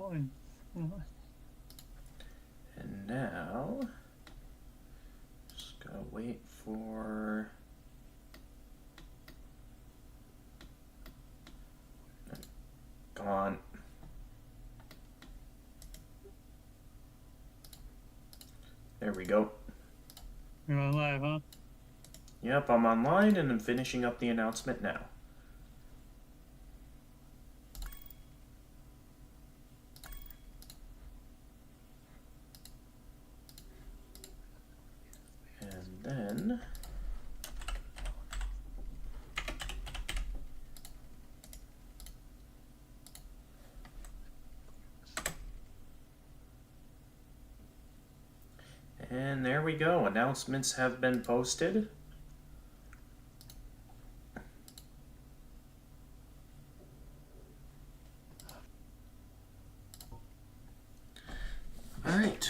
And now, just gotta wait for... Come on. There we go. You're on live, huh? Yep, I'm online and I'm finishing up the announcement now. And then... And there we go. Announcements have been posted. Alright.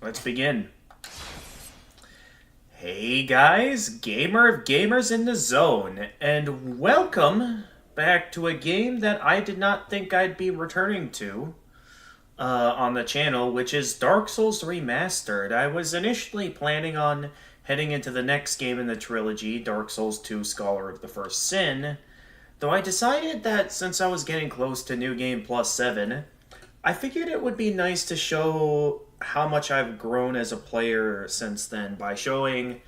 Let's begin. Hey guys, Gamer of Gamers in the Zone, and welcome back to a game that I did not think I'd be returning to. On the channel, which is Dark Souls Remastered. I was initially planning on heading into the next game in the trilogy, Dark Souls 2 Scholar of the First Sin, though I decided that since I was getting close to New Game Plus 7, I figured it would be nice to show how much I've grown as a player since then by showing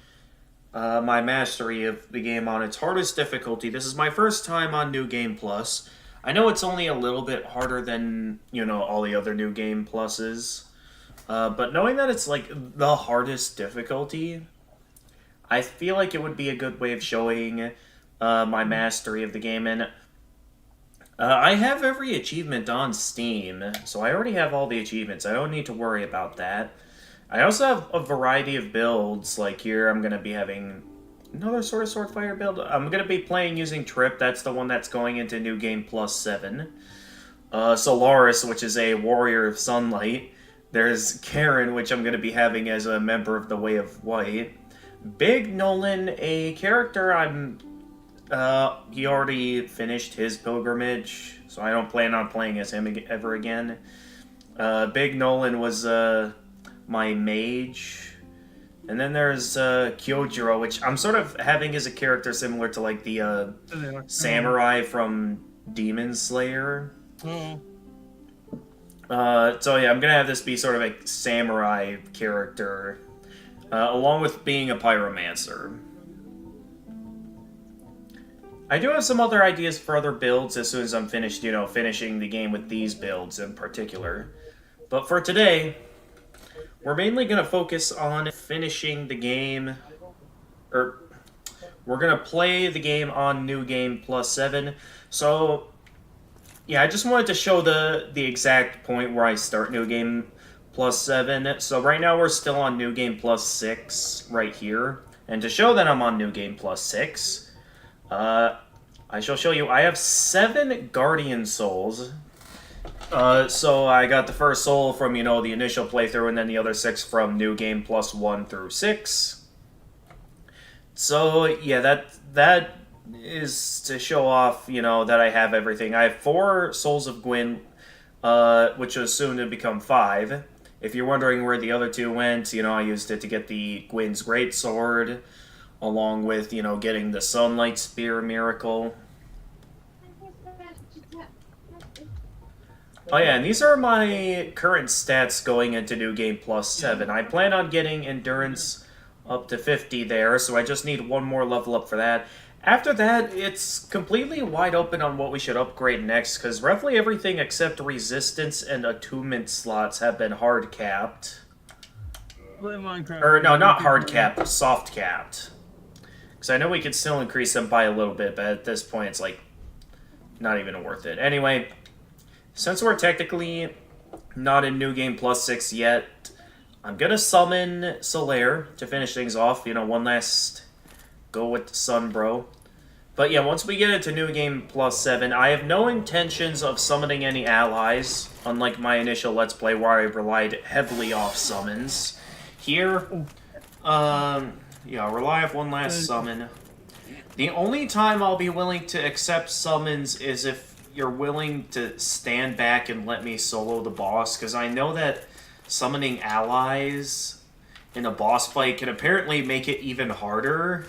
my mastery of the game on its hardest difficulty. This is my first time on New Game Plus. I know it's only a little bit harder than, you know, all the other New Game Pluses. But knowing that it's, like, the hardest difficulty, I feel like it would be a good way of showing my mastery of the game. And I have every achievement on Steam, so I already have all the achievements. I don't need to worry about that. I also have a variety of builds. Like here, I'm going to be having... another sort of Swordfire build. I'm going to be playing using Trip. That's the one that's going into New Game Plus 7. Solaris, which is a Warrior of Sunlight. There's Karen, which I'm going to be having as a member of the Way of White. Big Nolan, a character he already finished his pilgrimage, so I don't plan on playing as him ever again. Big Nolan was my mage. And then there's Kyojiro, which I'm sort of having as a character similar to, like, the samurai from Demon Slayer. So yeah, I'm gonna have this be sort of a samurai character, along with being a pyromancer. I do have some other ideas for other builds as soon as I'm finished, you know, finishing the game with these builds in particular. But for today... we're mainly going to focus on finishing the game, or we're going to play the game on New Game Plus 7. So, yeah, I just wanted to show the exact point where I start New Game Plus 7. So right now we're still on New Game Plus 6 right here. And to show that I'm on New Game Plus 6, I shall show you I have 7 Guardian Souls. So I got the first soul from, you know, the initial playthrough, and then the other 6 from New Game Plus 1 through 6. So, yeah, that is to show off, you know, that I have everything. I have 4 Souls of Gwyn, which was soon to become 5. If you're wondering where the other 2 went, you know, I used it to get the Gwyn's Greatsword, along with, you know, getting the Sunlight Spear miracle. Oh yeah, and these are my current stats going into New Game Plus 7. I plan on getting Endurance up to 50 there, so I just need 1 more level up for that. After that, it's completely wide open on what we should upgrade next, because roughly everything except Resistance and Attunement slots have been hard-capped. Or, no, not hard-capped, soft-capped. Because I know we could still increase them by a little bit, but at this point it's, like, not even worth it. Anyway... since we're technically not in New Game Plus 6 yet, I'm going to summon Solaire to finish things off. You know, one last go with the sun, bro. But yeah, once we get into New Game Plus 7, I have no intentions of summoning any allies, unlike my initial Let's Play where I relied heavily off summons. Here, yeah, I'll rely off one last summon. The only time I'll be willing to accept summons is if you're willing to stand back and let me solo the boss, because I know that summoning allies in a boss fight can apparently make it even harder.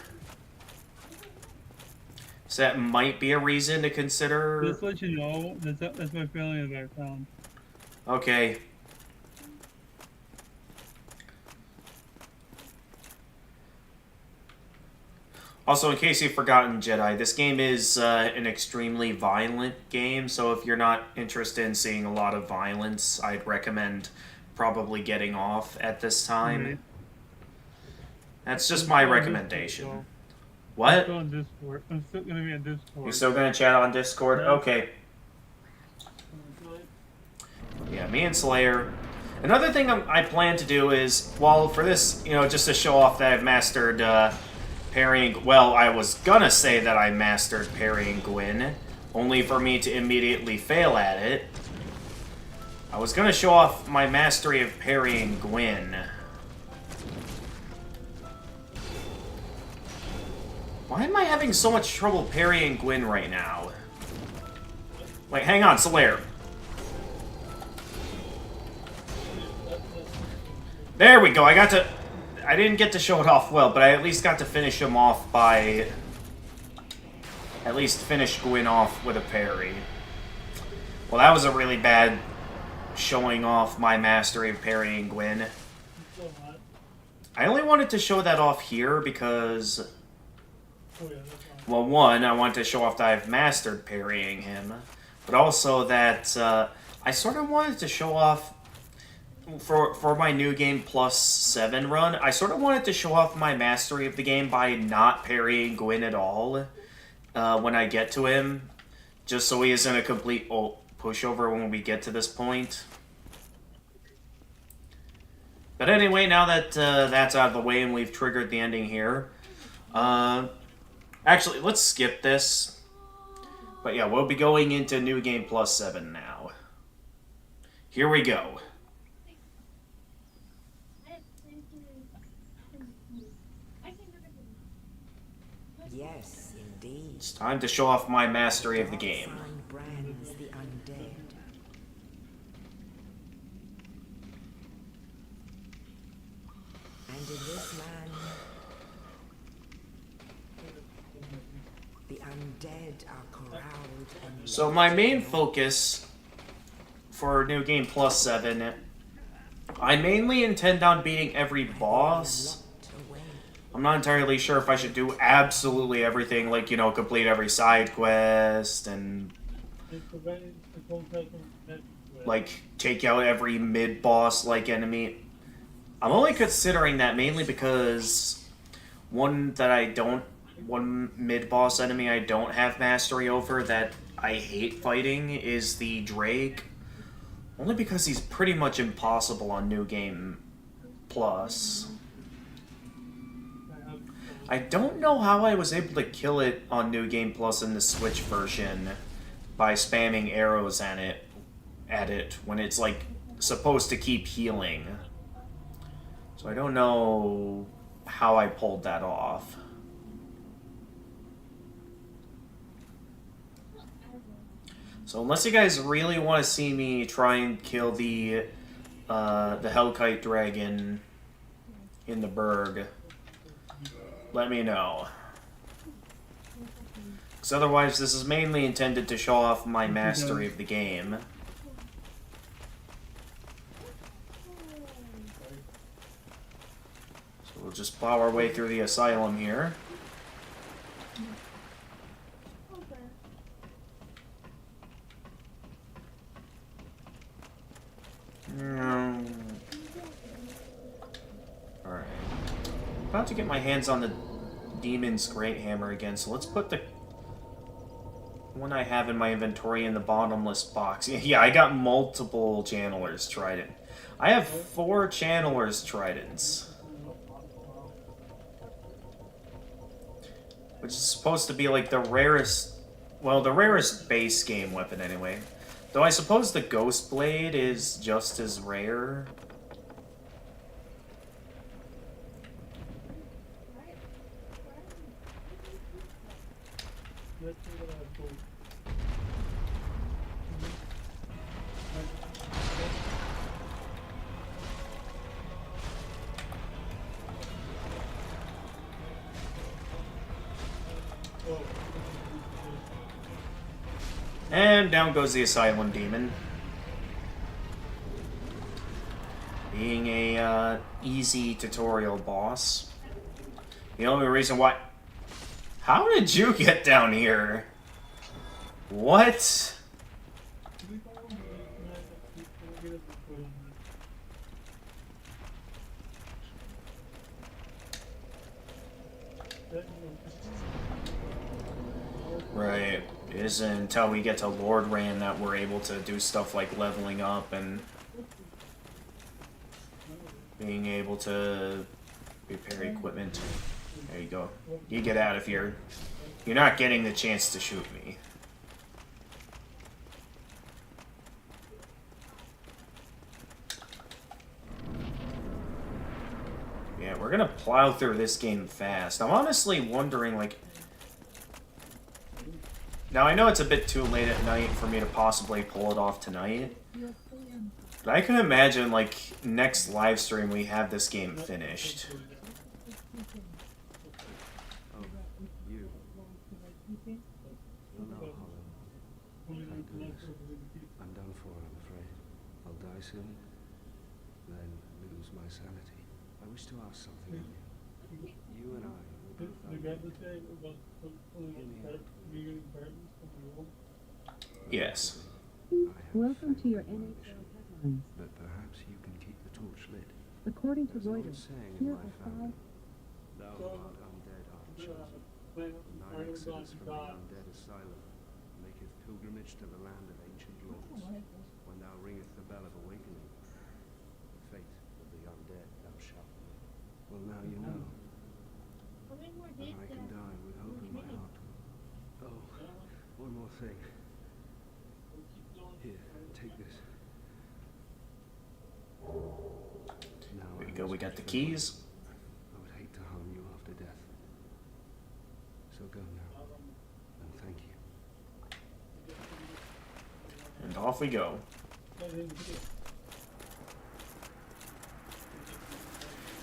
So that might be a reason to consider. Just to let you know, that's my family in the background. Okay. Also, in case you've forgotten, Jedi, this game is an extremely violent game, so if you're not interested in seeing a lot of violence, I'd recommend probably getting off at this time. Right. That's just my recommendation. I'm What? still on Discord. I'm still gonna be on Discord. You're still gonna chat on Discord? Yeah. Okay. Yeah, me and Slayer. Another thing I plan to do is, well, for this, you know, just to show off that I've mastered parrying. Well, I was gonna say that I mastered parrying Gwyn, only for me to immediately fail at it. I was gonna show off my mastery of parrying Gwyn. Why am I having so much trouble parrying Gwyn right now? Wait, hang on, Slayer. There we go, I didn't get to show it off well, but I at least got to finish him off by... At least finish Gwyn off with a parry. Well, that was a really bad showing off my mastery of parrying Gwyn. I only wanted to show that off here because... Well, one, I want to show off that I've mastered parrying him, but also that I sort of wanted to show off, for my New Game Plus 7 run, I sort of wanted to show off my mastery of the game by not parrying Gwyn at all when I get to him, just so he isn't a complete pushover when we get to this point. But anyway, now that that's out of the way and we've triggered the ending here, actually, let's skip this. But yeah, we'll be going into New Game Plus 7 now. Here we go. Yes, indeed. It's time to show off my mastery of the game. Brands the undead. And in this land, the undead are corralled and So my main focus for New Game Plus 7, I mainly intend on beating every boss. away. I'm not entirely sure if I should do absolutely everything, like, you know, complete every side quest and, like, take out every mid-boss like enemy. I'm only considering that mainly because one mid-boss enemy I don't have mastery over that I hate fighting is the Drake. Only because he's pretty much impossible on New Game Plus. I don't know how I was able to kill it on New Game Plus in the Switch version by spamming arrows at it when it's, like, supposed to keep healing. So I don't know how I pulled that off. So unless you guys really want to see me try and kill the Hellkite Dragon in the Berg, let me know. Because otherwise, this is mainly intended to show off my mastery of the game. So we'll just plow our way through the asylum here. Alright. About to get my hands on the Demon's Great Hammer again, so let's put the one I have in my inventory in the bottomless box. Yeah, I got multiple Channeler's Trident. I have 4 Channeler's Tridents. Which is supposed to be like the rarest... Well, the rarest base game weapon anyway. Though I suppose the Ghost Blade is just as rare. And down goes the Asylum Demon. Being a easy tutorial boss. The only reason why... How did you get down here? What? Right. It isn't until we get to Lord Ran that we're able to do stuff like leveling up and being able to repair equipment. There you go. You get out of here. You're not getting the chance to shoot me. Yeah, we're gonna plow through this game fast. I'm honestly wondering, like... Now, I know it's a bit too late at night for me to possibly pull it off tonight. But I can imagine, like, next live stream we have this game finished. Oh, you. No, Holland. Thank goodness. I'm done for, I'm afraid. I'll die soon, then lose my sanity. I wish to ask something of you. You and I will both Yes. Welcome to your NG+7 headlines. But perhaps you can keep the torch lit. According to There's an old Reuters, saying in here my are family. 5. Thou art undead art chosen. Nine exodus from the undead asylum maketh pilgrimage to the land of ancient lords. When thou ringeth the bell of awakening, the fate of the undead thou shalt know. Well, now you know. And I can die with hope in my heart. Oh, one more thing. Here, take this. Now There you go, we got the keys. I would hate to harm you after death. So go now, and thank you. And off we go.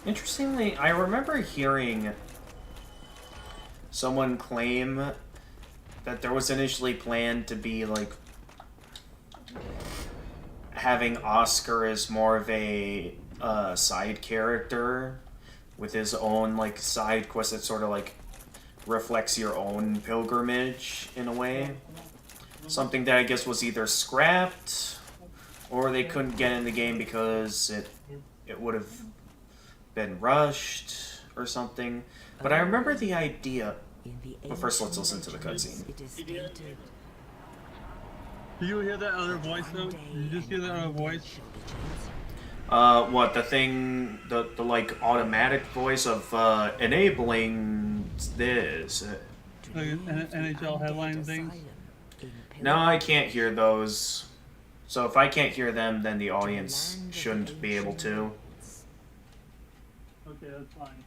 Interestingly, I remember hearing someone claim that there was initially planned to be, like, having Oscar as more of a side character with his own, like, side quest that sort of, like, reflects your own pilgrimage in a way. Something that I guess was either scrapped or they couldn't get in the game because it would have been rushed or something. But I remember the idea. But first, let's listen to the cutscene. Do you hear that other voice though? Did you just hear that other voice? What, the thing, the like, automatic voice of, enabling this? Like NHL headline things? No, I can't hear those. So if I can't hear them, then the audience shouldn't be able to. Okay, that's fine.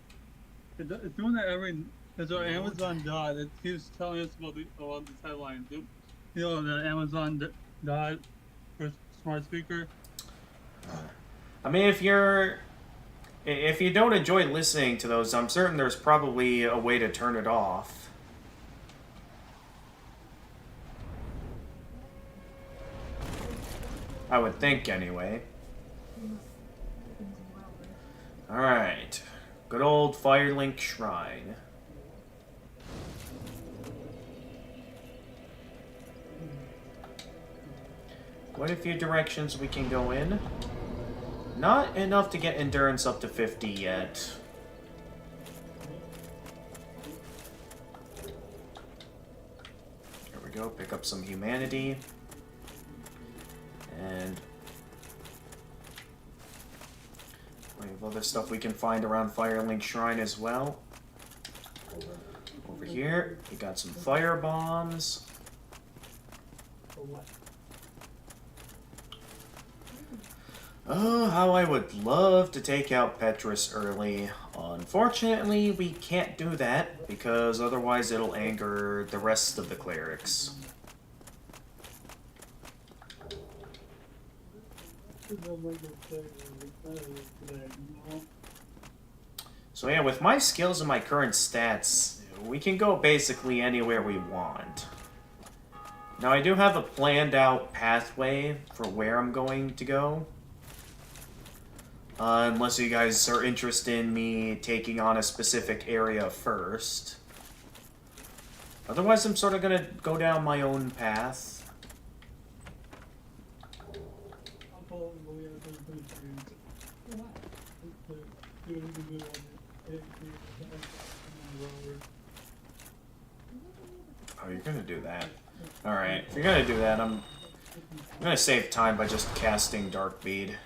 It's doing that every... There's our Amazon dot. It keeps telling us about this headline. You know, the Amazon dot for smart speaker. I mean, if you don't enjoy listening to those, I'm certain there's probably a way to turn it off. I would think, anyway. Alright. Good old Firelink Shrine. Quite a few directions we can go in. Not enough to get endurance up to 50 yet. Here we go, pick up some humanity. And plenty of other stuff we can find around Firelink Shrine as well. Over here, we got some fire bombs. Oh, how I would love to take out Petrus early. Unfortunately, we can't do that, because otherwise it'll anger the rest of the clerics. So yeah, with my skills and my current stats, we can go basically anywhere we want. Now, I do have a planned out pathway for where I'm going to go. Unless you guys are interested in me taking on a specific area first. Otherwise, I'm sort of gonna go down my own path. Oh, you're gonna do that. Alright, if you're gonna do that, I'm gonna save time by just casting Dark Bead.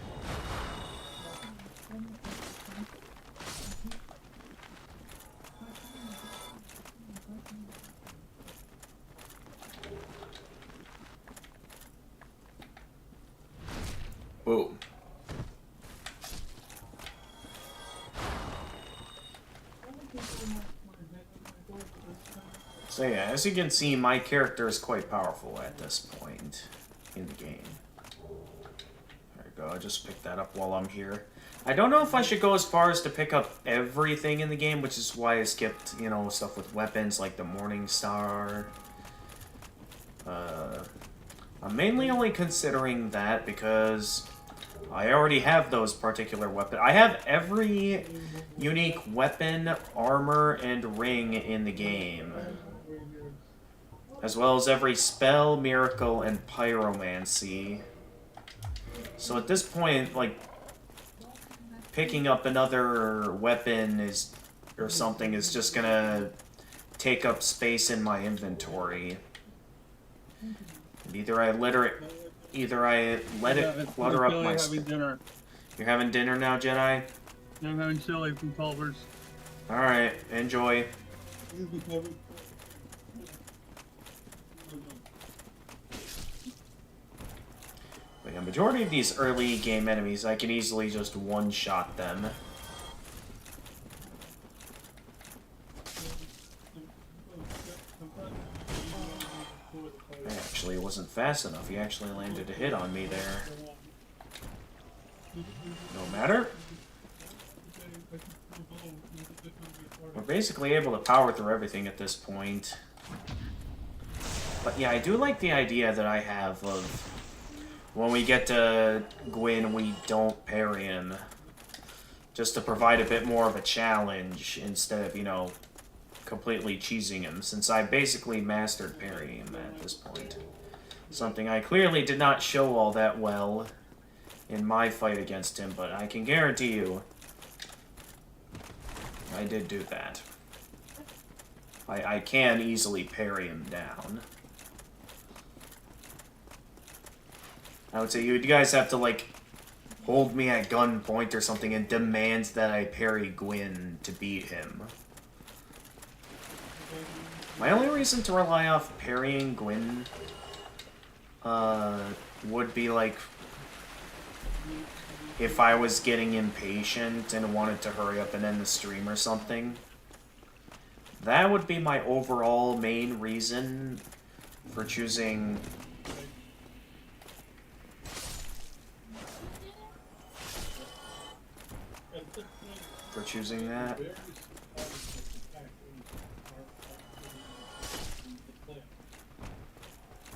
Boom. So yeah, as you can see, my character is quite powerful at this point in the game. There we go, I just picked that up while I'm here. I don't know if I should go as far as to pick up everything in the game, which is why I skipped, you know, stuff with weapons like the Morning Star. I'm mainly only considering that because I already have those particular weapons. I have every unique weapon, armor, and ring in the game. As well as every spell, miracle, and pyromancy. So at this point, like, picking up another weapon or something is just gonna take up space in my inventory. And either I let it clutter up my stuff. You're having dinner now, Jedi? I'm having chili from Culver's. Alright, enjoy. But yeah, majority of these early game enemies, I can easily just one-shot them. Actually, it wasn't fast enough. He actually landed a hit on me there. No matter. We're basically able to power through everything at this point. But yeah, I do like the idea that I have of when we get to Gwyn, we don't parry him. Just to provide a bit more of a challenge instead of, you know, completely cheesing him, since I basically mastered parrying him at this point. Something I clearly did not show all that well in my fight against him, but I can guarantee you I did do that. I can easily parry him down. I would say you guys have to, like, hold me at gunpoint or something and demand that I parry Gwyn to beat him. My only reason to rely off parrying Gwyn would be, like, if I was getting impatient and wanted to hurry up and end the stream or something. That would be my overall main reason for choosing that.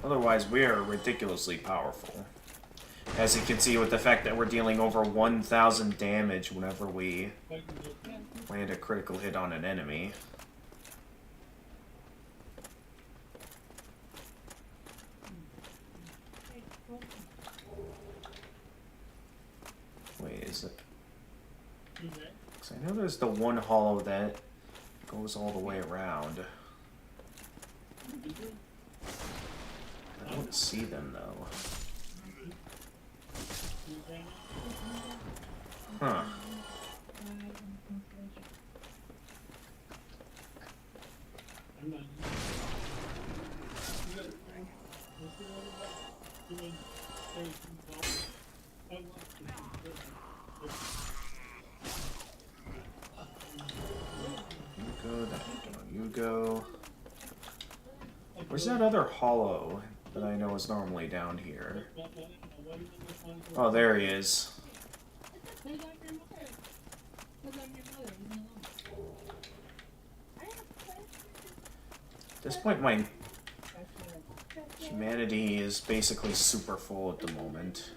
Otherwise, we are ridiculously powerful. As you can see with the fact that we're dealing over 1,000 damage whenever we land a critical hit on an enemy. Wait, is it? Because I know there's the one hollow that goes all the way around. I don't see them, though. Huh. You go. Where's that other hollow that I know is normally down here? Oh, there he is. At this point, my Humanity is basically super full at the moment.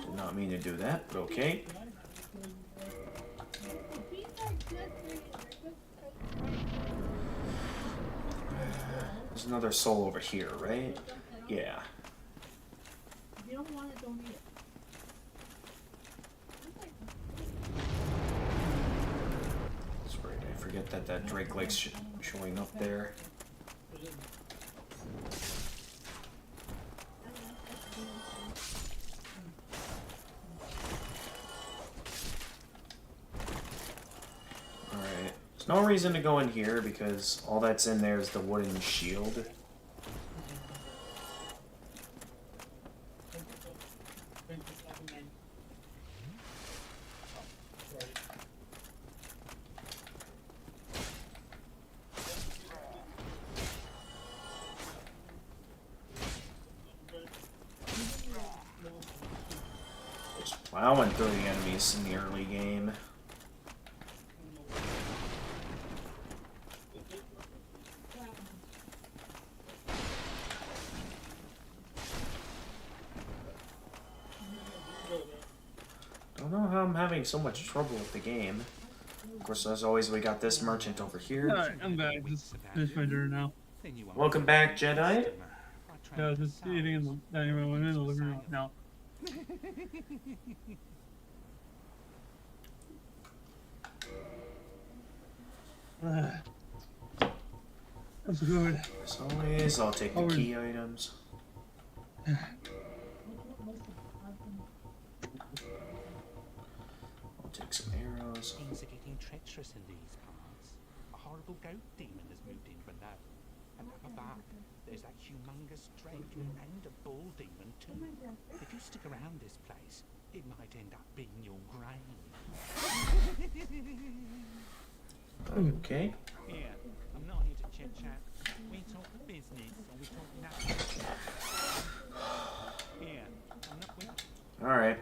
Did not mean to do that, but okay. There's another soul over here, right? Yeah. If you don't want it, don't eat it. That's right, I forget that that Drake Lake's showing up there. Alright, there's no reason to go in here because all that's in there is the wooden shield. Just plowing through the enemies in the early game. Don't know how I'm having so much trouble with the game. Of course, as always, we got this merchant over here. Alright, I'm back. Just finished my dinner now. Welcome back, Jedi. Yeah, I was just eating in the dining room. I'm in the living room now. That's good. As always, I'll take the key items. I'll take some arrows. Things are getting treacherous in these parts. A horrible goat demon has moved in below. And up above, there's that humongous drake and a bull demon too. If you stick around this place, it might end up being your grave. Okay. Here, I'm not here to chit-chat. We talk business or we talk nothing. Here, I'm not with... Alright.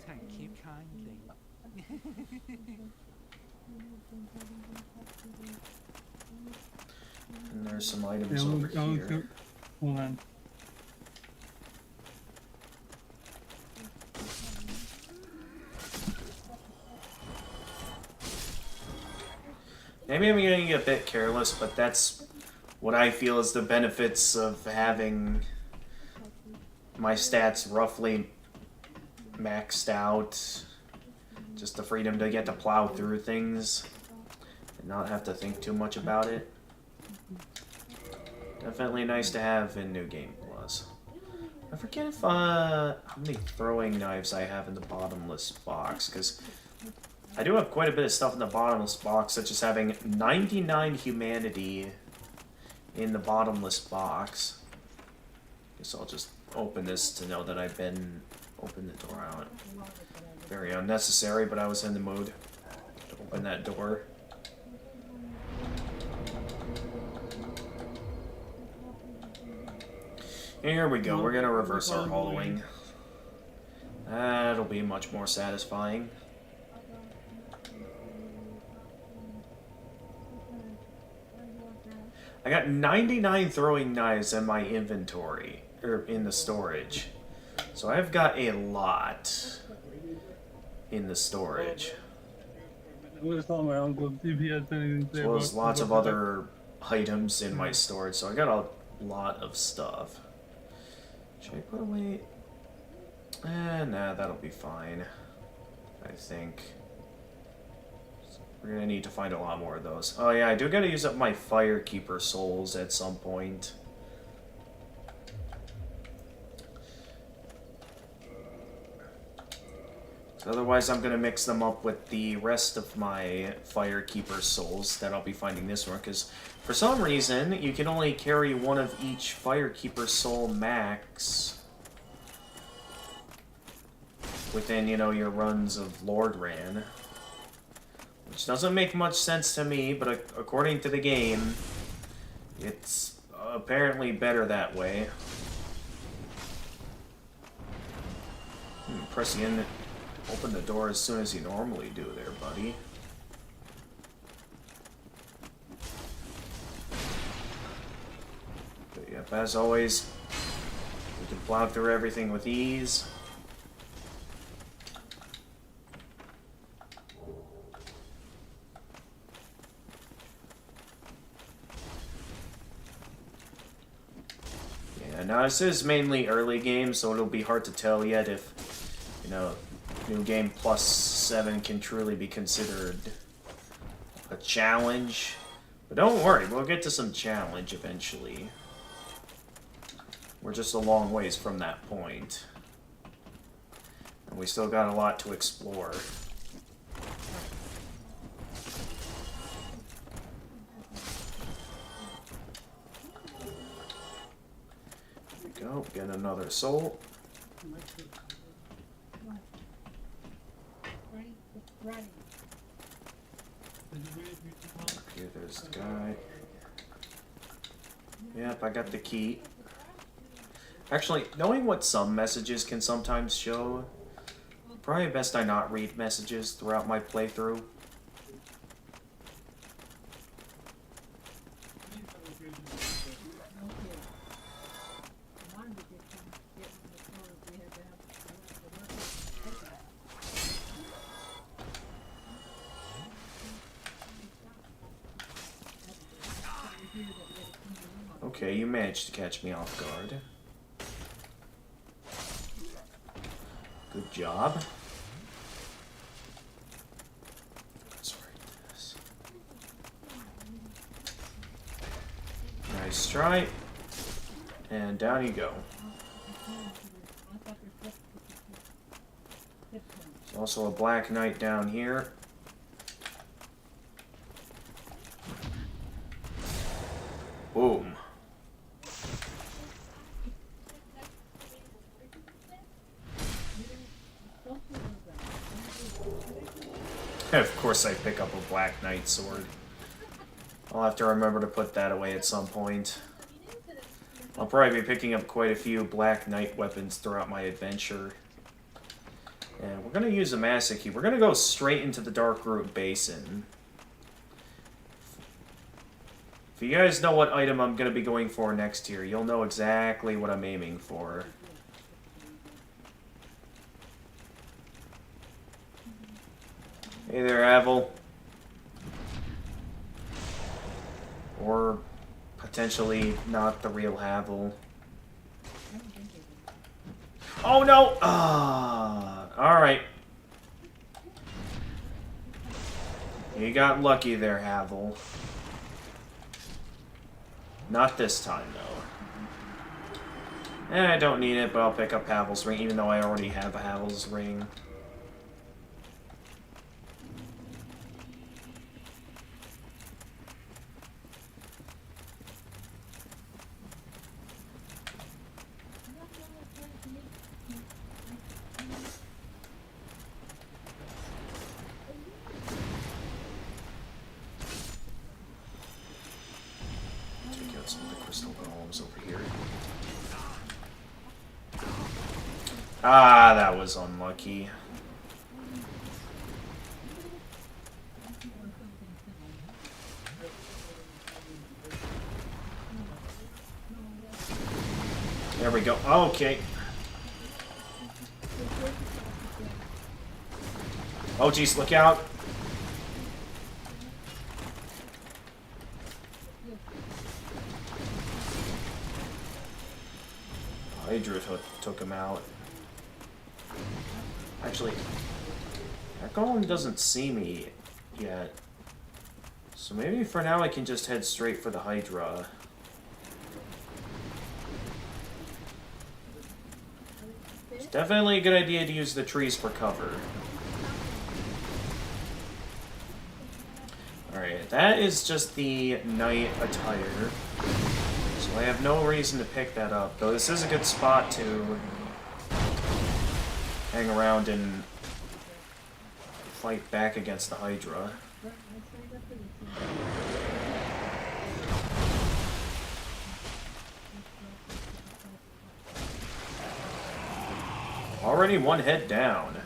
Thank you kindly. And there's some items Yeah, over I'll here. cook. Hold on. Maybe I'm getting a bit careless, but that's what I feel is the benefits of having my stats roughly maxed out. Just the freedom to get to plow through things and not have to think too much about it. Definitely nice to have in New Game Plus. I forget if how many throwing knives I have in the bottomless box, because I do have quite a bit of stuff in the bottomless box, such as having 99 humanity in the bottomless box. Guess I'll just open this to know that I've been open the door out. Very unnecessary, but I was in the mood to open that door. Here we go, we're gonna reverse our hollowing. That'll be much more satisfying. I got 99 throwing knives in my inventory, or in the storage. So I've got a lot in the storage. I'm gonna call my uncle see if he has anything to say As well as about- lots of other items in my storage, so I got a lot of stuff. Should I put away? Nah, that'll be fine. I think. We're gonna need to find a lot more of those. Oh yeah, I do gotta use up my Firekeeper souls at some point. So otherwise I'm gonna mix them up with the rest of my Firekeeper souls that I'll be finding this one, because for some reason you can only carry one of each Firekeeper soul max within, you know, your runs of Lord Ran. Which doesn't make much sense to me, but according to the game, it's apparently better that way. Press in, open the door as soon as you normally do there, buddy. Yep, as always, we can plow through everything with ease. Yeah, now this is mainly early game, so it'll be hard to tell yet if, you know, New Game Plus 7 can truly be considered a challenge. But don't worry, we'll get to some challenge eventually. We're just a long ways from that point. And we still got a lot to explore. There we go, get another soul. Ready? Ready. Okay, there's the guy. Yep, I got the key. Actually, knowing what some messages can sometimes show, probably best I not read messages throughout my playthrough. Okay, you managed to catch me off guard. Good job. Let's write this. Nice stripe. And down you go. There's also a Black Knight down here. Boom. Of course I pick up a Black Knight sword. I'll have to remember to put that away at some point. I'll probably be picking up quite a few Black Knight weapons throughout my adventure. And we're going to use a Master Key. We're going to go straight into the Darkroot Basin. If you guys know what item I'm going to be going for next here, you'll know exactly what I'm aiming for. Hey there, Avel. Or potentially not the real Havel. Oh no! Alright. You got lucky there, Havel. Not this time, though. I don't need it, but I'll pick up Havel's ring, even though I already have a Havel's ring. Some of the crystal golems over here. Ah, that was unlucky. There we go. Okay. Oh, geez, look out. Hydra took him out. Actually, that golem doesn't see me yet. So maybe for now I can just head straight for the Hydra. It's definitely a good idea to use the trees for cover. Alright, that is just the knight attire. So I have no reason to pick that up, though this is a good spot to hang around and fight back against the Hydra. Already one head down.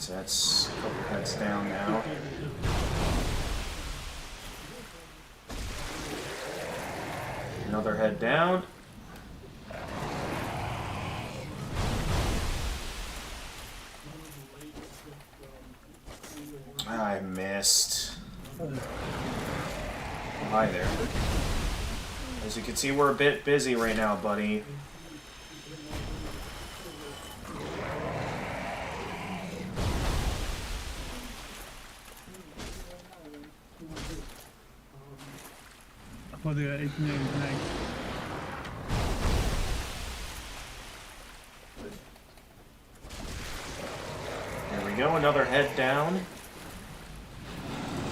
So that's a couple heads down now. Another head down. I missed. Oh, hi there. As you can see, we're a bit busy right now, buddy. Oh, they got 18 tonight. There we go, another head down.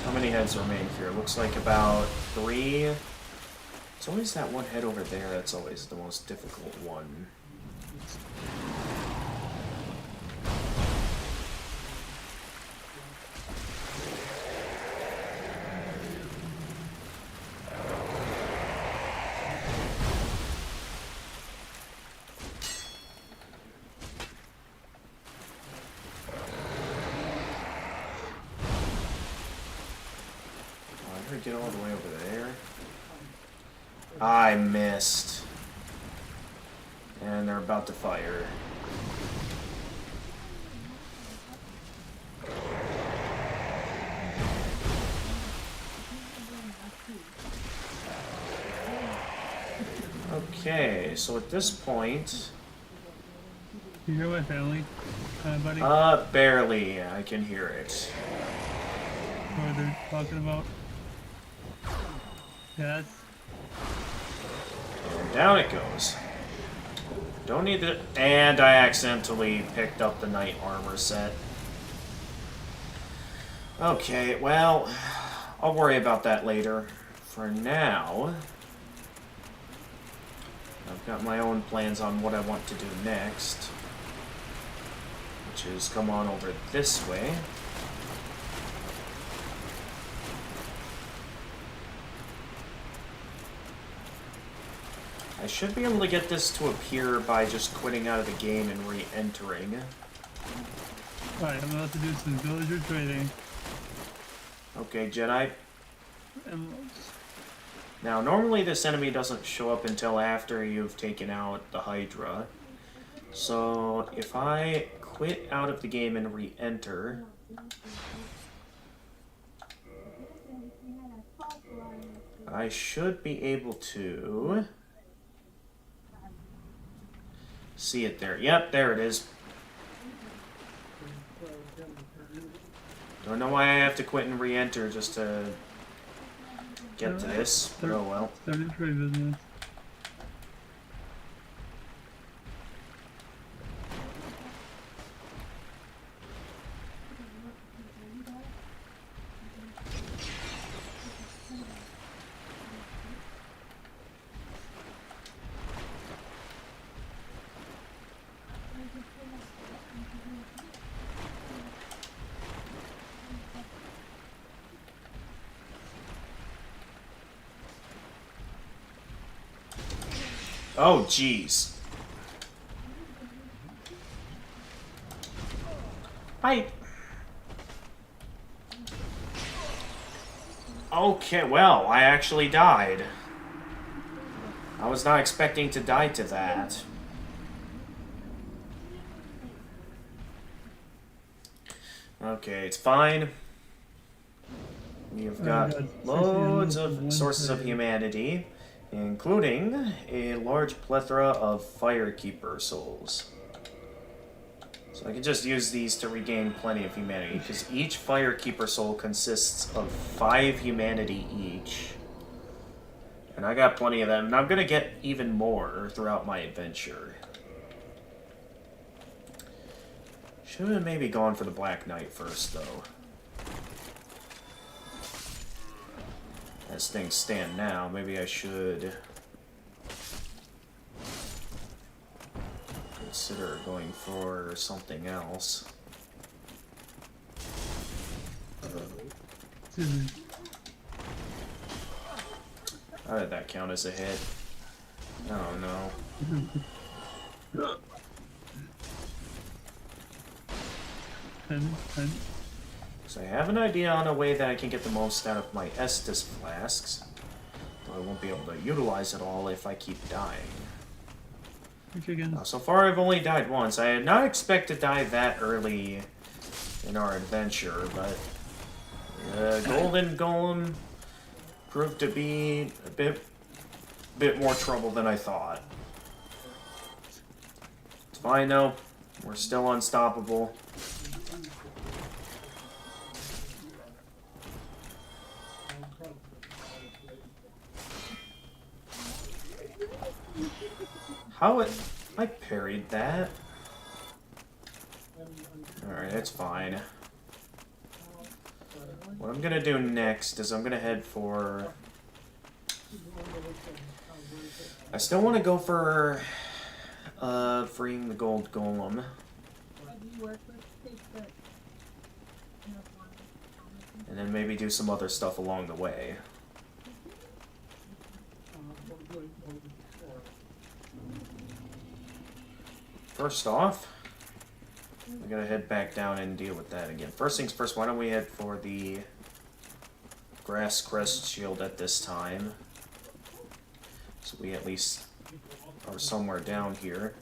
How many heads remain here? Looks like about 3. It's always that one head over there that's always the most difficult one. Get all the way over there. I missed. And they're about to fire. Okay, so at this point... You hear my family, buddy? Barely. I can hear it. What they're talking about? Yes. And down it goes. Don't need it. And I accidentally picked up the knight armor set. Okay, well, I'll worry about that later. For now, I've got my own plans on what I want to do next. Which is come on over this way. I should be able to get this to appear by just quitting out of the game and re-entering. Alright, I'm about to do some villager trading. Okay, Jedi. Emeralds. Now, normally this enemy doesn't show up until after you've taken out the Hydra. So, if I quit out of the game and re-enter... I should be able to... see it there. Yep, there it is. Don't know why I have to quit and re-enter just to get to this, but oh well. Started trade business. Oh, jeez. Okay, well, I actually died. I was not expecting to die to that. Okay, it's fine. You've got loads of sources of humanity, including a large plethora of Firekeeper souls. So I can just use these to regain plenty of humanity, because each Firekeeper soul consists of 5 humanity each. And I got plenty of them, and I'm going to get even more throughout my adventure. Should have maybe gone for the Black Knight first, though. As things stand now, maybe I should consider going for something else. How did that count as a hit? Oh no. 10. So I have an idea on a way that I can get the most out of my Estus flasks. Though I won't be able to utilize it all if I keep dying. Now, so far I've only died once. I had not expected to die that early in our adventure, but Golden Golem proved to be a bit more trouble than I thought. It's fine though. We're still unstoppable. I parried that. Alright, it's fine. What I'm gonna do next is I'm gonna head for... I still want to go for freeing the gold golem. And then maybe do some other stuff along the way. First off, we're gonna head back down and deal with that again. First things first, why don't we head for the grass crest shield at this time? So we at least are somewhere down here.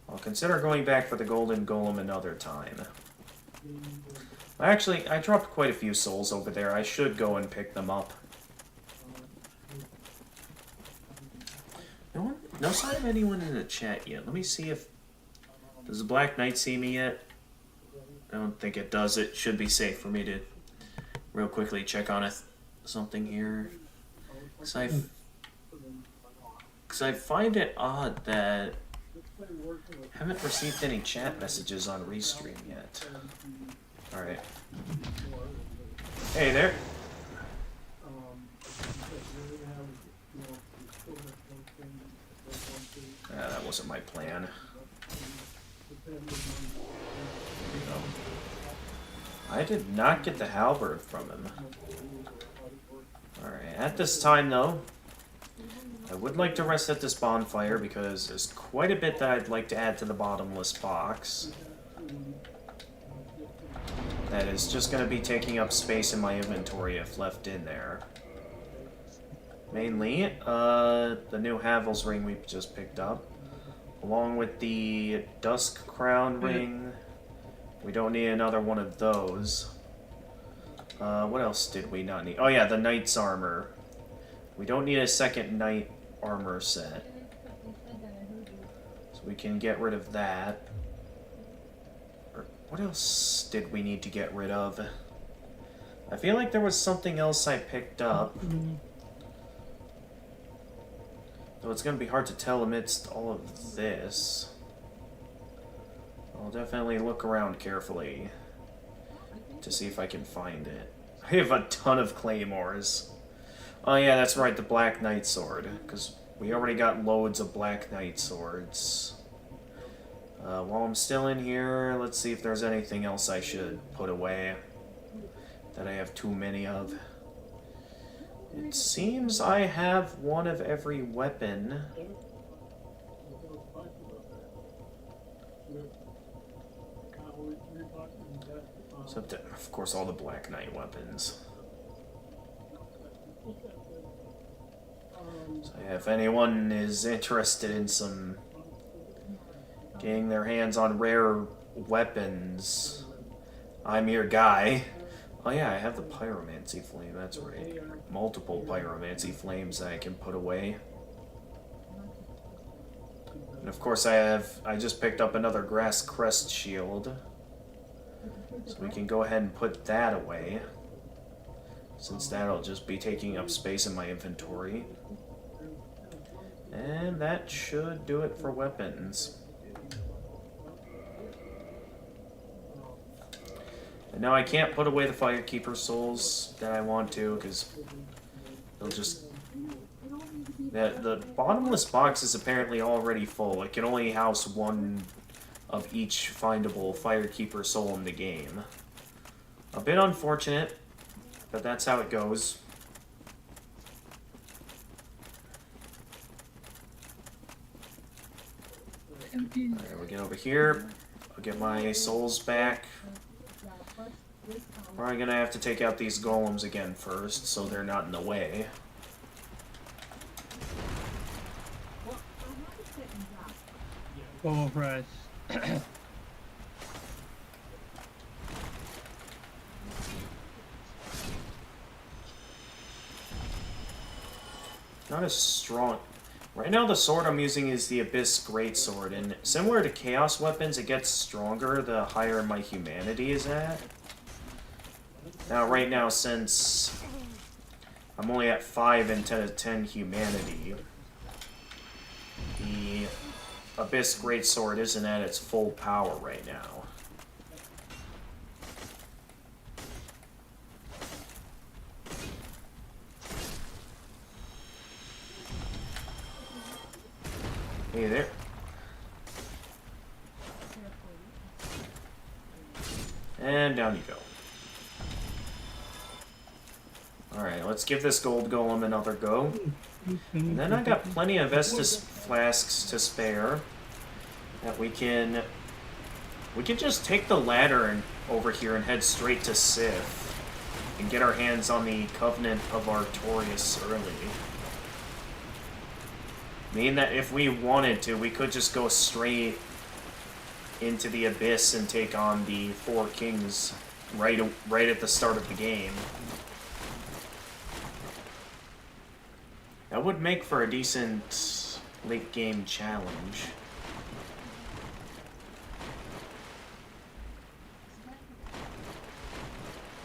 I'll consider going back for the golden golem another time. Actually, I dropped quite a few souls over there. I should go and pick them up. No sign of anyone in the chat yet. Let me see if... Does the Black Knight see me yet? I don't think it does. It should be safe for me to real quickly check on something here. Because I find it odd that I haven't received any chat messages on Restream yet. Alright. Hey there. That wasn't my plan. I did not get the halberd from him. Alright, at this time though, I would like to rest at this bonfire because there's quite a bit that I'd like to add to the bottomless box. That is just going to be taking up space in my inventory if left in there. Mainly, the new Havel's ring we just picked up, along with the Dusk Crown ring. We don't need another one of those. What else did we not need? Oh yeah, the Knight's armor. We don't need a second Knight armor set. So we can get rid of that. Or what else did we need to get rid of? I feel like there was something else I picked up. Though it's going to be hard to tell amidst all of this. I'll definitely look around carefully to see if I can find it. I have a ton of claymores. Oh yeah, that's right, the Black Knight sword. Because we already got loads of Black Knight swords. While I'm still in here, let's see if there's anything else I should put away that I have too many of. It seems I have one of every weapon. Except, of course, all the Black Knight weapons. So if anyone is interested in some... getting their hands on rare weapons, I'm your guy. Oh yeah, I have the pyromancy flame, that's right. Multiple pyromancy flames that I can put away. And of course I just picked up another grass crest shield. So we can go ahead and put that away, since that'll just be taking up space in my inventory. And that should do it for weapons. And now I can't put away the Firekeeper souls that I want to, because they'll just... The bottomless box is apparently already full. It can only house one of each findable Firekeeper soul in the game. A bit unfortunate, but that's how it goes. Alright, we'll get over here. I'll get my souls back. We're gonna have to take out these golems again first, so they're not in the way. Go fresh. Not as strong. Right now the sword I'm using is the Abyss Greatsword, and similar to Chaos weapons, it gets stronger the higher my humanity is at. Now right now, since I'm only at 5 instead of 10 humanity, the Abyss Greatsword isn't at its full power right now. Hey there. And down you go. Alright, let's give this gold golem another go. And then I got plenty of Estus flasks to spare that we can just take the ladder and over here and head straight to Sith and get our hands on the Covenant of Artorias early. Mean that if we wanted to, we could just go straight into the Abyss and take on the 4 kings right at the start of the game. That would make for a decent late game challenge.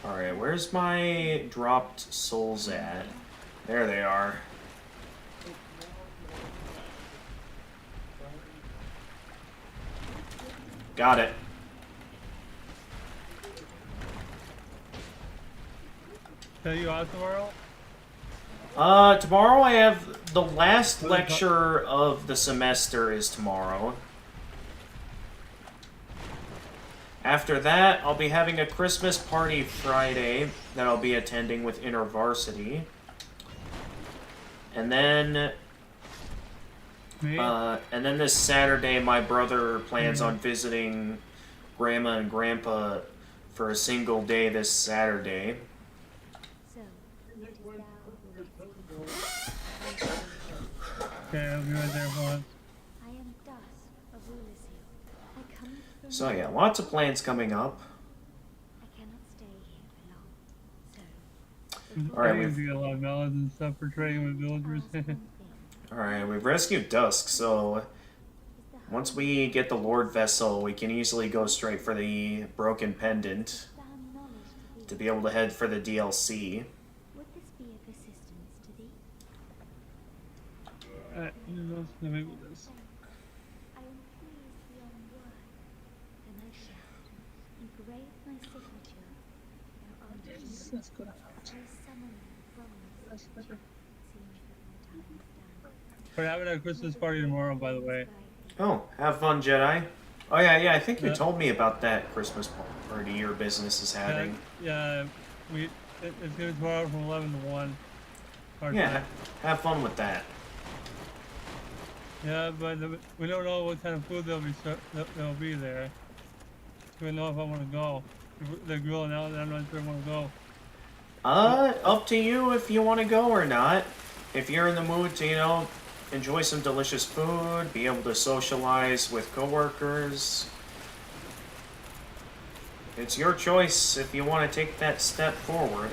Alright, where's my dropped souls at? There they are. Got it. Are you out tomorrow? Tomorrow I have the last lecture of the semester is tomorrow. After that, I'll be having a Christmas party Friday that I'll be attending with InterVarsity. And then this Saturday, my brother plans on visiting Grandma and Grandpa for a single day this Saturday. Okay, I'll be right there, boss. So yeah, lots of plans coming up. Alright, we've got a lot of melons and stuff for trading with villagers. Alright, we've rescued Dusk, so once we get the Lord Vessel, we can easily go straight for the Broken Pendant to be able to head for the DLC. Would this be of assistance to thee? Alright, let me with this. I am pleased beyond word. Then I shout, engrave my signature. Now on to you. Let's go. I summon you from this. Seems that my time is done. We're having a Christmas party tomorrow, by the way. Oh, have fun, Jedi. Oh yeah, I think you told me about that Christmas party your business is having. Yeah, it's gonna be tomorrow from 11 to 1. Yeah, have fun with that. Yeah, but we don't know what kind of food they'll be there. We don't know if I want to go. They're grilling out, and I'm not sure I want to go. Up to you if you want to go or not. If you're in the mood to, enjoy some delicious food, be able to socialize with coworkers. It's your choice if you want to take that step forward.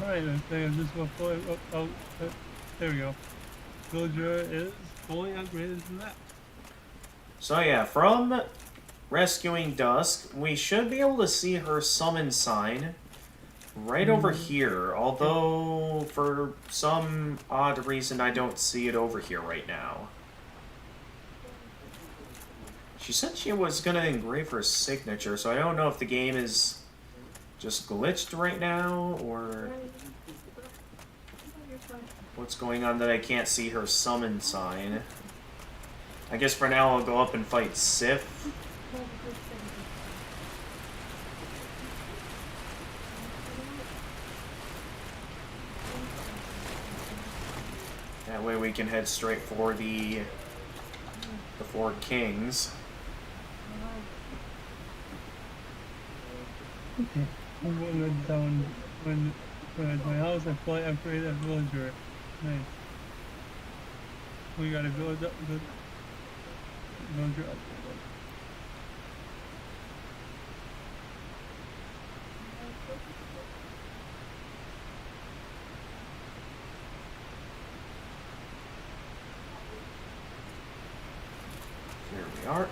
Alright, I'm saying this one fully. There we go. Villager is fully upgraded to that. So yeah, from rescuing Dusk, we should be able to see her summon sign right over here, although for some odd reason I don't see it over here right now. She said she was going to engrave her signature, so I don't know if the game is just glitched right now, or what's going on that I can't see her summon sign. I guess for now I'll go up and fight Sif. That way we can head straight for the four kings. Okay. When my house, I play upgrade a villager. Nice. We got a villager upgrade. Here we are.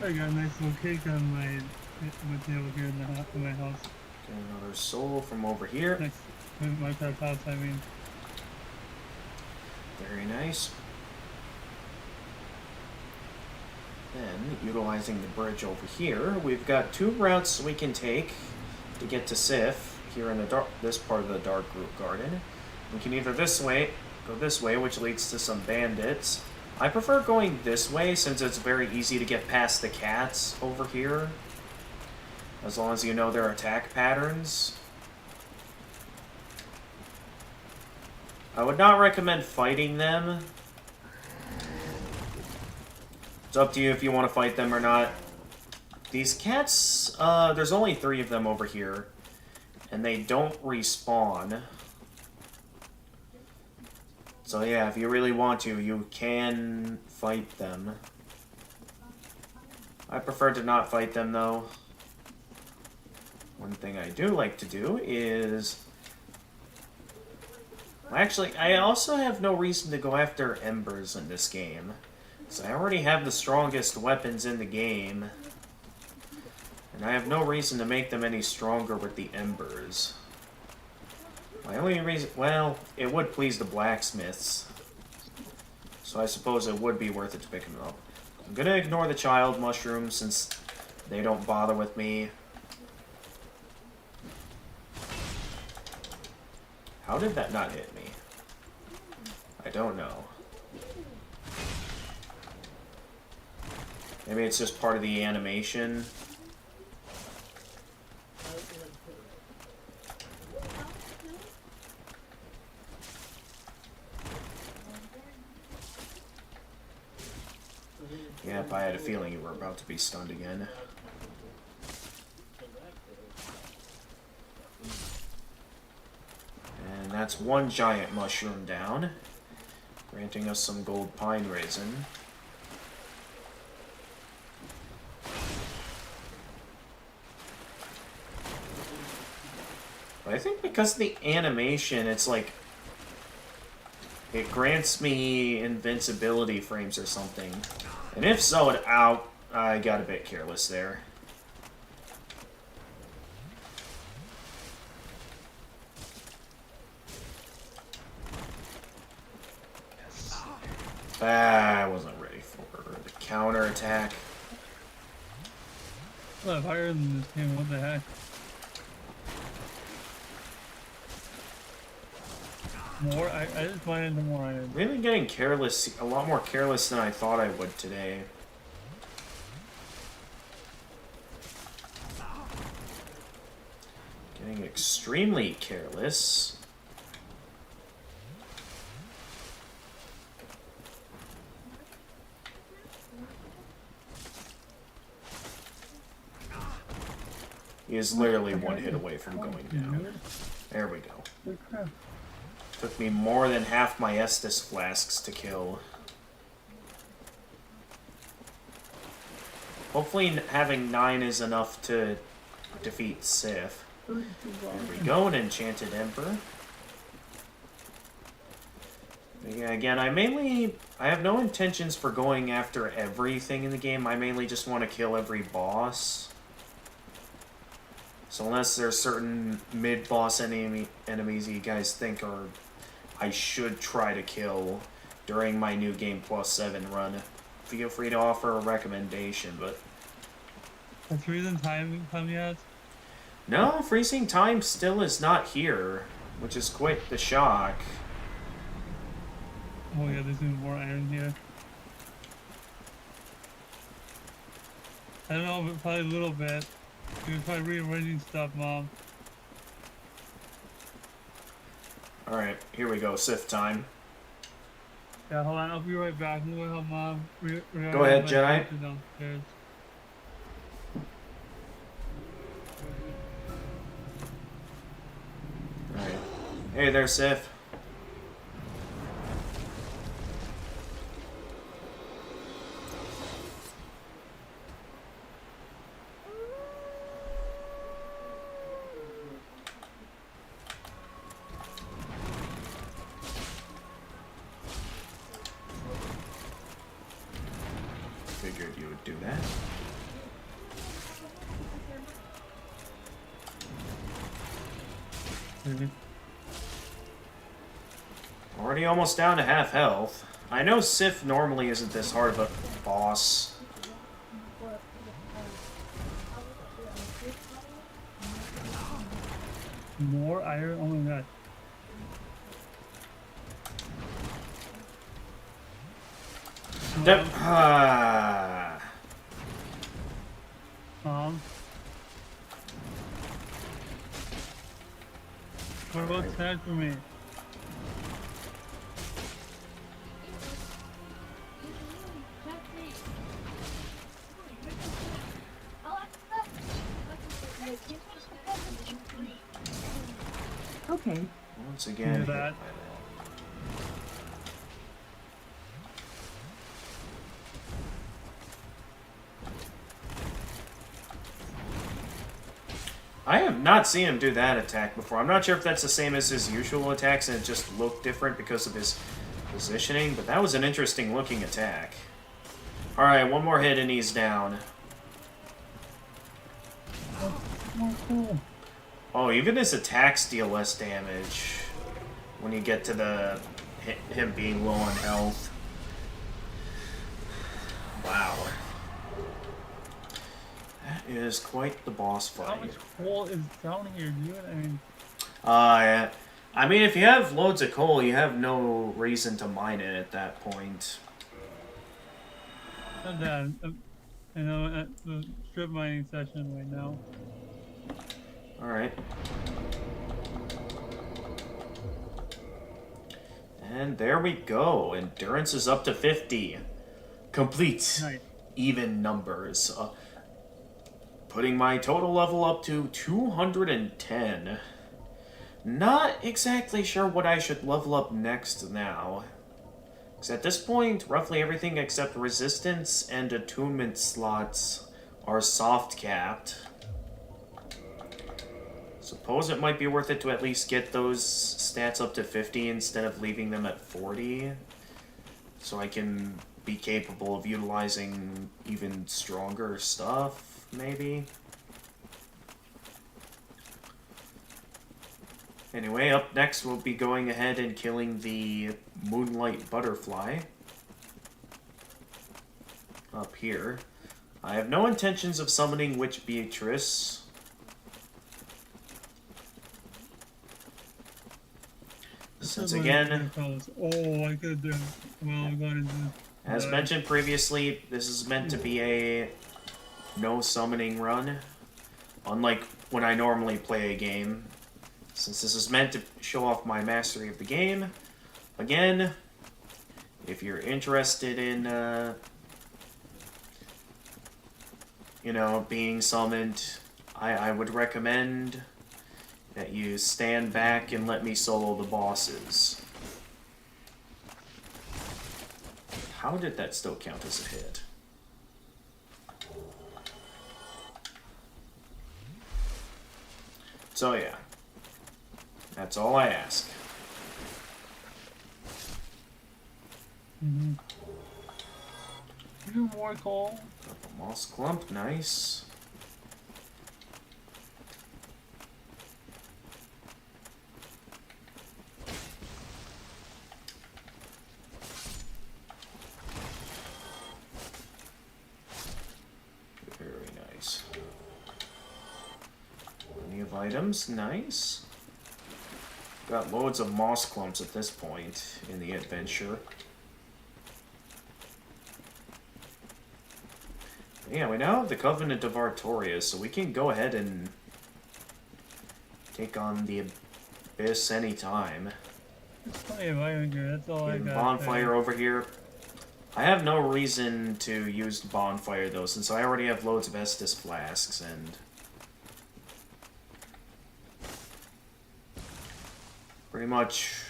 I got a nice little cake on my table here in my house. Get another soul from over here. Nice. My pet house, I mean. Very nice. Then, utilizing the bridge over here, we've got two routes we can take to get to Sif here in this part of the Dark Root Garden. We can either go this way, which leads to some bandits. I prefer going this way since it's very easy to get past the cats over here, as long as you know their attack patterns. I would not recommend fighting them. It's up to you if you want to fight them or not. These cats, there's only 3 of them over here, and they don't respawn. So yeah, if you really want to, you can fight them. I prefer to not fight them, though. One thing I do like to do is... Actually, I also have no reason to go after embers in this game. So I already have the strongest weapons in the game. And I have no reason to make them any stronger with the embers. My only reason... Well, it would please the blacksmiths. So I suppose it would be worth it to pick them up. I'm gonna ignore the child mushrooms since they don't bother with me. How did that not hit me? I don't know. Maybe it's just part of the animation. Yep, I had a feeling you were about to be stunned again. And that's one giant mushroom down, granting us some gold pine resin. But I think because of the animation, it's like... It grants me invincibility frames or something. And if so, I got a bit careless there. I wasn't ready for the counter attack. A lot higher than this game, what the heck? More? I just went into more iron. Really getting careless, a lot more careless than I thought I would today. Getting extremely careless. He is literally one hit away from going down. There we go. Holy crap. Took me more than half my Estus flasks to kill. Hopefully having 9 is enough to defeat Sif. There we go, an Enchanted Emperor. Yeah, again, I have no intentions for going after everything in the game. I mainly just want to kill every boss. So unless there's certain mid-boss enemies you guys think I should try to kill during my new Game Plus 7 run, feel free to offer a recommendation, but... Has freezing time come yet? No, freezing time still is not here, which is quite the shock. Oh yeah, there's even more iron here. I don't know, but probably a little bit. He was probably rearranging stuff, Mom. Alright, here we go, Sith time. Yeah, hold on, I'll be right back. I'm gonna help Mom Go ahead, Jedi. downstairs. Alright. Hey there, Sith. Figured you would do that. Already almost down to half health. I know Sif normally isn't this hard of a boss. More iron? Oh my god. Mom? What about that for me? Okay. Once again, Do that. I have not seen him do that attack before. I'm not sure if that's the same as his usual attacks and it just looked different because of his positioning, but that was an interesting looking attack. Alright, one more hit and he's down. Oh, even his attacks deal less damage when you get to the him being low on health. Wow. That is quite the boss How fight. much coal is down here, dude? I mean... I mean, if you have loads of coal, you have no reason to mine it at that point. Not that. I know at the strip mining session right now. Alright. And there we go. Endurance is up to 50. Complete. Nice. Even numbers. Putting my total level up to 210. Not exactly sure what I should level up next now. Because at this point, roughly everything except resistance and attunement slots are soft capped. Suppose it might be worth it to at least get those stats up to 50 instead of leaving them at 40. So I can be capable of utilizing even stronger stuff, maybe? Anyway, up next we'll be going ahead and killing the Moonlight Butterfly. Up here. I have no intentions of summoning Witch Beatrice. Since again, oh, I could do. Well, I'm going to do. As mentioned previously, this is meant to be a no summoning run. Unlike when I normally play a game. Since this is meant to show off my mastery of the game. Again, if you're interested in, you know, being summoned, I would recommend that you stand back and let me solo the bosses. How did that still count as a hit? So yeah, that's all I ask. Mm-hmm. Even more coal. Purple moss clump, nice. Very nice. Plenty of items, nice. Got loads of moss clumps at this point in the adventure. Yeah, we now have the Covenant of Artorias, so we can go ahead and take on the Abyss anytime. There's plenty of iron here. That's all I And got. bonfire over here. I have no reason to use bonfire though, since I already have loads of Estus flasks and pretty much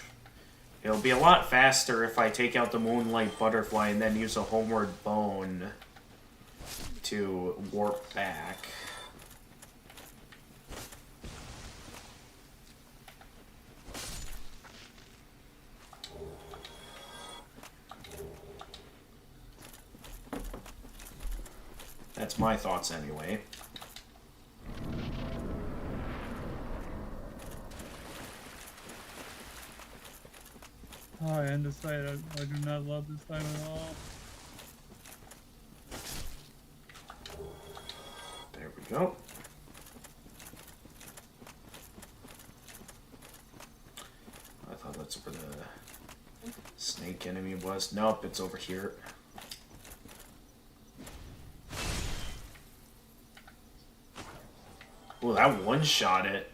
it'll be a lot faster if I take out the Moonlight Butterfly and then use a Homeward Bone to warp back. That's my thoughts anyway. Oh, and this side, I do not love this time at all. There we go. I thought that's where the snake enemy was. Nope, it's over here. Ooh, that one-shot it.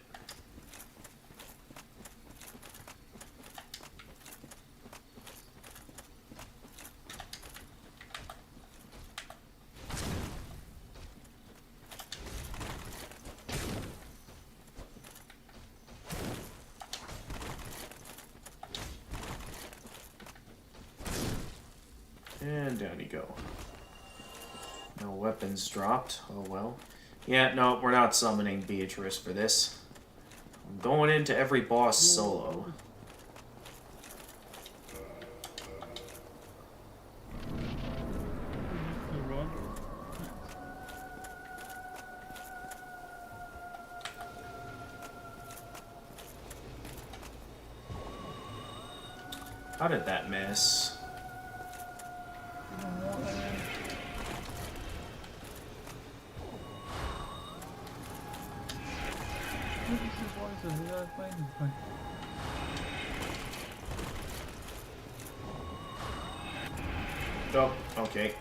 And down you go. No weapons dropped. Oh well. Yeah, no, we're not summoning Beatrice for this. I'm going into every boss solo. How did that miss? Oh, okay.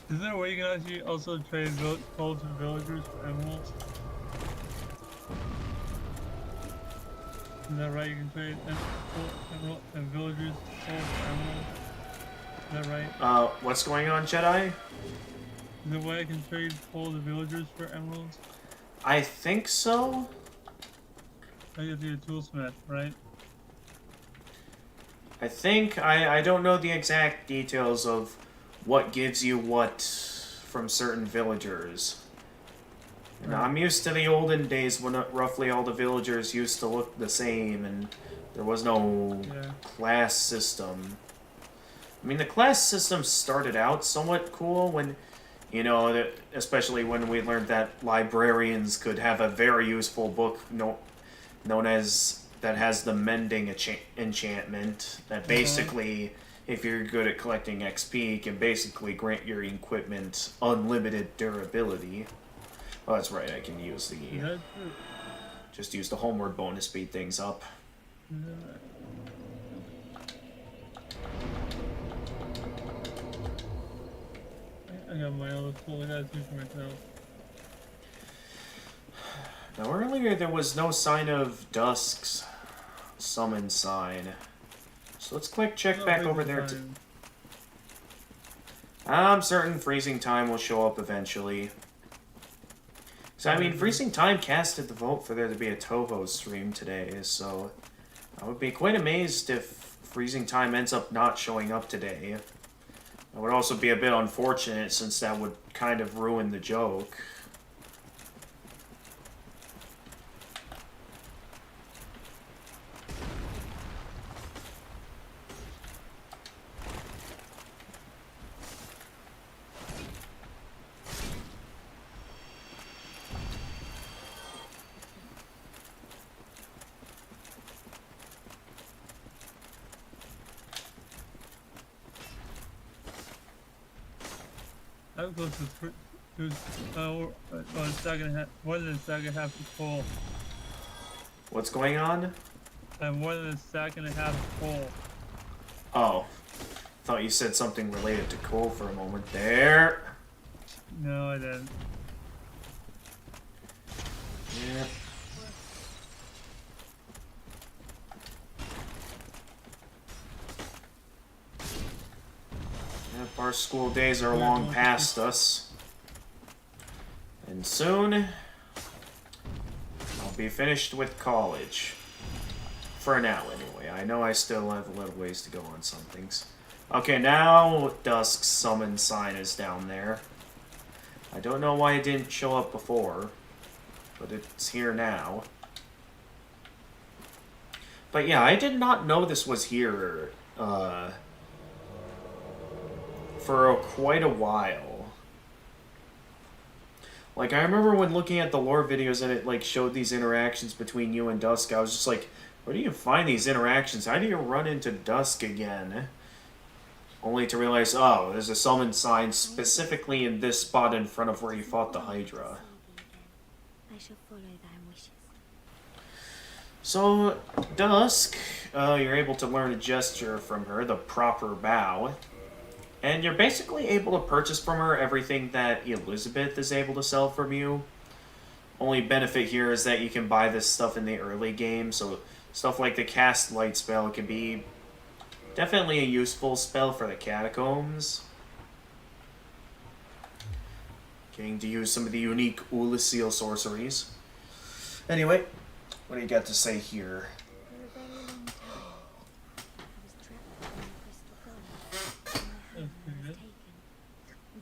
Is there a way you can actually also trade gold to villagers for emeralds? Is that right? You can trade emerald and villagers gold for emeralds? Is that right? What's going on, Jedi? Is there a way I can trade gold to villagers for emeralds? I think so. I get to your toolsmith, right? I think, I don't know the exact details of what gives you what from certain villagers. And I'm used to the olden days when roughly all the villagers used to look the same and there was no class system. I mean, the class system started out somewhat cool when, you know, especially when we learned that librarians could have a very useful book known as, that has the mending enchantment, that basically, if you're good at collecting XP, can basically grant your equipment unlimited durability. Oh, that's right, I can use the... Just use the homeward bone to speed things up. I got my other tool, I gotta do for myself. Now earlier there was no sign of Dusk's summon sign. So let's check back over there to... I'm certain Freezing Time will show up eventually. So I mean, Freezing Time casted the vote for there to be a Toho stream today, so I would be quite amazed if Freezing Time ends up not showing up today. It would also be a bit unfortunate since that would kind of ruin the joke. I'm close to second half, more than the second half of full. What's going on? I'm more than the second half full. Oh. Thought you said something related to coal for a moment there. No, I didn't. Yeah. Yep, our school days are long past us. And soon, I'll be finished with college. For now, anyway. I know I still have a little ways to go on some things. Okay, now Dusk's summon sign is down there. I don't know why it didn't show up before, but it's here now. But yeah, I did not know this was here for quite a while. Like, I remember when looking at the lore videos and it like showed these interactions between you and Dusk, I was just like, where do you find these interactions? How do you run into Dusk again? Only to realize, oh, there's a summon sign specifically in this spot in front of where you fought the Hydra. I shall follow thy wishes. So, Dusk, you're able to learn a gesture from her, the proper bow. And you're basically able to purchase from her everything that Elizabeth is able to sell from you. Only benefit here is that you can buy this stuff in the early game, so stuff like the Cast Light spell can be definitely a useful spell for the Catacombs. Getting to use some of the unique Ulysseal sorceries. Anyway, what do you got to say here? For a very long time, I was trapped in a crystal golem. My hand was taken,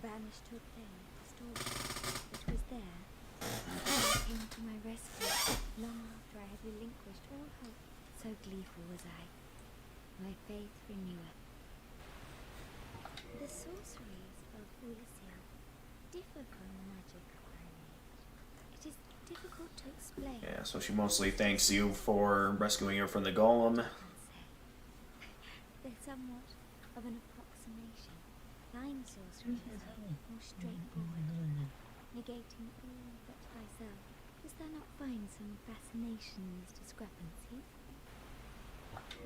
banished to a plane of distortion. It was there that I came to my rescue, long after I had relinquished all hope. So gleeful was I. My faith reneweth. The sorceries of Ulysseal differ from the magic I made. It is difficult to explain. Yeah, so she mostly thanks you for rescuing her from the golem. They're somewhat of an approximation. Thine sorceries are more straightforward, negating all but thyself. Does thou not find some fascination in these discrepancies?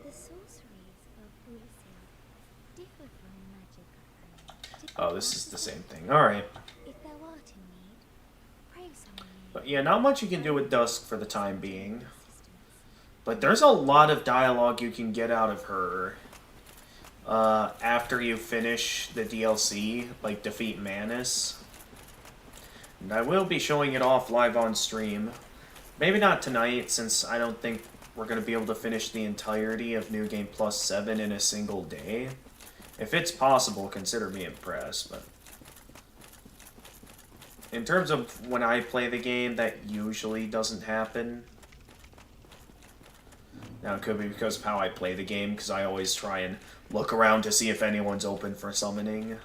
The sorceries of Ulysseal differ from the magic I made. Oh, this is the same thing. Alright. If thou art in need, pray summon me. But yeah, not much you can do with Dusk for the time being. But there's a lot of dialogue you can get out of her after you finish the DLC, like defeat Manus. And I will be showing it off live on stream. Maybe not tonight, since I don't think we're going to be able to finish the entirety of New Game Plus 7 in a single day. If it's possible, consider me impressed, but in terms of when I play the game, that usually doesn't happen. Now, it could be because of how I play the game, because I always try and look around to see if anyone's open for summoning.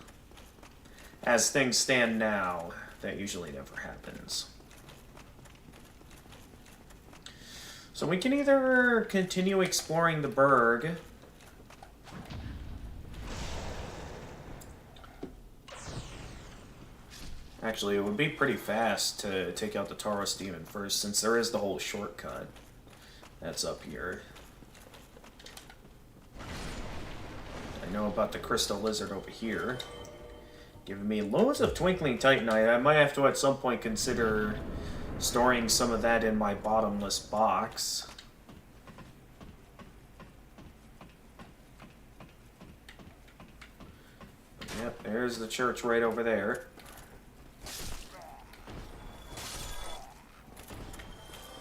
As things stand now, that usually never happens. So we can either continue exploring the Berg, actually, it would be pretty fast to take out the Taurus Demon first, since there is the whole shortcut that's up here. I know about the Crystal Lizard over here, giving me loads of Twinkling Titanite. I might have to at some point consider storing some of that in my bottomless box. Yep, there's the church right over there.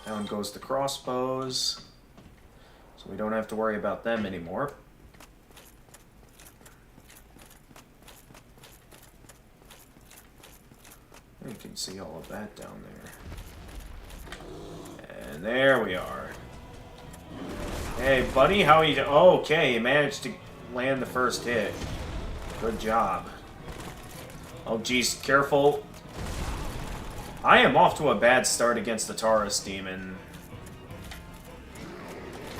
Down goes the crossbows, so we don't have to worry about them anymore. You can see all of that down there. And there we are. Hey, buddy, how are you doing? Oh, okay, you managed to land the first hit. Good job. Oh, geez, careful. I am off to a bad start against the Taurus Demon.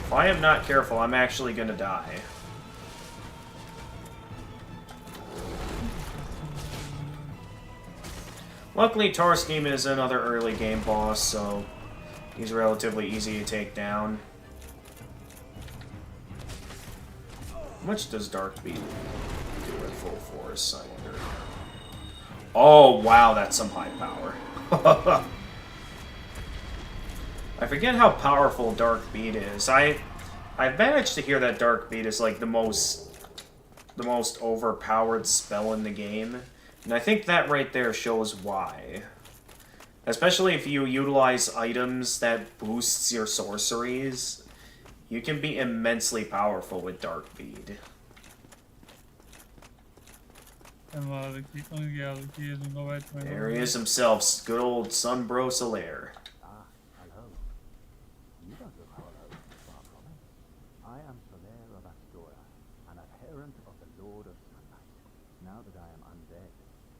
If I am not careful, I'm actually gonna die. Luckily, Taurus Demon is another early game boss, so he's relatively easy to take down. How much does Dark Beat do at full force, I wonder? Oh, wow, that's some high power. I forget how powerful Dark Beat is. I've managed to hear that Dark Beat is like the most overpowered spell in the game. And I think that right there shows why. Especially if you utilize items that boosts your sorceries, you can be immensely powerful with Dark Bead. And the key, yeah, the key is to go back to my There he is himself, good old Sunbro Solaire. Ah, hello. You don't look hollow, far from it. I am Solaire of Astoria, an adherent of the Lord of Sunlight. Now that I am undead,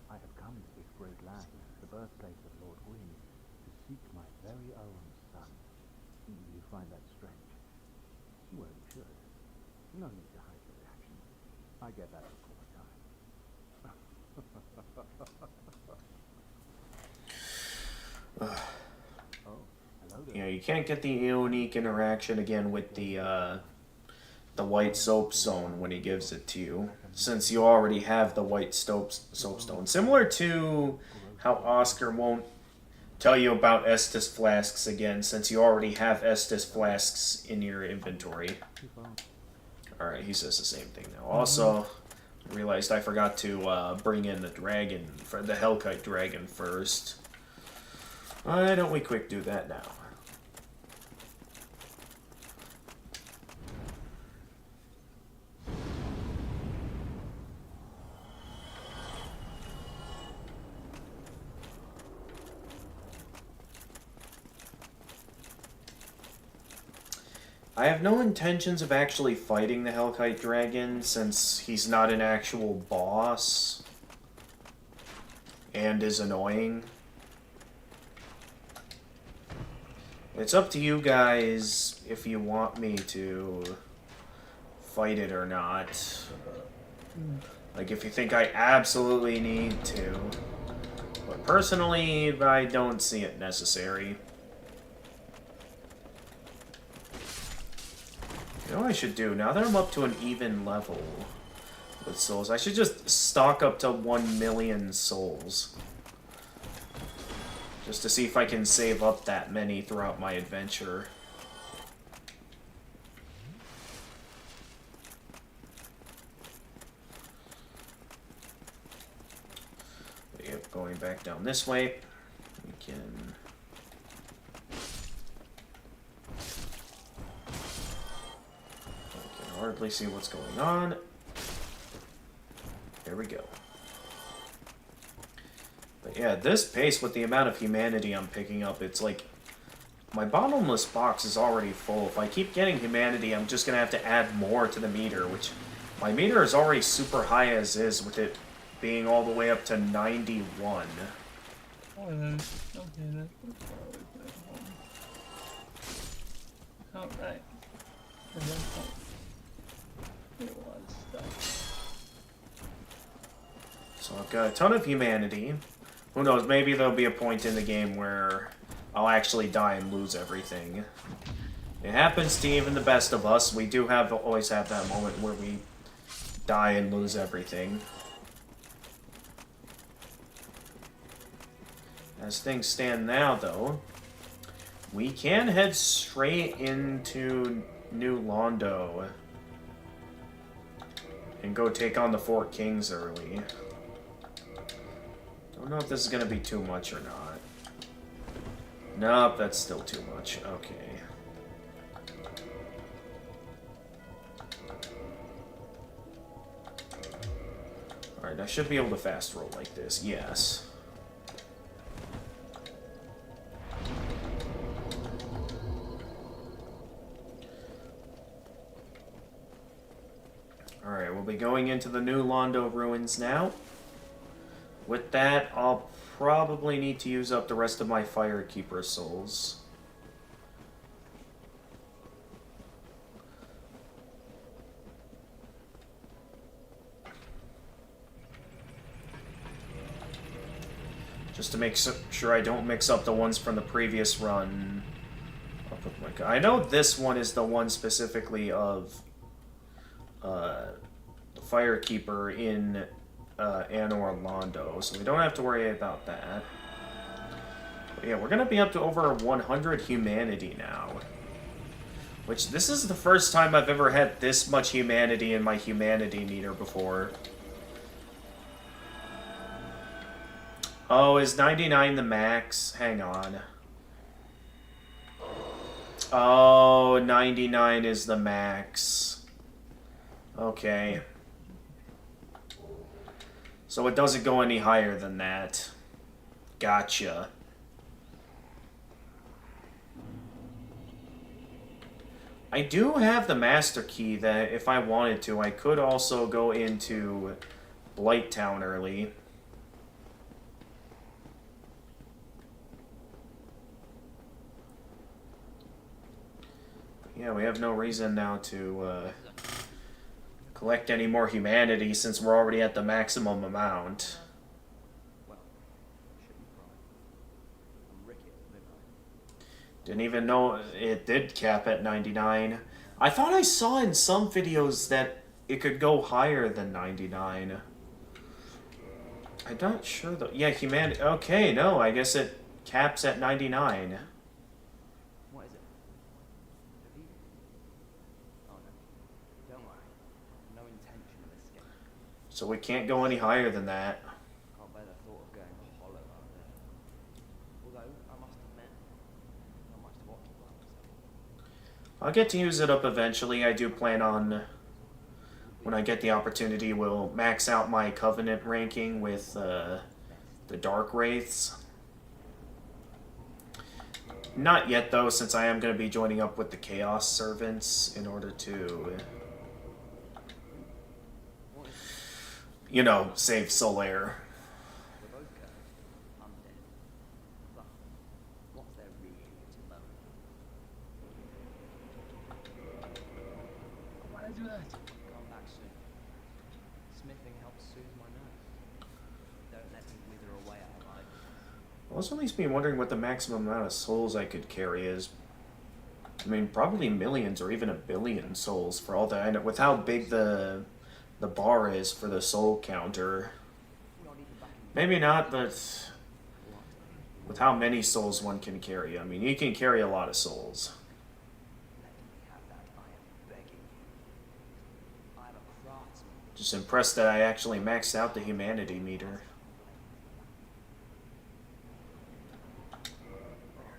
I have come to this great land, the birthplace of Lord Gwyn, to seek my very own son. You find that strange? Well, you should. No need to hide your reaction. I get that all the time. You know, you can't get the unique interaction again with the white soapstone when he gives it to you, since you already have the white soapstone. Similar to how Oscar won't tell you about Estus flasks again, since you already have Estus flasks in your inventory. Alright, he says the same thing now. Also, I realized I forgot to bring in the dragon, for the Hellkite dragon first. Why don't we quick do that now? I have no intentions of actually fighting the Hellkite Dragon, since he's not an actual boss and is annoying. It's up to you guys if you want me to fight it or not. Like, if you think I absolutely need to. But personally, I don't see it necessary. You know what I should do? Now that I'm up to an even level with souls, I should just stock up to 1 million souls. Just to see if I can save up that many throughout my adventure. But yep, going back down this way, we can... hardly see what's going on. There we go. But yeah, this pace with the amount of humanity I'm picking up, it's like my bottomless box is already full. If I keep getting humanity, I'm just gonna have to add more to the meter, which my meter is already super high as is, with it being all the way up to 91. Oh, then, okay, then. Alright. So I've got a ton of humanity. Who knows, maybe there'll be a point in the game where I'll actually die and lose everything. It happens to even the best of us. We do always have that moment where we die and lose everything. As things stand now, though, we can head straight into New Londo and go take on the Four Kings early. Don't know if this is going to be too much or not. Nope, that's still too much. Okay. Alright, I should be able to fast roll like this. Yes. Alright, we'll be going into the New Londo ruins now. With that, I'll probably need to use up the rest of my Firekeeper souls. Just to make sure I don't mix up the ones from the previous run. I know this one is the one specifically of the Firekeeper in Anor Londo, so we don't have to worry about that. But yeah, we're going to be up to over 100 humanity now. Which, this is the first time I've ever had this much humanity in my humanity meter before. Oh, is 99 the max? Hang on. Oh, 99 is the max. Okay. So it doesn't go any higher than that. Gotcha. I do have the master key that if I wanted to, I could also go into Blighttown early. Yeah, we have no reason now to collect any more humanity since we're already at the maximum amount. Didn't even know it did cap at 99. I thought I saw in some videos that it could go higher than 99. I'm not sure though. Yeah, humanity. Okay, no, I guess it caps at 99. What is it? Have you? Oh no. Don't worry. No intention of escape. So we can't go any higher than that. Can't bear the thought of going hollow out there. Although, I must admit, not much to occupy myself. I'll get to use it up eventually. I do plan on, when I get the opportunity, will max out my Covenant ranking with the Dark Wraiths. Not yet, though, since I am going to be joining up with the Chaos Servants in order to, you know, save Solaire. We're both going undead. But what's there really to know? Why did I do that? Come back soon. Smithing helps soothe my nerves. Don't let me wither away out of idleness. Also leaves me wondering what the maximum amount of souls I could carry is. I mean, probably millions or even a billion souls for all that I know. With how big the bar is for the soul counter. Maybe not, but with how many souls one can carry. I mean, you can carry a lot of souls. Let me have that, I am begging you. I am a craftsman. Just impressed that I actually maxed out the humanity meter.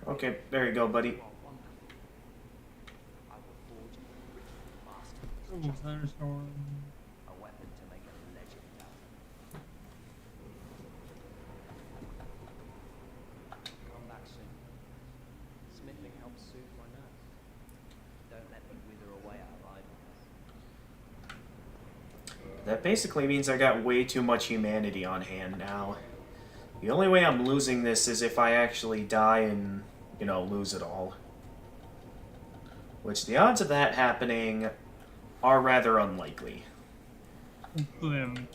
Okay, there you go, buddy. You are wonderful. I will forge a Ooh, thunderstorm. a weapon to make a legend out of. Come back soon. Smithing helps soothe my nerves. Don't let me wither away out of idleness. That basically means I got way too much humanity on hand now. The only way I'm losing this is if I actually die and, you know, lose it all. Which the odds of that happening are rather unlikely. Slim.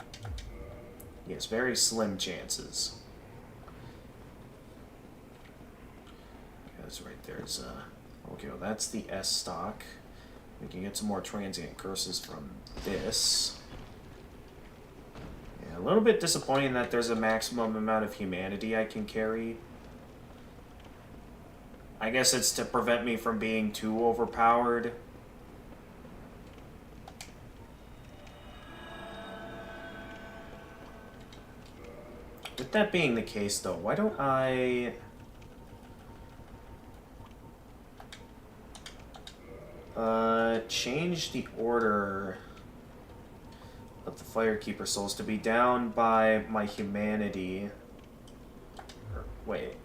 Yes, very slim chances. That's right, there's okay, well that's the S stock. We can get some more transient curses from this. Yeah, a little bit disappointing that there's a maximum amount of humanity I can carry. I guess it's to prevent me from being too overpowered. With that being the case, though, why don't I... change the order of the Firekeeper souls to be down by my humanity. Or, wait.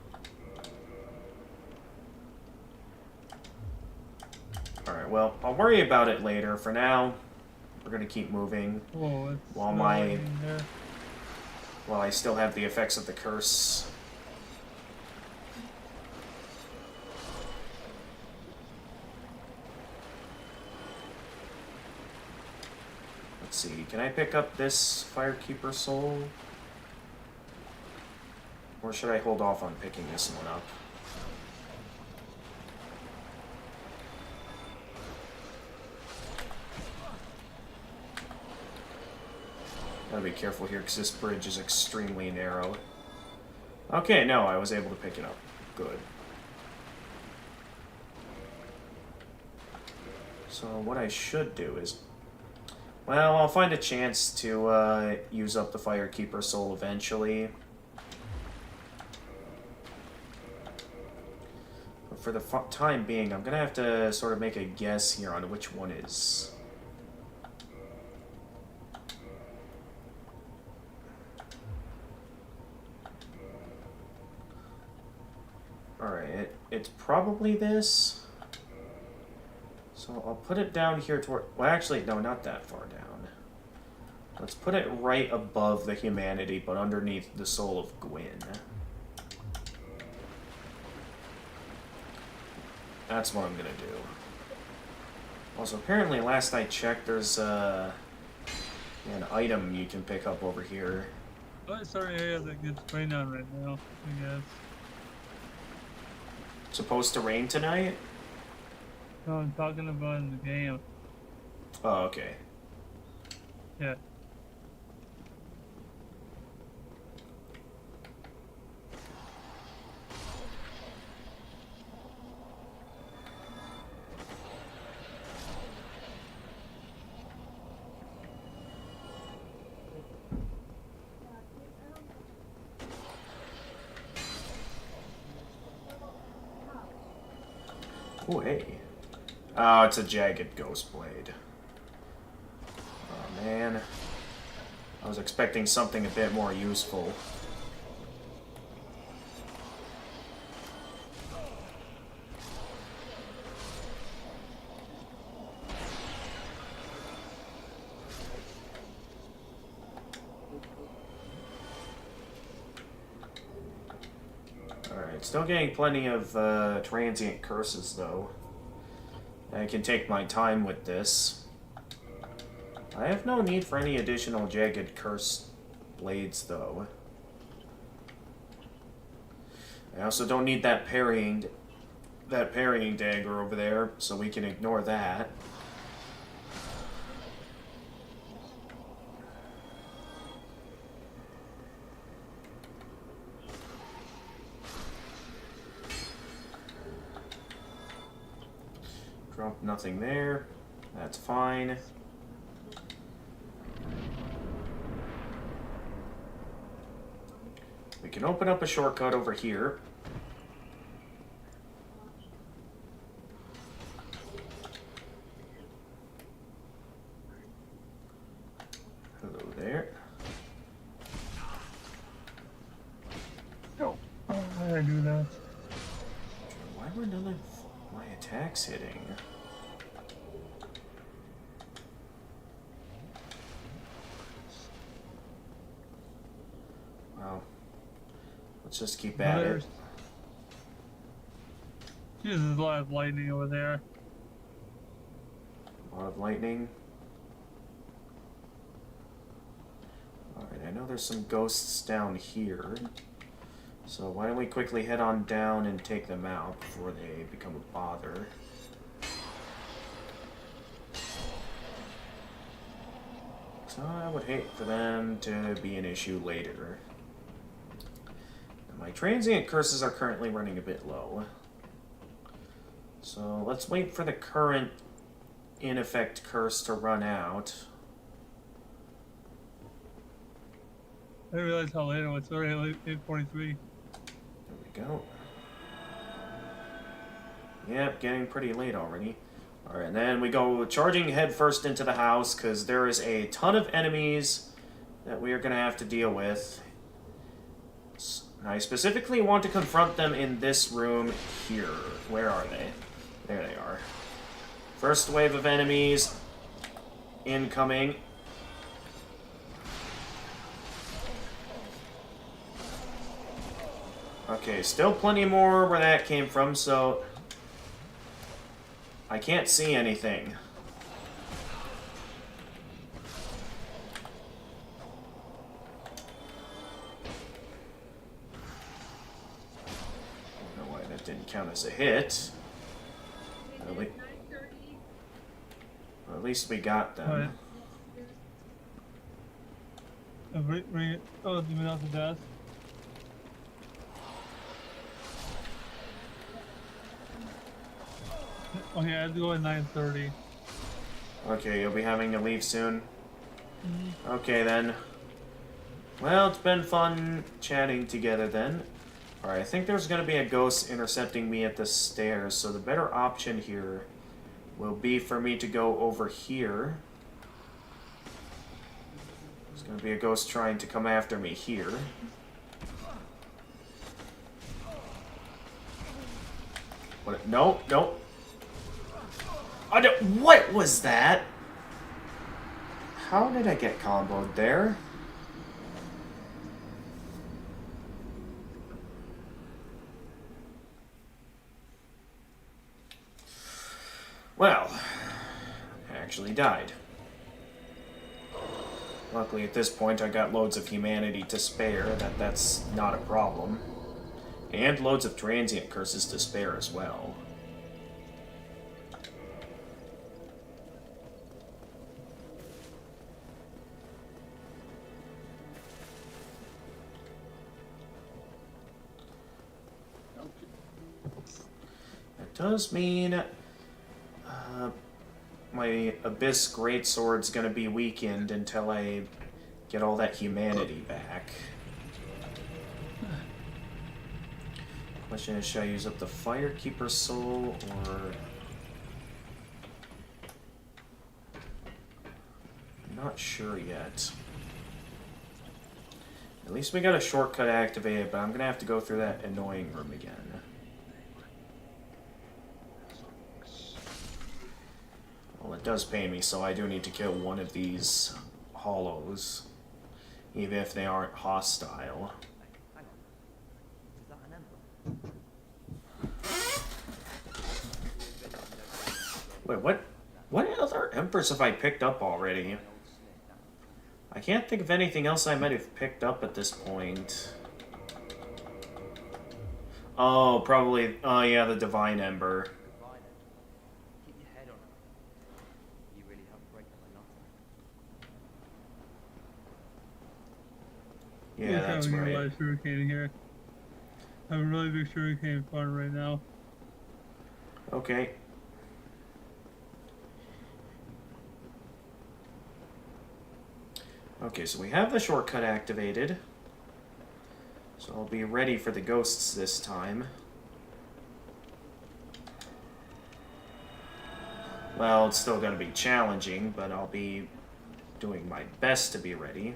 Alright, well, I'll worry about it later. For now, we're gonna keep moving. Whoa, it's While while I still have the effects of the curse. Let's see, can I pick up this Firekeeper soul? Or Or should I hold off on picking this one up? Gotta be careful here because this bridge is extremely narrow. Okay, no, I was able to pick it up. Good. So what I should do is... Well, I'll find a chance to use up the Firekeeper soul eventually. But for the time being, I'm going to have to sort of make a guess here on which one is... Alright, it's probably this. So I'll put it down here toward... Well, actually, no, not that far down. Let's put it right above the humanity, but underneath the soul of Gwyn. That's what I'm gonna do. Also, apparently, last I checked, there's an item you can pick up over here. Oh, sorry, area that gets rained on right now, I guess. Supposed to rain tonight? No, I'm talking about in the game. Oh, okay. Yeah. Oh, hey. Oh, it's a jagged ghost blade. Oh, man. I was expecting something a bit more useful. Alright, still getting plenty of transient curses, though. I can take my time with this. I have no need for any additional jagged curse blades, though. I also don't need that parrying dagger over there, so we can ignore that. Drop nothing there. That's fine. We can open up a shortcut over here. Hello there. Oh, why did I do that? Why were none of my attacks hitting? Well, let's just keep at it. Jesus, there's a lot of lightning over there. A lot of lightning. Alright, I know there's some ghosts down here. So why don't we quickly head on down and take them out before they become a bother. So I would hate for them to be an issue later. My transient curses are currently running a bit low. So let's wait for the current in effect curse to run out. I didn't realize how late it was. It's already 8:43. There we go. Yep, getting pretty late already. Alright, and then we go charging headfirst into the house, because there is a ton of enemies that we are going to have to deal with. I specifically want to confront them in this room here. Where are they? There they are. First wave of enemies incoming. Okay, still plenty more where that came from, so I can't see anything. was a hit. At least we got them. Oh, demon out the death. Okay, I have to go at 9:30. Okay, you'll be having to leave soon? Okay, then. Well, it's been fun chatting together then. Alright, I think there's going to be a ghost intercepting me at the stairs, so the better option here will be for me to go over here. There's going to be a ghost trying to come after me here. What? No, no. What was that? How did I get comboed there? Well, I actually died. Luckily at this point I got loads of humanity to spare, that's not a problem. And loads of transient curses to spare as well. That does mean my Abyss Greatsword's gonna be weakened until I get all that humanity back. Question is, should I use up the Firekeeper's Soul, or... I'm not sure yet. At least we got a shortcut activated, but I'm gonna have to go through that annoying room again. Well, it does pay me, so I do need to kill one of these hollows, even if they aren't hostile. Hang on. Is that an ember? Wait, what other Empress have I picked up already? I can't think of anything else I might have picked up at this point. Oh, probably, oh yeah, the Divine Ember. Keep your head on it. You really helped break the monotony. Yeah, that's having right. a live sugarcane here. I have a really big sugarcane farm right now. Okay. Okay, so we have the shortcut activated. So I'll be ready for the ghosts this time. Well, it's still going to be challenging, but I'll be doing my best to be ready.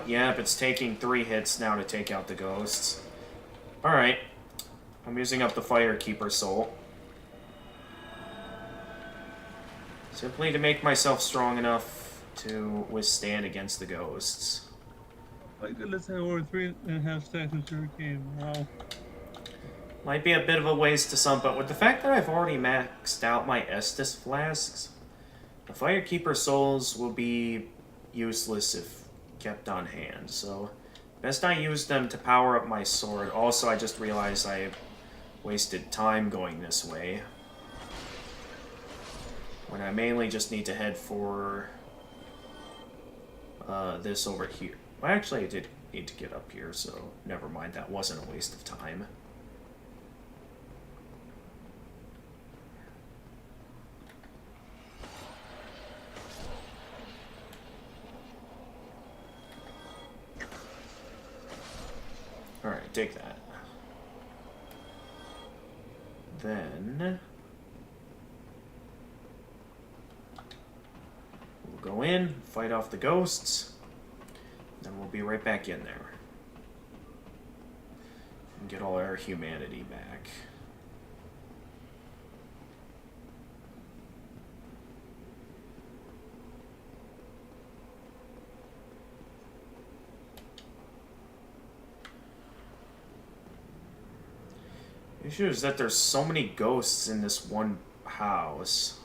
Yep, it's taking 3 hits now to take out the ghosts. Alright. I'm using up the Firekeeper Soul. Simply to make myself strong enough to withstand against the ghosts. My goodness, I have over 3.5 stacks of sugarcane. Wow. Might be a bit of a waste to some, but with the fact that I've already maxed out my Estus flasks, the Firekeeper Souls will be useless if kept on hand, so best I use them to power up my sword. Also, I just realized I wasted time going this way, when I mainly just need to head for this over here. Well, actually, I did need to get up here, so never mind, that wasn't a waste of time. Alright, take that. Then we'll go in, fight off the ghosts, then we'll be right back in there. And get all our humanity back. The issue is that there's so many ghosts in this one house.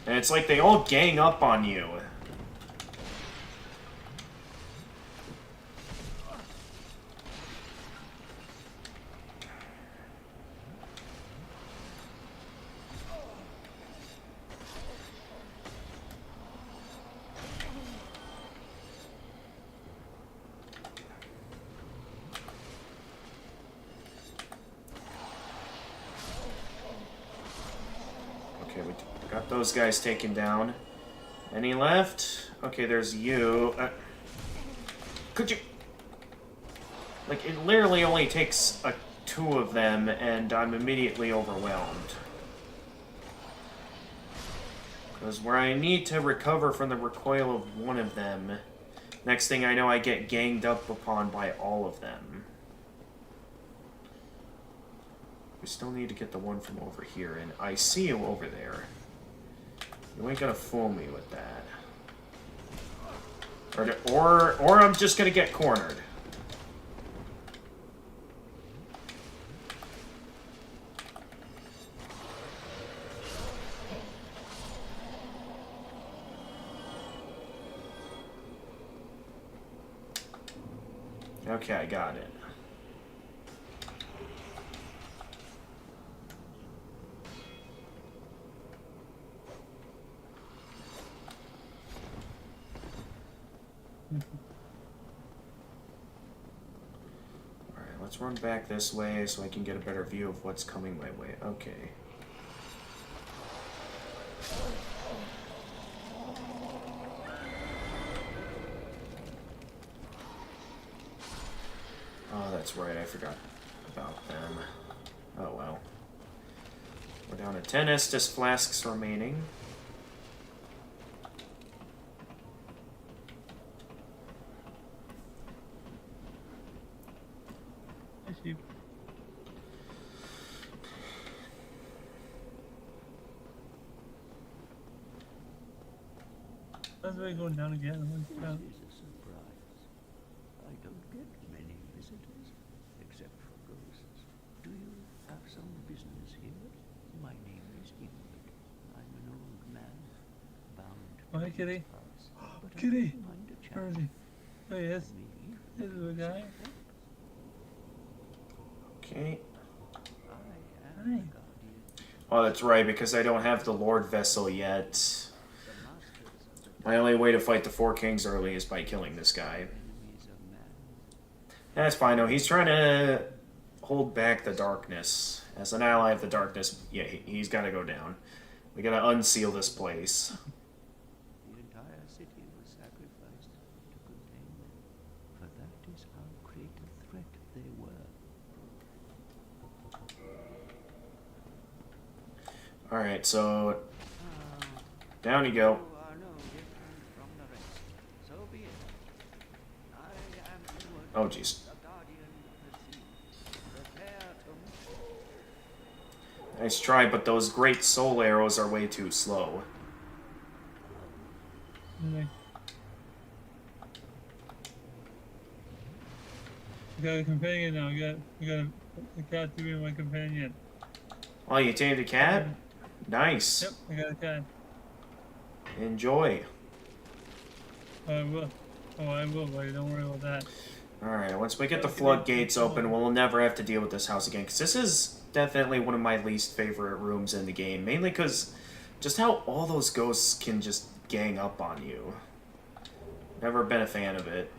And it's like they all gang up on you. Okay, we got those guys taken down. Any left? Okay, there's you. Could you... Like, it literally only takes two of them, and I'm immediately overwhelmed. Because where I need to recover from the recoil of one of them, next thing I know I get ganged up upon by all of them. We still need to get the one from over here, and I see you over there. You ain't gonna fool me with that. Or I'm just gonna get cornered. Okay, I got it. Alright, let's run back this way so I can get a better view of what's coming my way. Okay. Oh, that's right, I forgot about them. Oh well. We're down to 10 Estus flasks remaining. That's why going down again. This is a surprise. I don't get many visitors, except for ghosts. Do you have some business here? My name is Ingrid. I'm an old man, bound Oh, hey, to Kitty. these parts, but I Kitty. don't mind a Where is challenge. he? Oh, yes. Me, This is the guy. Okay. I am Hi. the guardian. Oh, that's right, because I don't have the Lord Vessel yet. The masters of the My only way to fight the Four Kings early is by killing this guy. enemies of man. That's fine, though. He's trying to hold back the darkness. As an ally of the darkness, yeah, he's got to go down. We got to unseal this place. The entire city was sacrificed to contain them, for that is how great a threat they were. Alright, so down you go. You are no different from the rest. So be it. I am Ingrid, Oh, jeez. the guardian of the sea. Prepare to Nice try, but those great soul arrows are way too slow. Okay. I got a companion now. I got a cat to be my companion. Oh, you tamed a cat? Nice. Yep, I got a cat. Enjoy. I will. Oh, I will, buddy. Don't worry about that. Alright, once we get the floodgates open, we'll never have to deal with this house again. Because this is definitely one of my least favorite rooms in the game. Mainly because just how all those ghosts can just gang up on you. Never been a fan of it.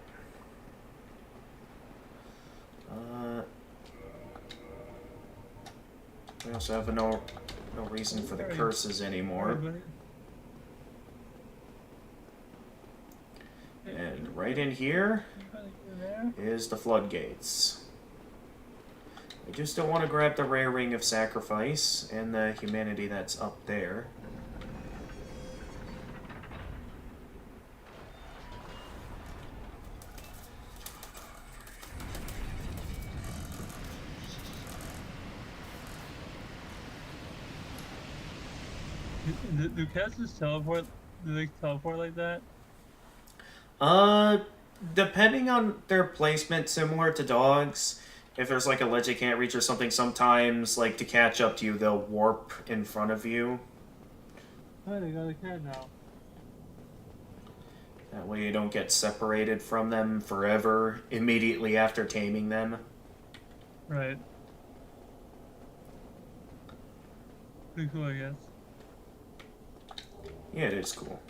We also have no reason for the curses anymore. Everybody. And right in here Everybody there? is the floodgates. I just don't want to grab the rare ring of sacrifice and the humanity that's up there. Do cats just teleport? Do they teleport like that? Depending on their placement, similar to dogs, if there's like a ledge they can't reach or something, sometimes, like, to catch up to you, they'll warp in front of you. Oh, they got a cat now. That way you don't get separated from them forever immediately after taming them. Right. Pretty cool, I guess. Yeah, it is cool.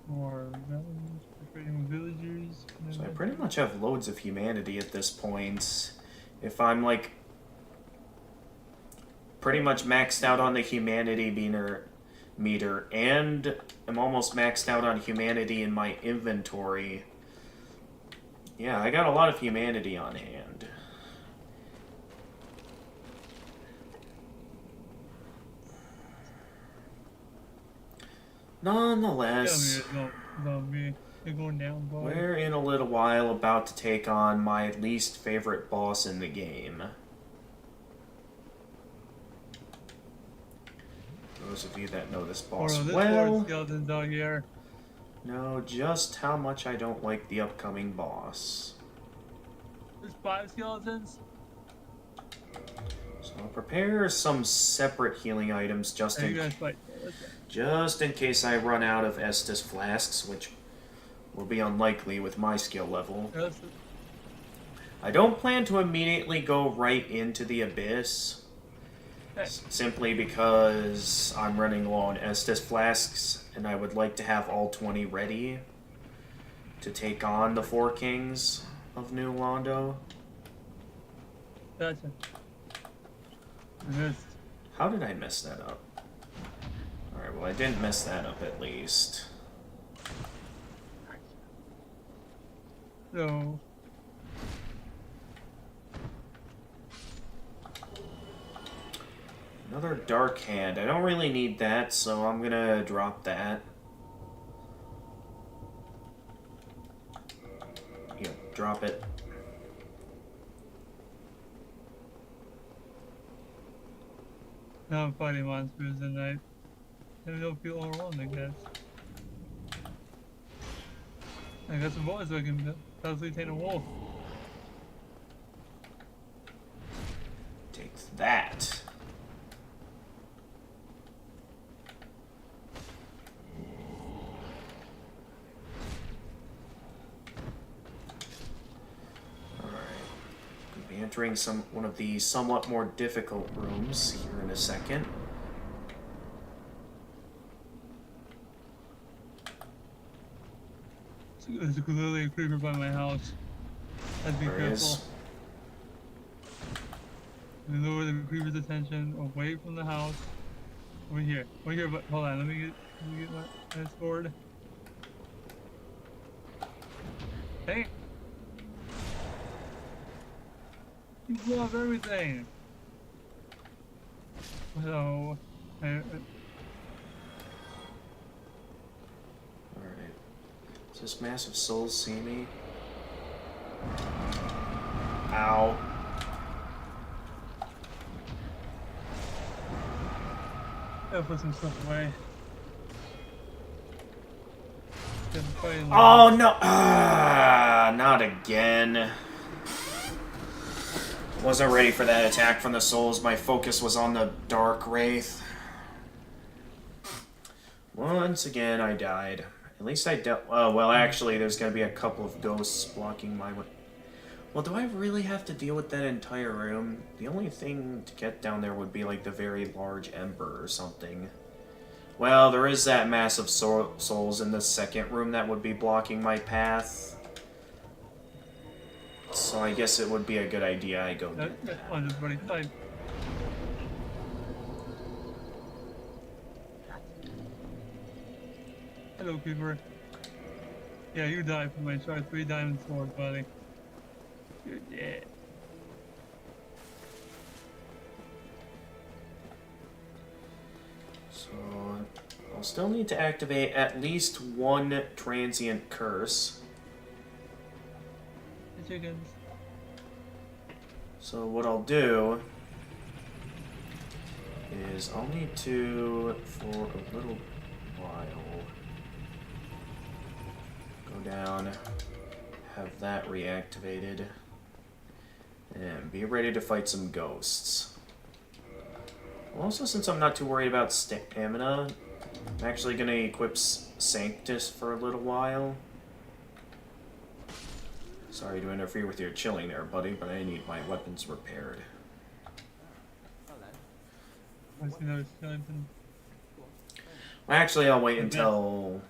More villages, creating villagers. So I pretty much have loads of humanity at this point. If I'm like pretty much maxed out on the humanity meter and I'm almost maxed out on humanity in my inventory. Yeah, I got a lot of humanity on hand. Nonetheless, They're going down, boy. we're in a little while about to take on my least favorite boss in the game. Those of you that know this boss well skeletons out here. know just how much I don't like the upcoming boss. There's 5 skeletons. So I'll prepare some separate healing items just Hey, you in guys fight. just in case I run out of Estus flasks, which will be unlikely with my skill level. I don't plan to immediately go right into the abyss, simply because I'm running low on Estus flasks, and I would like to have all 20 ready to take on the 4 kings of New Londo. Gotcha. Missed. How did I mess that up? Alright, well I didn't mess that up at least. So. Another Dark Hand. I don't really need that, so I'm gonna drop that. Yeah, drop it. Now I'm fighting monsters and I don't feel overwhelmed, I guess. I got some boys so I can possibly take a wolf. Take that. Entering one of the somewhat more difficult rooms here in a second. There's clearly a creeper by my house. I'd be careful. Lure the creeper's attention away from the house. Over here, but hold on, let me get my sword. Hey! You blew off everything! So... Alright. Does this massive soul see me? Ow. Gotta put some stuff away. Oh no! Ah, not again. Wasn't ready for that attack from the souls. My focus was on the Dark Wraith. Once again, I died. At least I dealt. Well, actually, there's gonna be a couple of ghosts blocking my way. Well, do I really have to deal with that entire room? The only thing to get down there would be like the very large ember or something. Well, there is that massive souls in the second room that would be blocking my path. So I guess it would be a good idea I go get that. On this running side. Hello, Creeper. Yeah, you died from my shard 3 diamond sword, buddy. You're dead. So I'll still need to activate at least one transient curse. The chickens. So what I'll do is I'll need to, for a little while, go down, have that reactivated, and be ready to fight some ghosts. Also, since I'm not too worried about stamina, I'm actually going to equip Sanctus for a little while. Sorry to interfere with your chilling there, buddy, but I need my weapons repaired. I see no skeleton. Actually, I'll wait until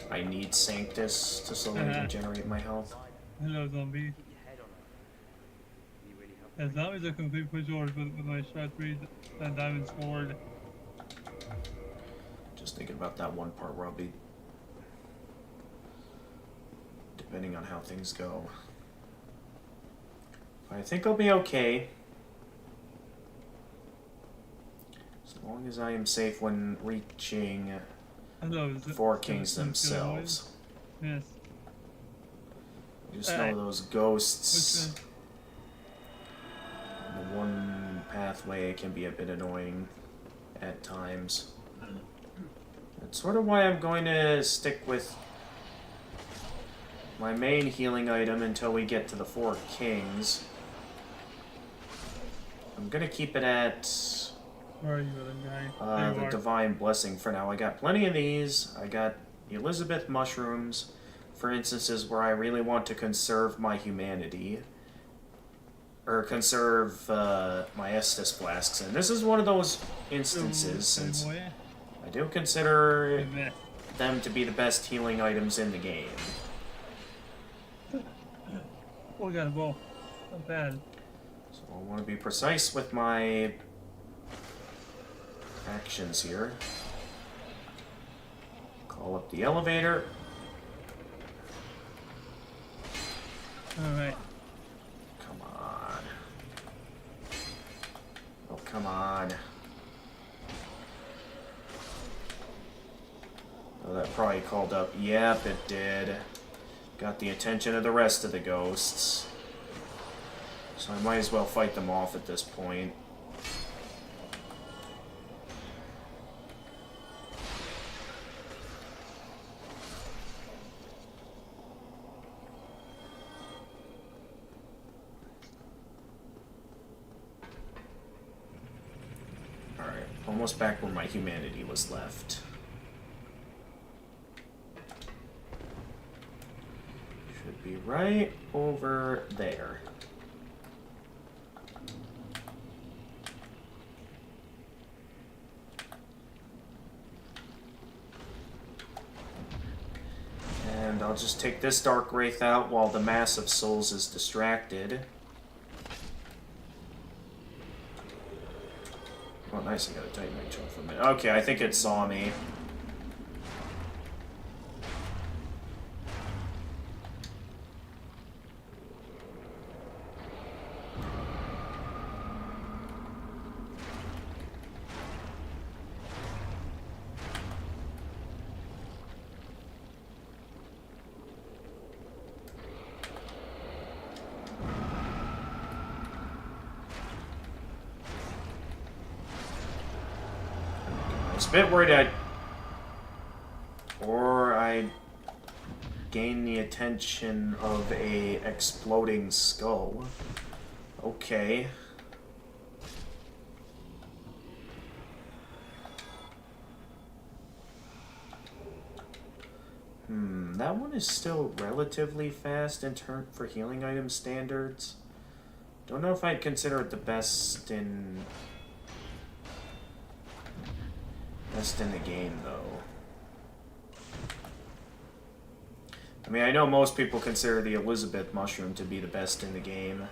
I need Sanctus to slowly regenerate my health. Hello, zombie. Yeah, zombies are complete pushovers with my shot 3 and diamond sword. Just thinking about that one part where I'll be... depending on how things go. I think I'll be okay. As long as I am safe when reaching the Four Kings themselves. Yes. You just know those ghosts. The one pathway can be a bit annoying at times. That's sort of why I'm going to stick with my main healing item until we get to the Four Kings. I'm going to keep it at where are you, little guy? the Divine Blessing for now. I got plenty of these. I got Elizabeth Mushrooms for instances where I really want to conserve my humanity. Or conserve my Estus Flasks. And this is one of those instances, since I do consider them to be the best healing items in the game. Oh, we got a bow. Not bad. So I want to be precise with my actions here. Call up the elevator. Alright. Come on. Oh, come on. Oh, that probably called up. Yep, it did. Got the attention of the rest of the ghosts. So I might as well fight them off at this point. Alright, almost back where my humanity was left. Should be right over there. And I'll just take this Dark Wraith out while the Mass of Souls is distracted. Oh, nice, I got a Titan Rage off for a minute. Okay, I think it saw me. I was a bit worried I gain the attention of a exploding skull. Okay. That one is still relatively fast in turn for healing item standards. Don't know if I'd consider it the best in the game, though. I mean, I know most people consider the Elizabeth Mushroom to be the best in the game.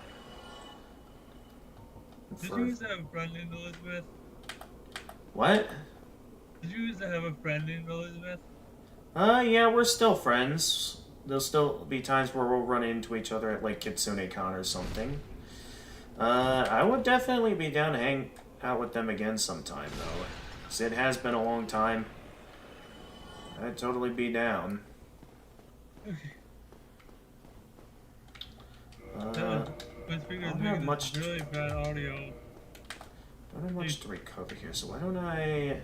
Did you used to have a friend named Elizabeth? What? Did you used to have a friend named Elizabeth? Yeah, we're still friends. There'll still be times where we'll run into each other at, like, Kitsune-Con or something. I would definitely be down to hang out with them again sometime, though. 'Cause it has been a long time. I'd totally be down. Okay. My speaker's don't have making much this really bad audio. Don't have much to recover here, so why don't I...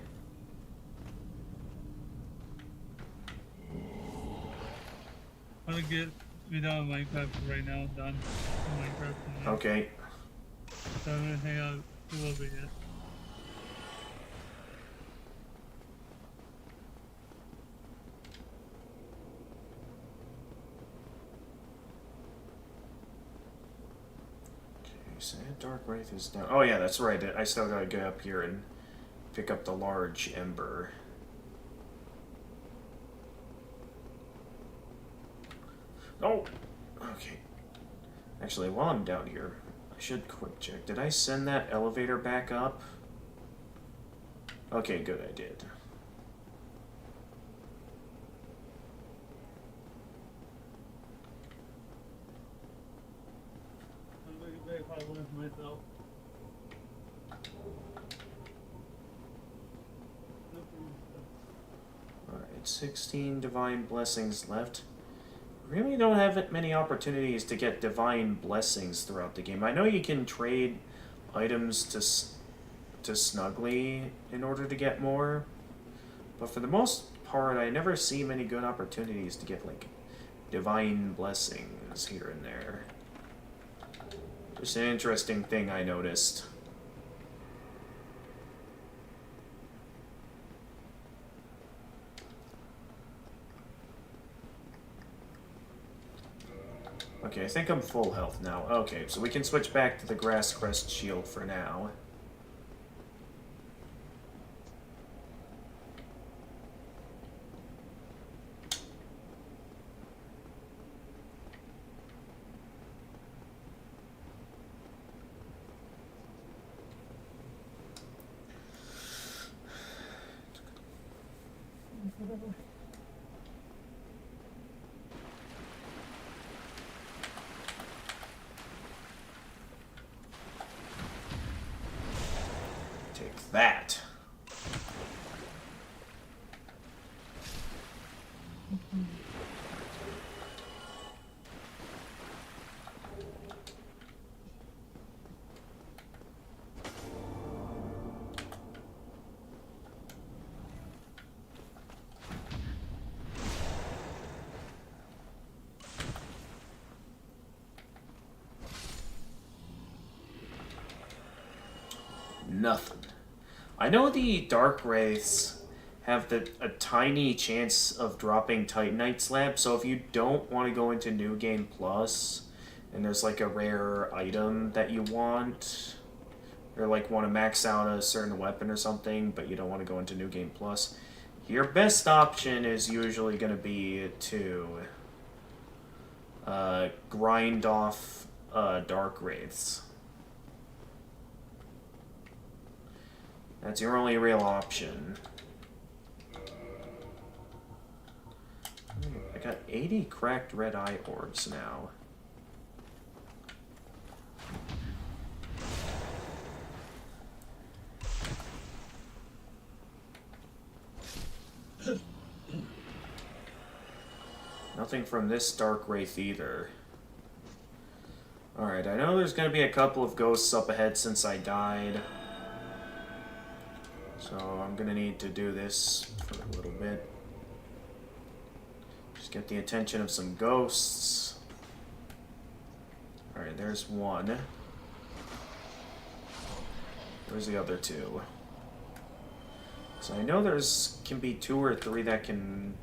I'm gonna get me down with Minecraft right now. Done. Minecraft. Okay. So I'm gonna hang out a little bit yet. say Dark Wraith is down. Oh yeah, that's right. I still gotta go up here and pick up the large ember. Oh! Okay. Actually, while I'm down here, I should quick check. Did I send that elevator back up? Okay, good, I did. If I went myself. Alright, 16 divine blessings left. Really don't have many opportunities to get divine blessings throughout the game. I know you can trade items to Snuggly in order to get more, but for the most part, I never see many good opportunities to get, like, divine blessings here and there. Just an interesting thing I noticed. Okay, I think I'm full health now. Okay, so we can switch back to the Grass Crest Shield for now. Take that. Nothing. I know the Dark Wraiths have a tiny chance of dropping Titanite Slab, so if you don't want to go into New Game Plus, and there's like a rare item that you want, or like want to max out a certain weapon or something, but you don't want to go into New Game Plus, your best option is usually going to be to grind off Dark Wraiths. That's your only real option. I got 80 cracked red eye orbs now. Nothing from this Dark Wraith either. Alright, I know there's going to be a couple of ghosts up ahead since I died. So I'm going to need to do this for a little bit. Just get the attention of some ghosts. Alright, there's one. Where's the other two? So I know can be 2 or 3 that can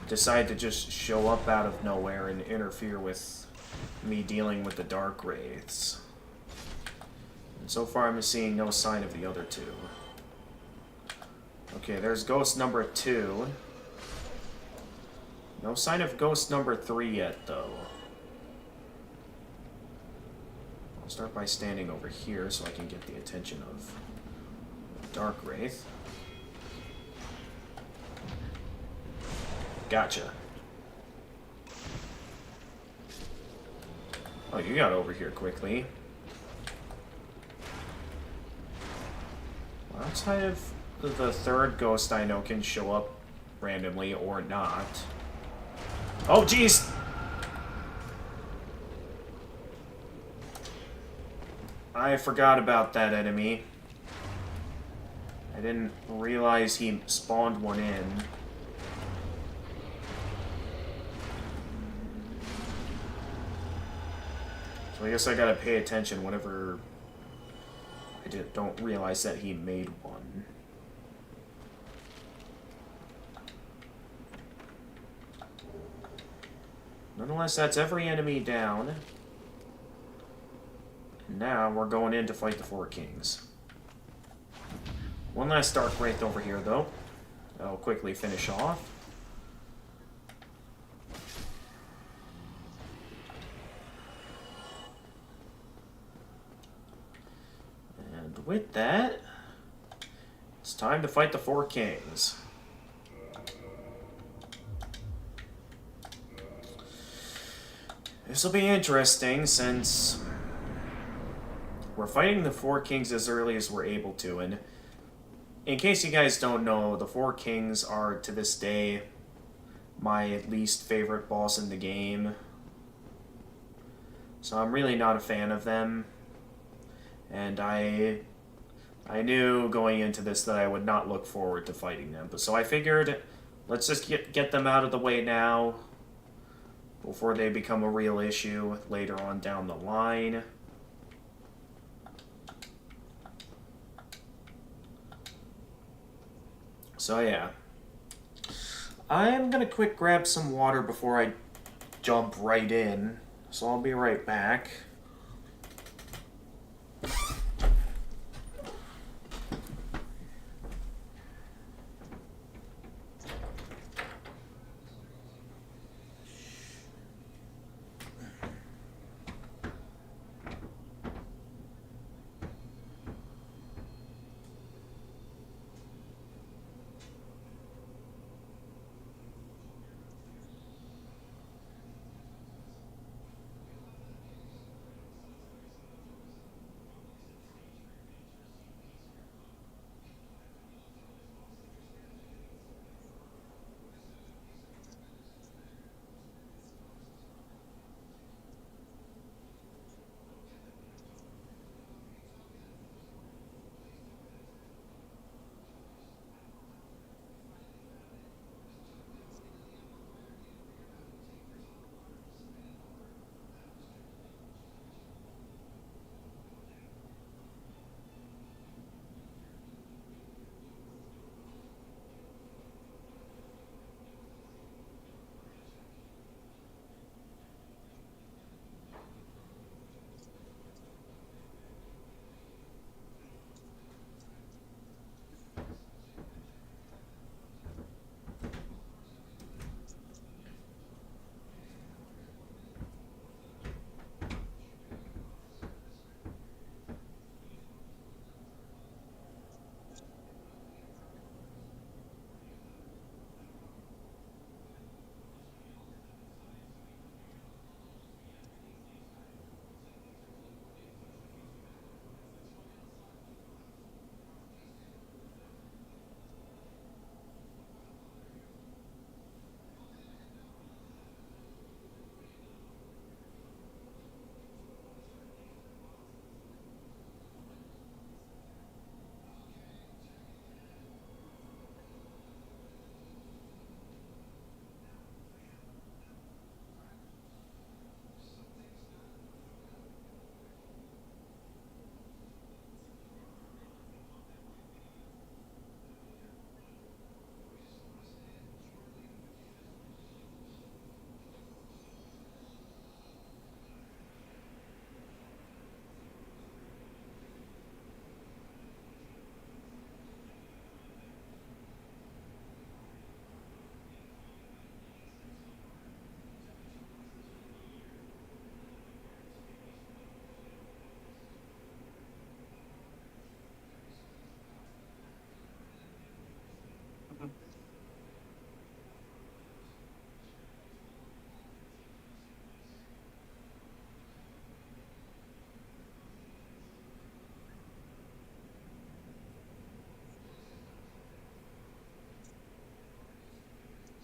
decide to just show up out of nowhere and interfere with me dealing with the Dark Wraiths. And so far I'm seeing no sign of the other 2. Okay, there's ghost number 2. No sign of ghost number 3 yet, though. I'll start by standing over here so I can get the attention of the Dark Wraith. Gotcha. Oh, you got over here quickly. Well, outside of the third ghost I know can show up randomly or not. Oh, jeez! I forgot about that enemy. I didn't realize he spawned one in. So I guess I gotta pay attention whenever I don't realize that he made one. Nonetheless, that's every enemy down. now we're going in to fight the Four Kings. One last Dark Wraith over here, though. I'll quickly finish off. And with that, it's time to fight the Four Kings. This will be interesting since we're fighting the Four Kings as early as we're able to, and in case you guys don't know, the Four Kings are, to this day, my least favorite boss in the game. So I'm really not a fan of them. And I knew going into this that I would not look forward to fighting them. But so I figured, let's just get them out of the way now, before they become a real issue later on down the line. So yeah, I'm gonna quick grab some water before I jump right in, so I'll be right back.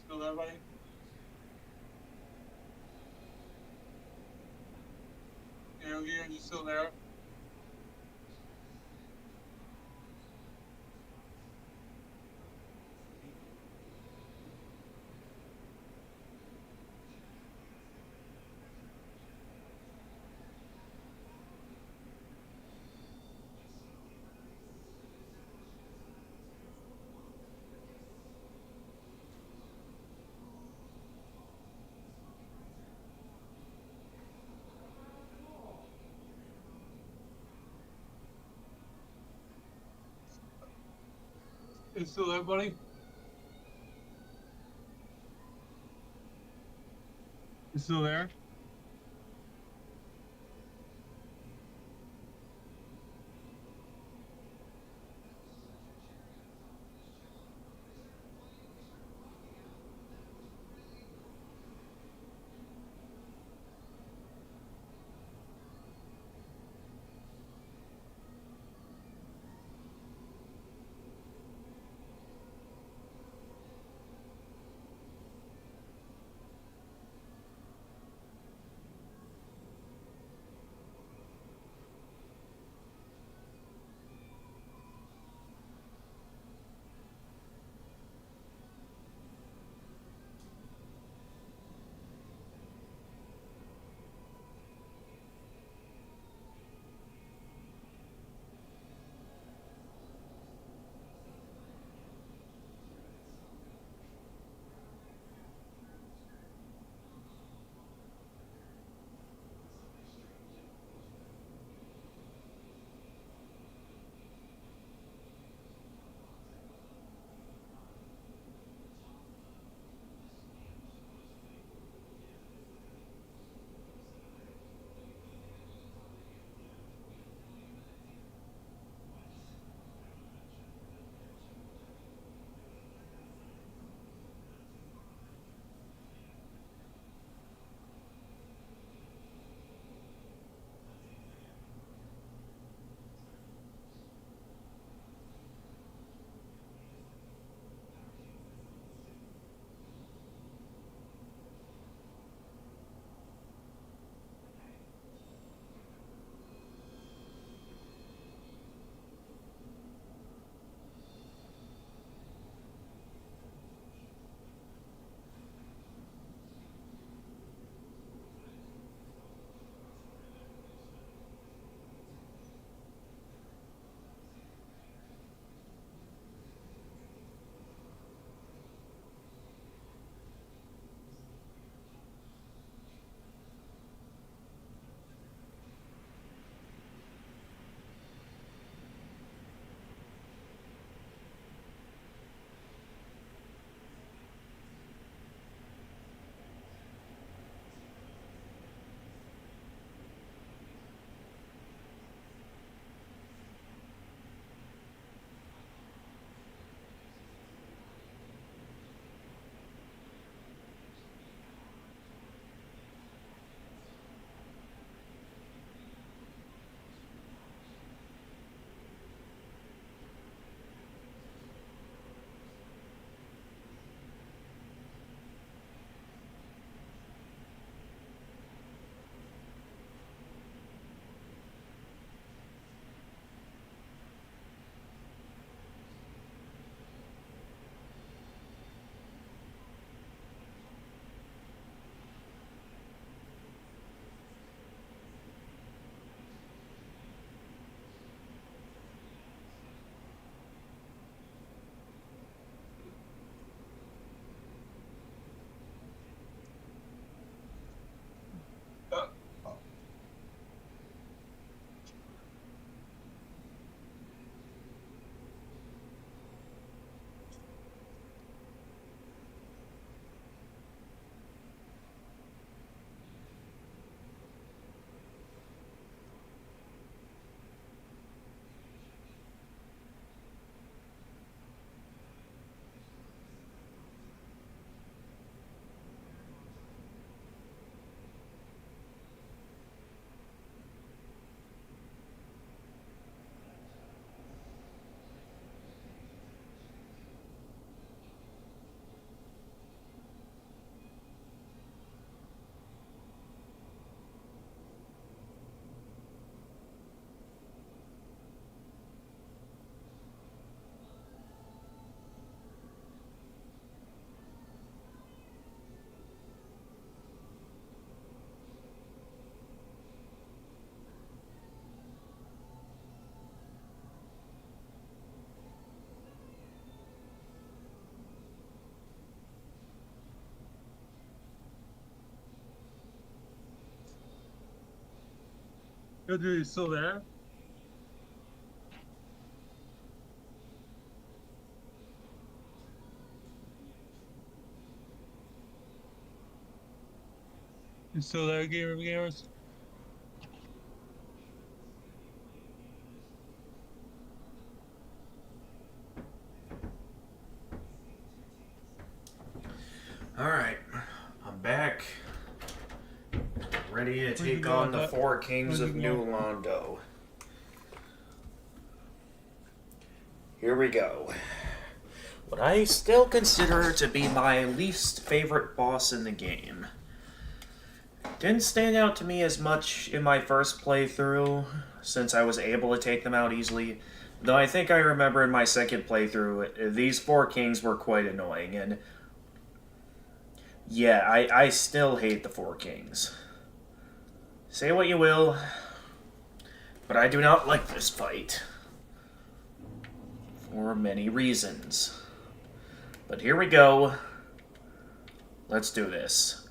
Still there, buddy? Are you still there? You still there, buddy? You still there? Yo, dude, you still there? You still there, gamers? Alright, I'm back. Ready to Where'd you take go on with the that? four kings Where'd of you New go? Londo. Here we go. What I still consider to be my least favorite boss in the game. Didn't stand out to me as much in my first playthrough, since I was able to take them out easily. Though I think I remember in my second playthrough, these four kings were quite annoying, and yeah, I still hate the four kings. Say what you will, but I do not like this fight. For many reasons. But here we go. Let's do this.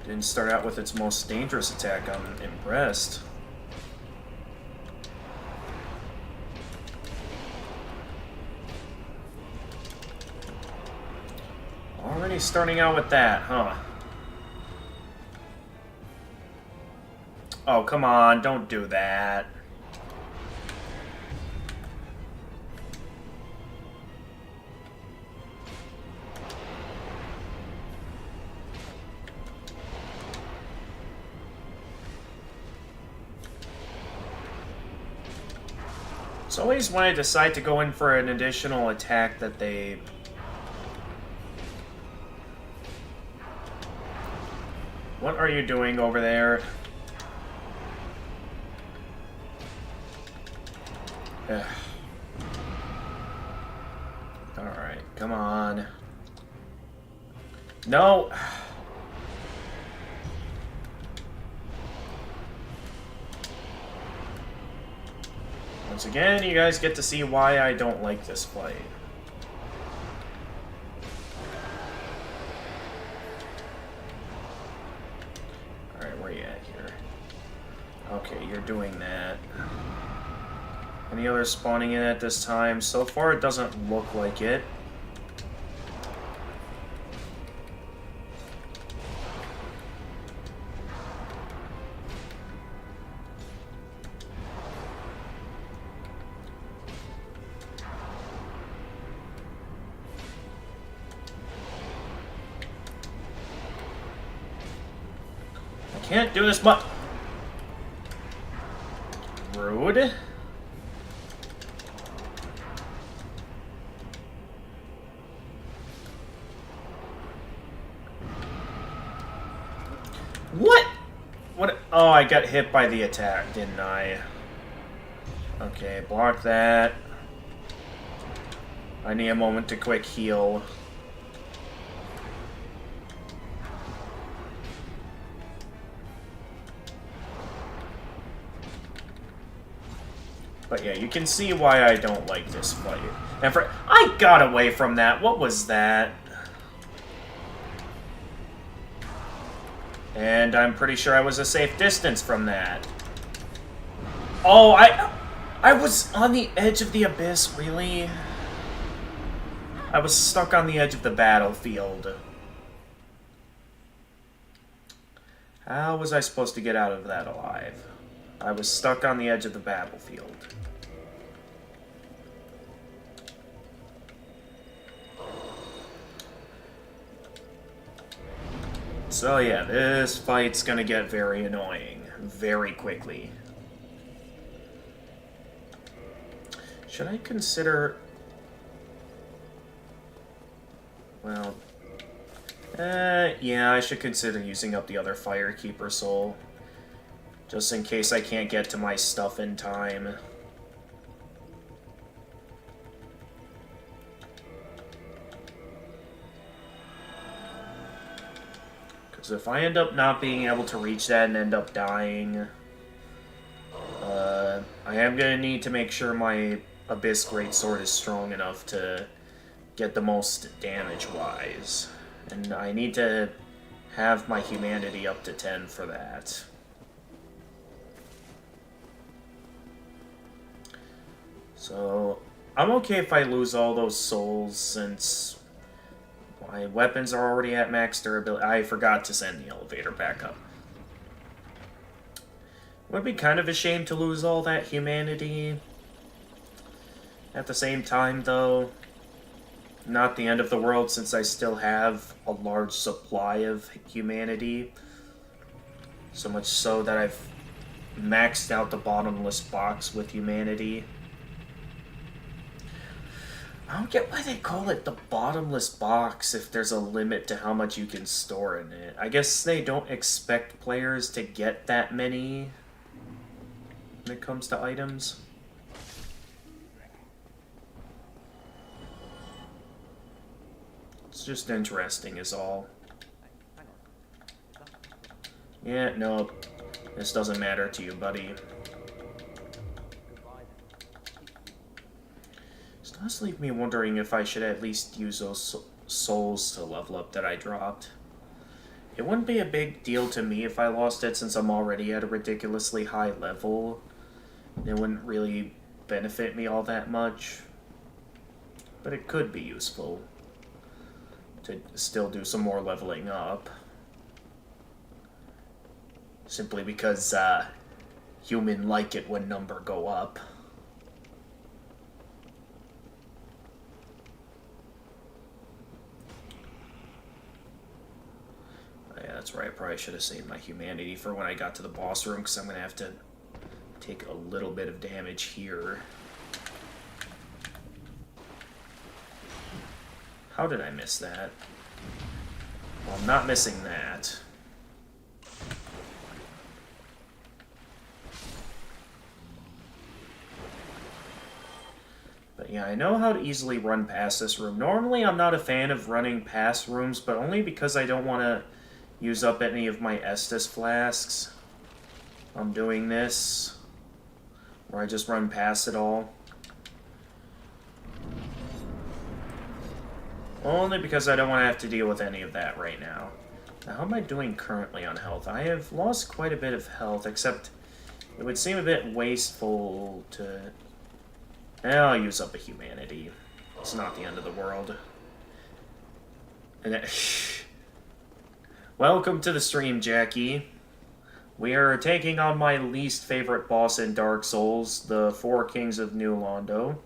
Didn't start out with its most dangerous attack. I'm impressed. Already starting out with that, huh? Oh, come on, don't do that. It's always when I decide to go in for an additional attack that they... What are you doing over there? Alright, come on. No! Once again, you guys get to see why I don't like this fight. Alright, where you at here? Okay, you're doing that. Any others spawning in at this time? So far, it doesn't look like it. I can't do this much. Rude. What? What? Oh, I got hit by the attack, didn't I? Okay, block that. I need a moment to quick heal. But yeah, you can see why I don't like this fight. And I got away from that. What was that? And I'm pretty sure I was a safe distance from that. Oh, I was on the edge of the abyss, really? I was stuck on the edge of the battlefield. How was I supposed to get out of that alive? I was stuck on the edge of the battlefield. So yeah, this fight's gonna get very annoying very quickly. Should I consider... Well... yeah, I should consider using up the other Firekeeper Soul. Just in case I can't get to my stuff in time. Because if I end up not being able to reach that and end up dying... I am going to need to make sure my Abyss Greatsword is strong enough to get the most damage-wise. And I need to have my humanity up to 10 for that. So, I'm okay if I lose all those souls, since my weapons are already at max durability. I forgot to send the elevator back up. It would be kind of a shame to lose all that humanity. At the same time, though, not the end of the world, since I still have a large supply of humanity. So much so that I've maxed out the bottomless box with humanity. I don't get why they call it the bottomless box if there's a limit to how much you can store in it. I guess they don't expect players to get that many when it comes to items. It's just interesting is all. Yeah, no, this doesn't matter to you, buddy. This does leave me wondering if I should at least use those souls to level up that I dropped. It wouldn't be a big deal to me if I lost it, since I'm already at a ridiculously high level. It wouldn't really benefit me all that much. But it could be useful to still do some more leveling up. Simply because human like it when number go up. Oh, yeah, that's right. I probably should have saved my humanity for when I got to the boss room, because I'm going to have to take a little bit of damage here. How did I miss that? Well, I'm not missing that. But yeah, I know how to easily run past this room. Normally, I'm not a fan of running past rooms, but only because I don't want to use up any of my Estus flasks. I'm doing this, where I just run past it all. Only because I don't want to have to deal with any of that right now. Now, how am I doing currently on health? I have lost quite a bit of health, except it would seem a bit wasteful to... I'll use up a humanity. It's not the end of the world. And welcome to the stream, Jackie. We are taking on my least favorite boss in Dark Souls, the Four Kings of New Londo.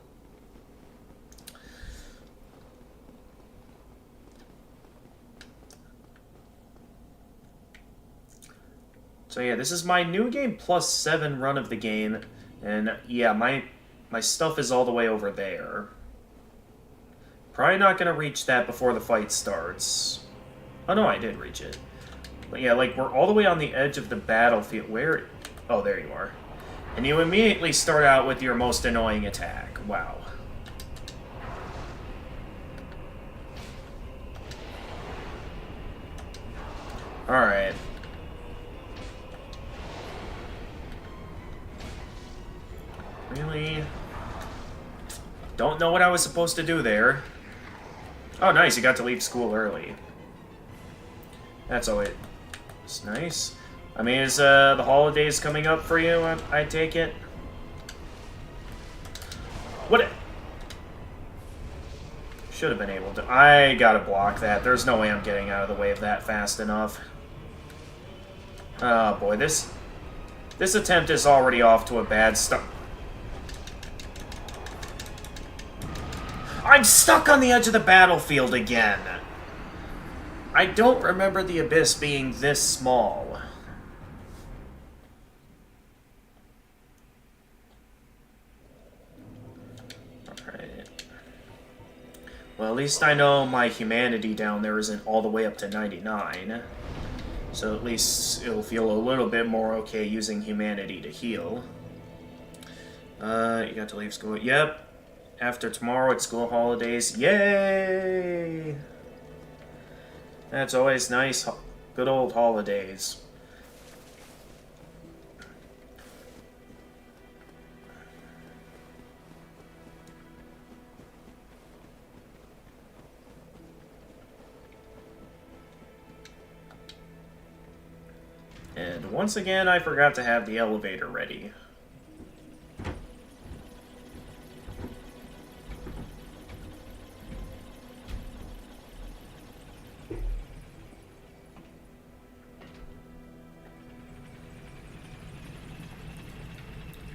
So yeah, this is my new game plus 7 run of the game, and yeah, my stuff is all the way over there. Probably not gonna reach that before the fight starts. Oh no, I did reach it. But yeah, like, we're all the way on the edge of the battlefield. Where? Oh, there you are. And you immediately start out with your most annoying attack. Wow. Alright. Really? Don't know what I was supposed to do there. Oh, nice, you got to leave school early. That's always nice. I mean, is the holidays coming up for you, I take it? What? Should have been able to. I gotta block that. There's no way I'm getting out of the way of that fast enough. Oh boy, this attempt is already off to a bad start. I'm stuck on the edge of the battlefield again. I don't remember the abyss being this small. Alright. Well, at least I know my humanity down there isn't all the way up to 99. So at least it'll feel a little bit more okay using humanity to heal. You got to leave school. Yep. After tomorrow, it's school holidays. Yay! That's always nice. Good old holidays. And once again, I forgot to have the elevator ready.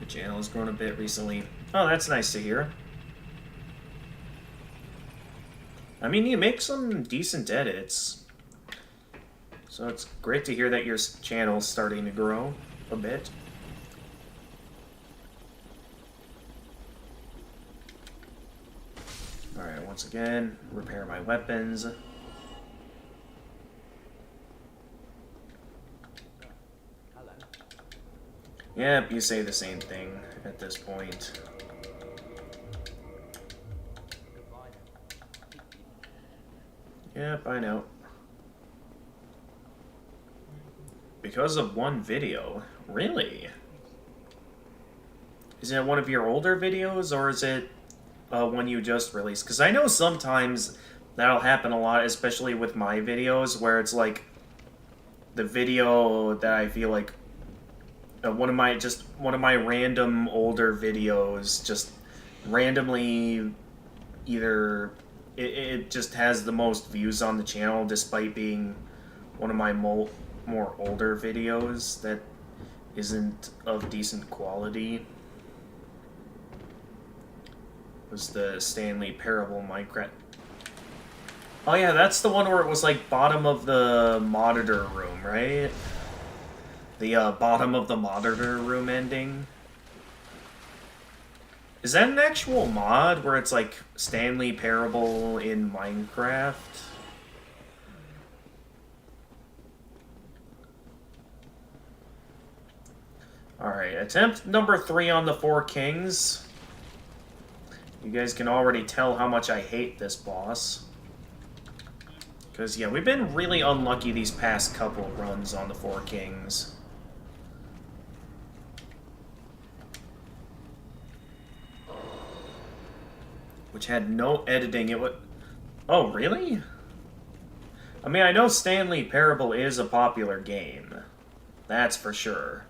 The channel has grown a bit recently. Oh, that's nice to hear. I mean, you make some decent edits. So it's great to hear that your channel's starting to grow a bit. Alright, once again, repair my weapons. Hello. Yep, you say the same thing at this point. Goodbye. Yep, I know. Because of one video? Really? Is it one of your older videos, or is it one you just released? Because I know sometimes that'll happen a lot, especially with my videos, where it's like the video that I feel like one of my random older videos just randomly either it just has the most views on the channel despite being one of my more older videos that isn't of decent quality. Was the Stanley Parable Minecraft. Oh yeah, that's the one where it was like bottom of the monitor room, right? The bottom of the monitor room ending. Is that an actual mod where it's like Stanley Parable in Minecraft? Alright, attempt number 3 on the Four Kings. You guys can already tell how much I hate this boss. Because, yeah, we've been really unlucky these past couple runs on the Four Kings. Which had no editing. It would... Oh, really? I mean, I know Stanley Parable is a popular game. That's for sure.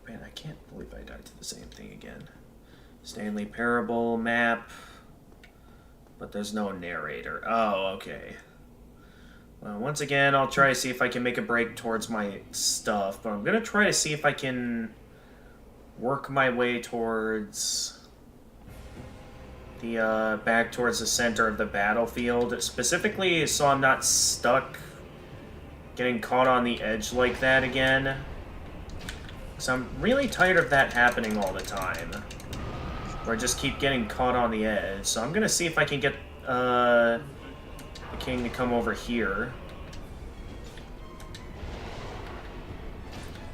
Man, I can't believe I died to the same thing again. Stanley Parable map. But there's no narrator. Oh, okay. Well, once again, I'll try to see if I can make a break towards my stuff. But I'm going to try to see if I can work my way towards the, back towards the center of the battlefield. Specifically, so I'm not stuck getting caught on the edge like that again. So I'm really tired of that happening all the time. Where I just keep getting caught on the edge. So I'm going to see if I can get the king to come over here.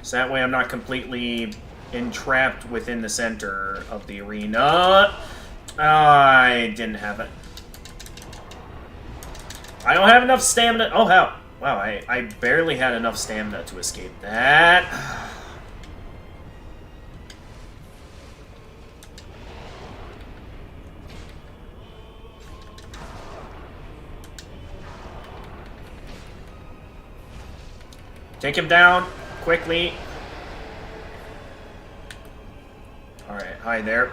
So that way I'm not completely entrapped within the center of the arena. I didn't have it. I don't have enough stamina. Oh, hell. Wow, I barely had enough stamina to escape that. Take him down, quickly. Alright, hi there.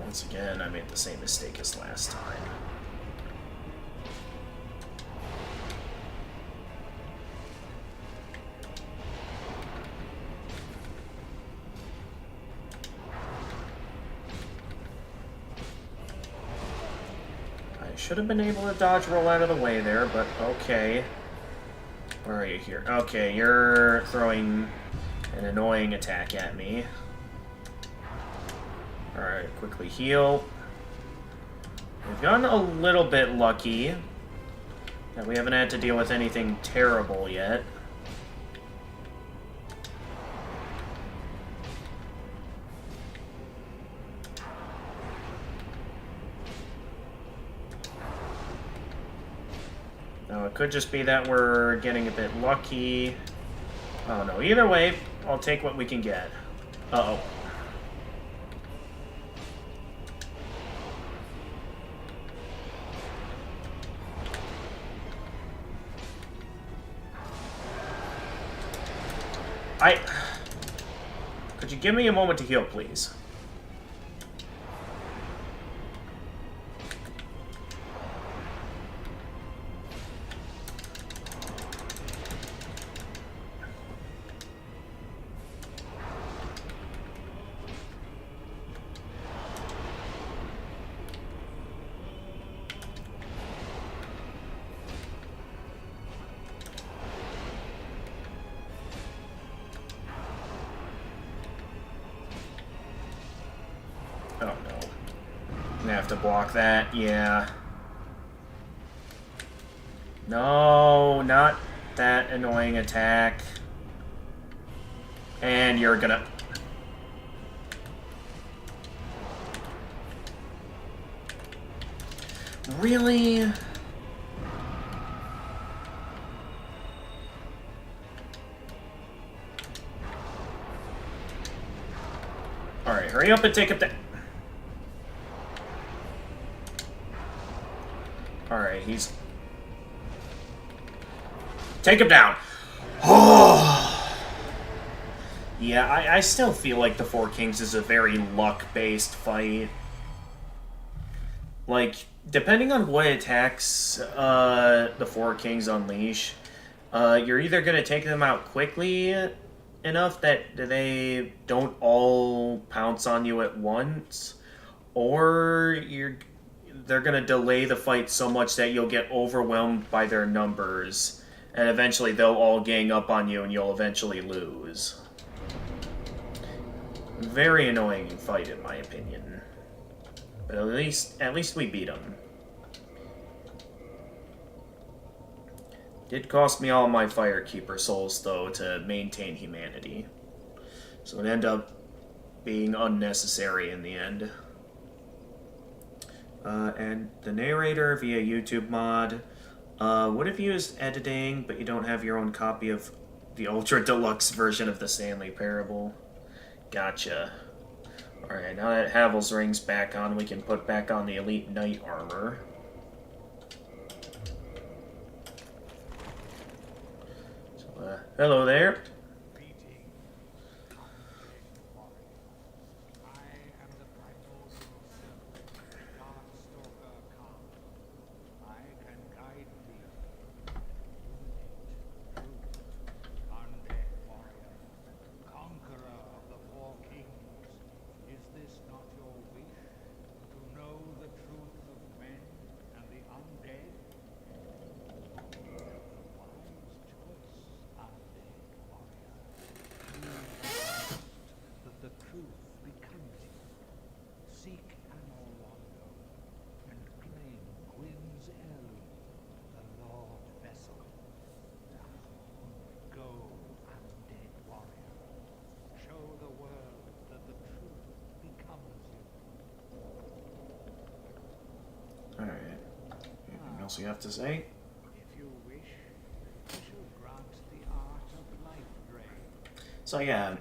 Once again, I made the same mistake as last time. Should have been able to dodge roll out of the way there, but okay. Where are you here? Okay, you're throwing an annoying attack at me. Alright, quickly heal. We've gotten a little bit lucky that we haven't had to deal with anything terrible yet. Now, it could just be that we're getting a bit lucky. Oh no, either way, I'll take what we can get. Uh-oh. Could you give me a moment to heal, please? Oh no. I'm gonna have to block that, yeah. No, not that annoying attack. And you're gonna... Really? Alright, hurry up and take up that... Alright, he's... Take him down! Oh! Yeah, I still feel like the Four Kings is a very luck-based fight. Like, depending on what attacks the Four Kings unleash, you're either going to take them out quickly enough that they don't all pounce on you at once, or they're going to delay the fight so much that you'll get overwhelmed by their numbers, and eventually they'll all gang up on you and you'll eventually lose. Very annoying fight, in my opinion. But at least we beat him. Did cost me all my Firekeeper souls, though, to maintain humanity. So it ended up being unnecessary in the end. And the narrator via YouTube mod. What if you used editing, but you don't have your own copy of the Ultra Deluxe version of the Stanley Parable? Gotcha. Alright, now that Havel's ring's back on, we can put back on the Elite Knight armor. So, hello there. Else you have to say? So yeah,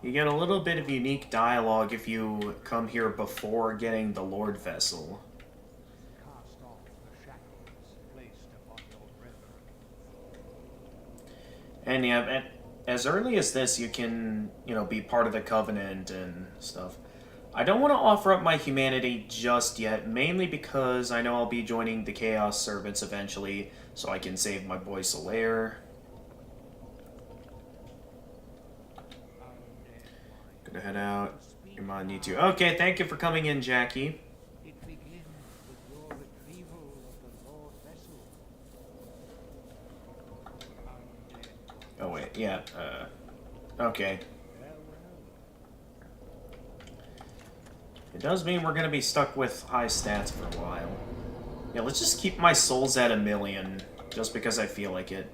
you get a little bit of unique dialogue if you come here before getting the Lord Vessel. And yeah, as early as this, you can, be part of the Covenant and stuff. I don't want to offer up my humanity just yet, mainly because I know I'll be joining the Chaos Servants eventually, so I can save my boy Solaire. Gonna head out. Your mom needs you. Okay, thank you for coming in, Jackie. Oh wait, yeah, okay. It does mean we're going to be stuck with high stats for a while. Yeah, let's just keep my souls at 1,000,000, just because I feel like it.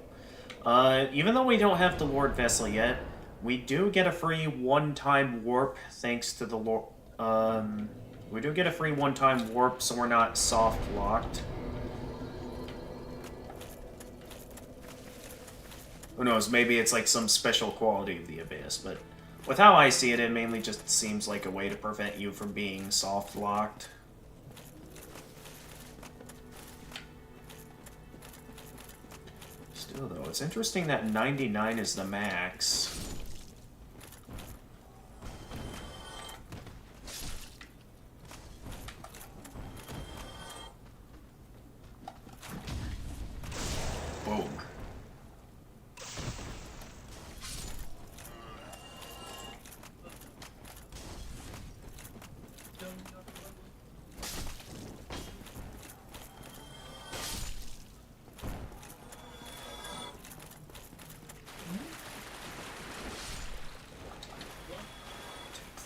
Even though we don't have the Lord Vessel yet, we do get a free one-time warp thanks to the Lord... we do get a free one-time warp, so we're not soft-locked. Who knows, maybe it's like some special quality of the Abyss, but... With how I see it, it mainly just seems like a way to prevent you from being soft-locked. Still, though, it's interesting that 99 is the max. Boom.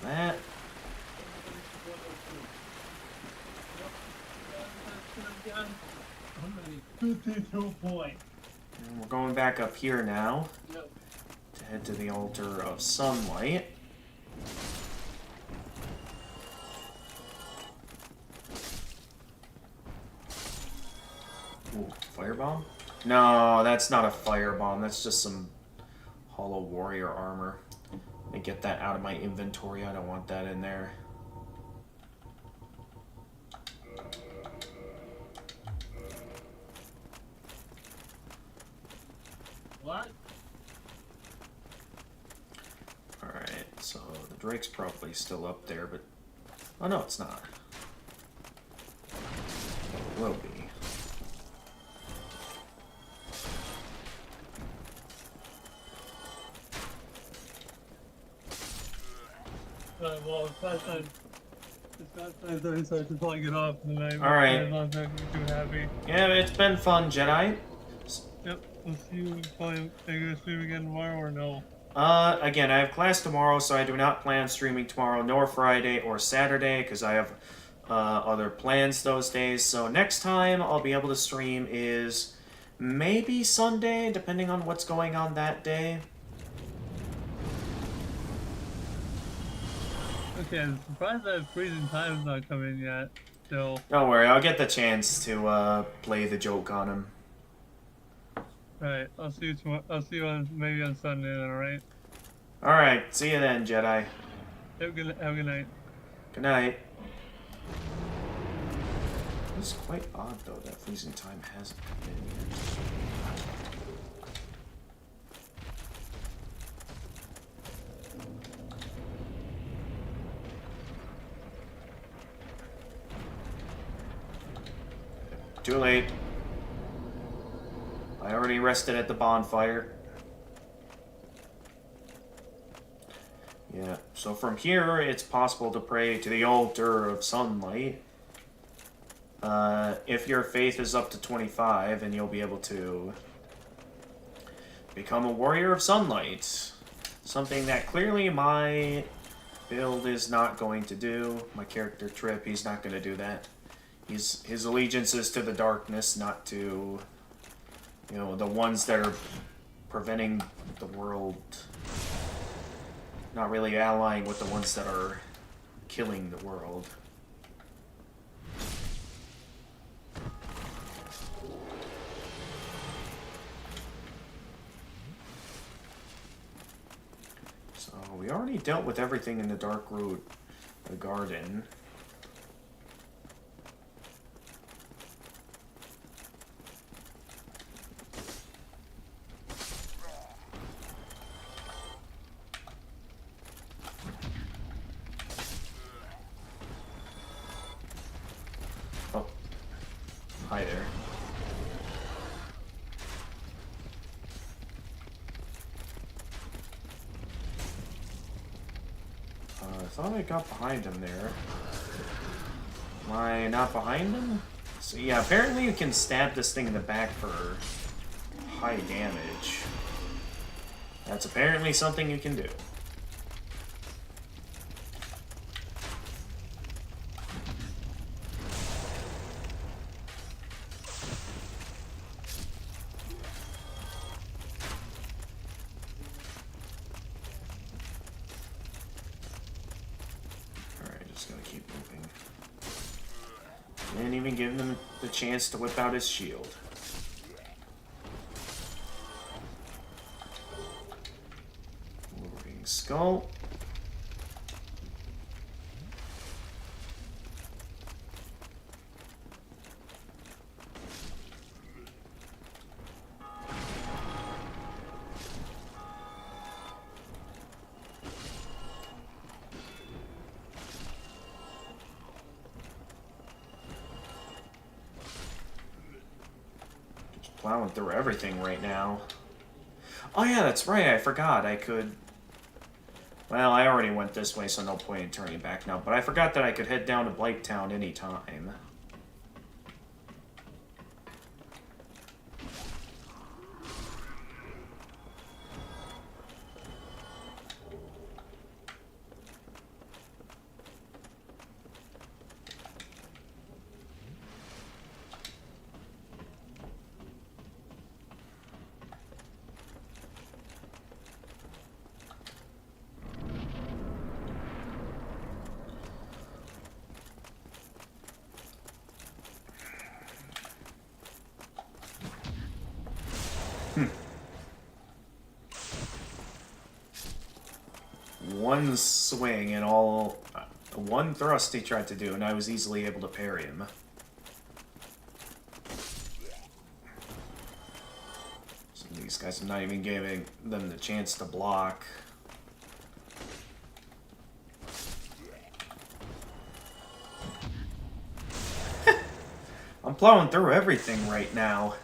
That. And we're going back up here now to head to the altar of sunlight. Ooh, firebomb? No, that's not a firebomb. That's just some hollow warrior armor. Let me get that out of my inventory. I don't want that in there. What? Alright, so the Drake's probably still up there, but... Oh no, it's not. It will be. Well, it's not time. It's not time 30 seconds to probably get off tonight. Alright. I'm not too happy. Yeah, it's been fun, Jedi. Yep, we'll see you probably. Are you gonna stream again tomorrow or no? Again, I have class tomorrow, so I do not plan streaming tomorrow, nor Friday or Saturday, because I have other plans those days. So next time I'll be able to stream is maybe Sunday, depending on what's going on that day. Okay, I'm surprised that freezing time's not coming yet. Still. Don't worry, I'll get the chance to play the joke on him. Alright, I'll see you tomorrow. I'll see you on maybe on Sunday then, alright? Alright, see you then, Jedi. Have a good night. Good night. It's quite odd, though, that freezing time hasn't come in yet. Too late. I already rested at the bonfire. Yeah, so from here, it's possible to pray to the altar of sunlight. If your faith is up to 25, and you'll be able to become a warrior of sunlight. Something that clearly my build is not going to do. My character Trip, he's not going to do that. His allegiance is to the darkness, not to, you know, the ones that are preventing the world. Not really allying with the ones that are killing the world. So we already dealt with everything in the Dark Root, the garden. Oh, hi there. I thought I got behind him there. Am I not behind him? So yeah, apparently you can stab this thing in the back for high damage. That's apparently something you can do. Didn't even give him the chance to whip out his shield. Lording Skull. plowing through everything right now. Oh yeah, that's right, I forgot I could... Well, I already went this way, so no point in turning back now, but I forgot that I could head down to Blighttown anytime. One swing and all... one thrust he tried to do, and I was easily able to parry him. Some of these guys are not even giving them the chance to block. I'm plowing through everything right now.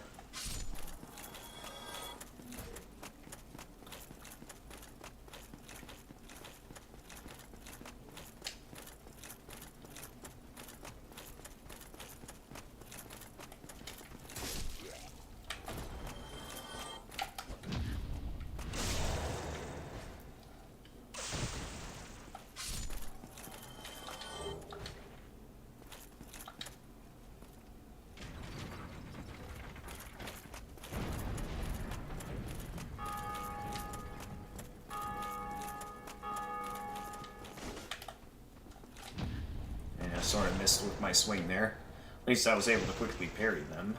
Sort of missed with my swing there. At least I was able to quickly parry them.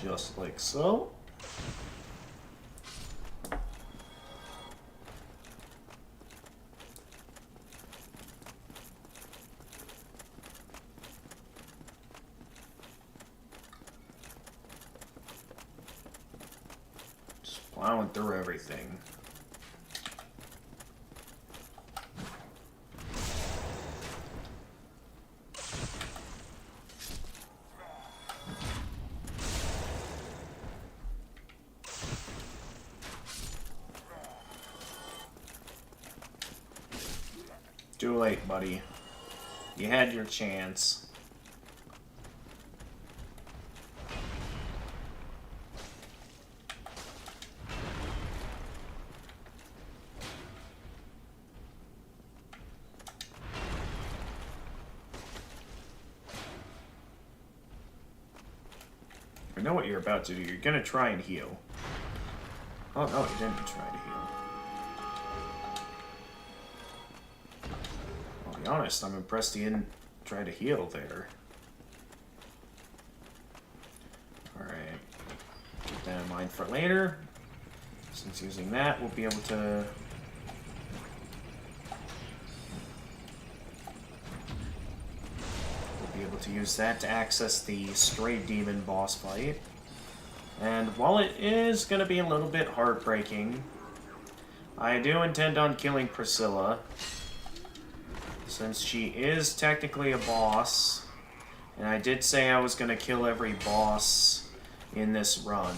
Just like so. Just plowing through everything. Too late, buddy. You had your chance. I know what you're about to do. You're gonna try and heal. Oh no, you didn't try to heal. I'll be honest, I'm impressed he didn't try to heal there. Alright. Keep that in mind for later. Since using that, we'll be able to... We'll be able to use that to access the Stray Demon boss fight. And while it is going to be a little bit heartbreaking, I do intend on killing Priscilla, since she is technically a boss, and I did say I was going to kill every boss in this run.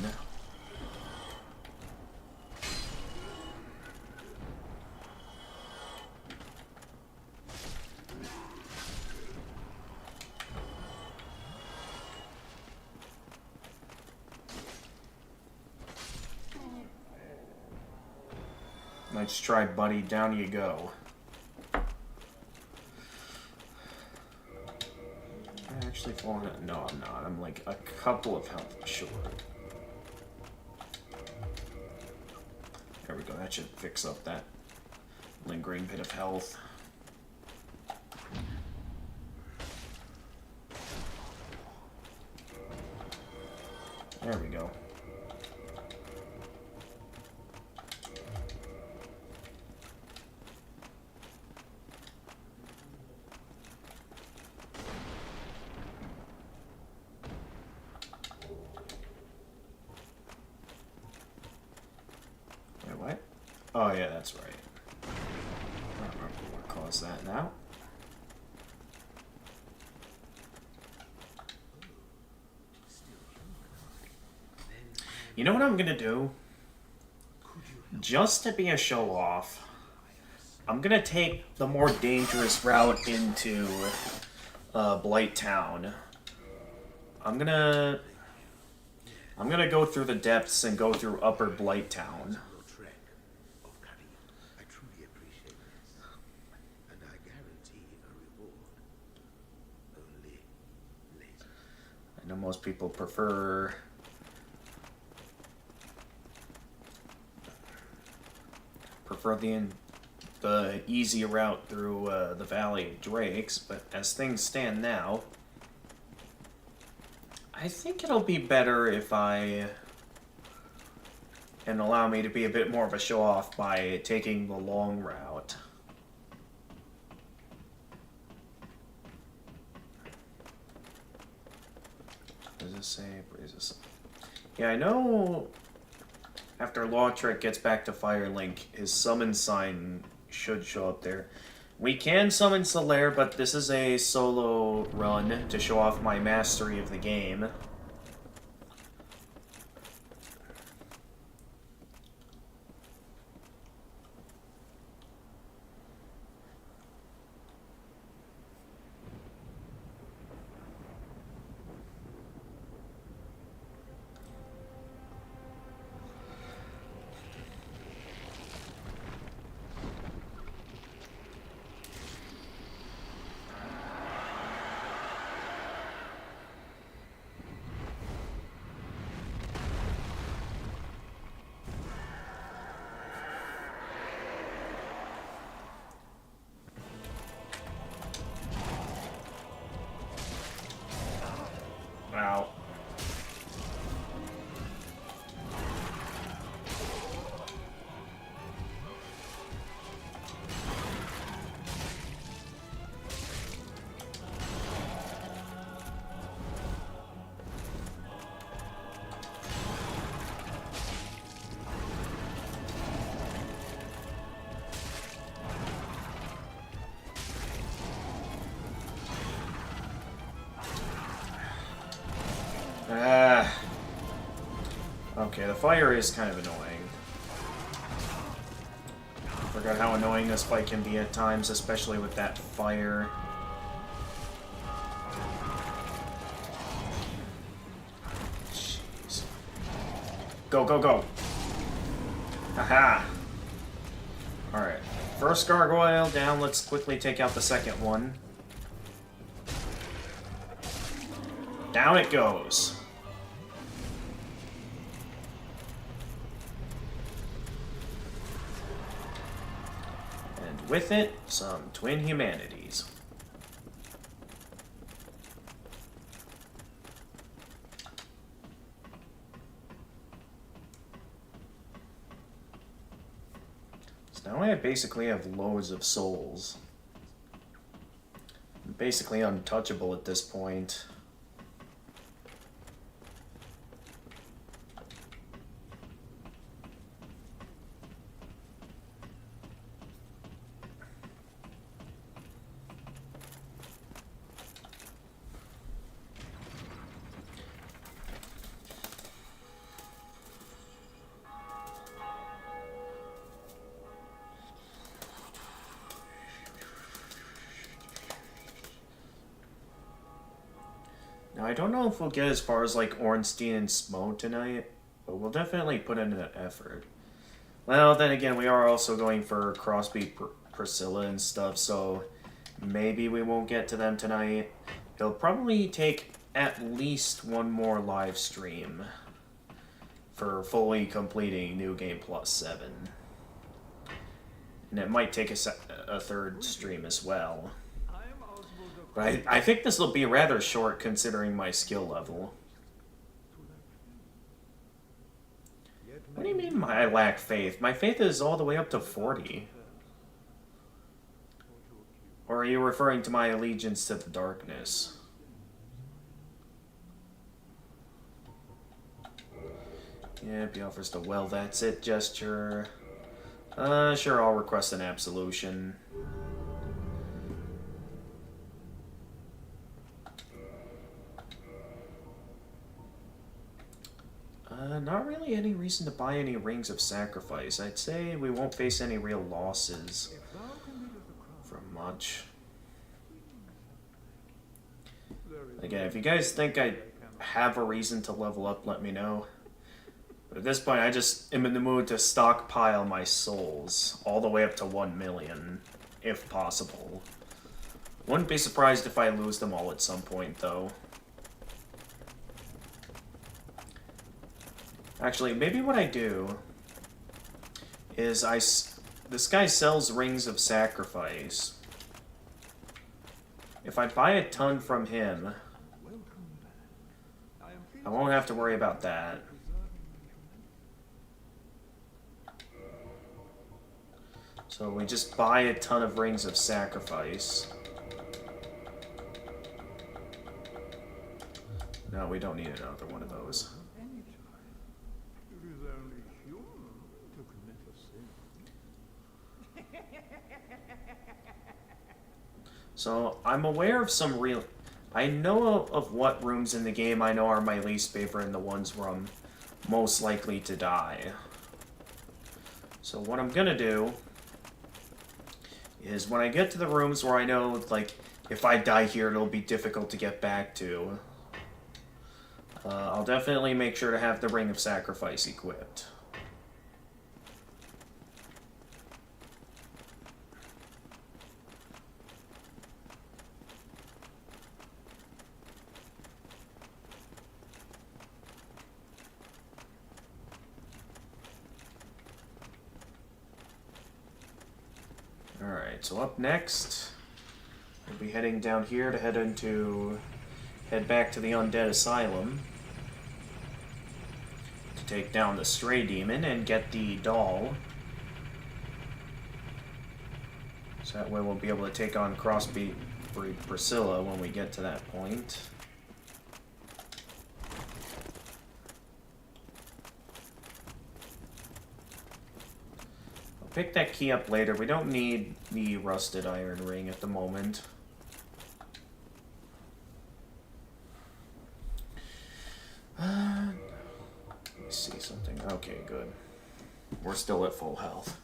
Let's try, buddy. Down you go. Actually falling. No, I'm not. I'm like a couple of health short. There we go. That should fix up that lingering bit of health. There we go. Oh yeah, that's right. I don't remember what caused that now. You know what I'm gonna do? Just to be a show-off, I'm gonna take the more dangerous route into Blight Town. I'm gonna go through the depths and go through Upper Blight Town. I truly appreciate this, and I guarantee a reward. Only later. I know most people prefer the easy route through the Valley of Drakes, but as things stand now, I think it'll be better if and allow me to be a bit more of a show-off by taking the long route. What does this say? Praises. Yeah, I know after Lautrec gets back to Firelink, his summon sign should show up there. We can summon Solaire, but this is a solo run to show off my mastery of the game. Wow. Okay, the fire is kind of annoying. Forgot how annoying this fight can be at times, especially with that fire. Jeez. Go, go, go! Haha! Alright. First gargoyle down, let's quickly take out the second one. Down it goes. And with it, some twin humanities. So now I basically have loads of souls. I'm basically untouchable at this point. Now, I don't know if we'll get as far as, like, Ornstein and Smo tonight, but we'll definitely put in an effort. Well, then again, we are also going for Crosby Priscilla and stuff, so maybe we won't get to them tonight. It'll probably take at least one more live stream for fully completing New Game Plus 7. And it might take a third stream as well. But I think this will be rather short considering my skill level. What do you mean I lack faith? My faith is all the way up to 40. Or are you referring to my allegiance to the darkness? Yep, he offers the well, that's it gesture. Sure, I'll request an absolution. Not really any reason to buy any rings of sacrifice. I'd say we won't face any real losses from much. Again, if you guys think I have a reason to level up, let me know. But at this point, I just am in the mood to stockpile my souls all the way up to 1 million, if possible. Wouldn't be surprised if I lose them all at some point, though. Actually, maybe what I do is this guy sells rings of sacrifice. If I buy a ton from him, I won't have to worry about that. So we just buy a ton of rings of sacrifice. No, we don't need another one of those. So, I'm aware of some real... I know of what rooms in the game I know are my least favorite and the ones where I'm most likely to die. So what I'm gonna do is when I get to the rooms where I know, like, if I die here it'll be difficult to get back to, I'll definitely make sure to have the Ring of Sacrifice equipped. Alright, so up next, we'll be heading down here to head back to the Undead Asylum to take down the Stray Demon and get the doll. So that way we'll be able to take on Crossbreed Priscilla when we get to that point. Pick that key up later. We don't need the rusted iron ring at the moment. Let me see something. Okay, good. We're still at full health.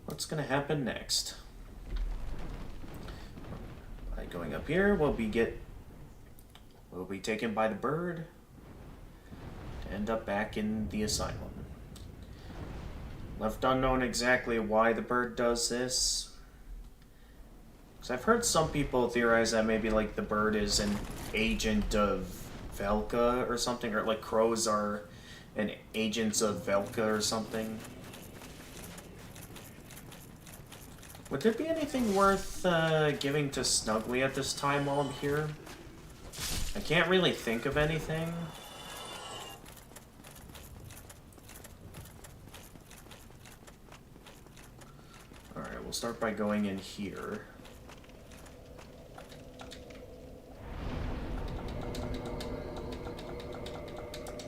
What's going to happen next? By going up here, we'll be taken by the bird to end up back in the asylum. Left unknown exactly why the bird does this. Because I've heard some people theorize that maybe like the bird is an agent of Velka or something, or like crows are an agents of Velka or something. Would there be anything worth giving to Snuggly at this time while I'm here? I can't really think of anything. Alright, we'll start by going in here.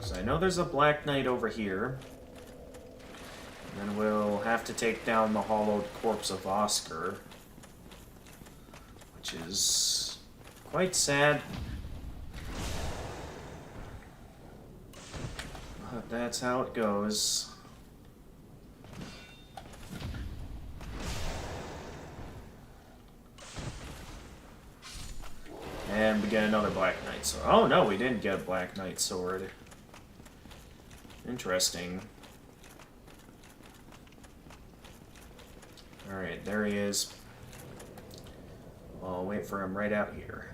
So I know there's a Black Knight over here. And then we'll have to take down the hollowed corpse of Oscar, which is quite sad. But that's how it goes. And we get another Black Knight sword. Oh no, we didn't get a Black Knight sword. Interesting. Alright, there he is. I'll wait for him right out here.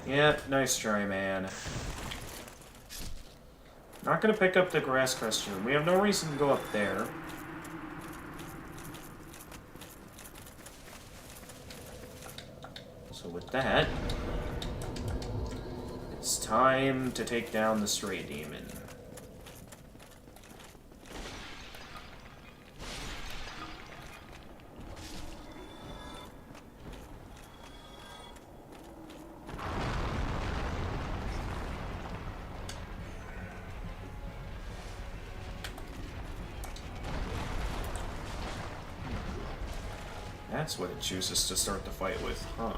Yeah, nice try, man. Not gonna pick up the grass crest room. We have no reason to go up there. So with that, it's time to take down the stray demon. That's what it chooses to start the fight with, huh?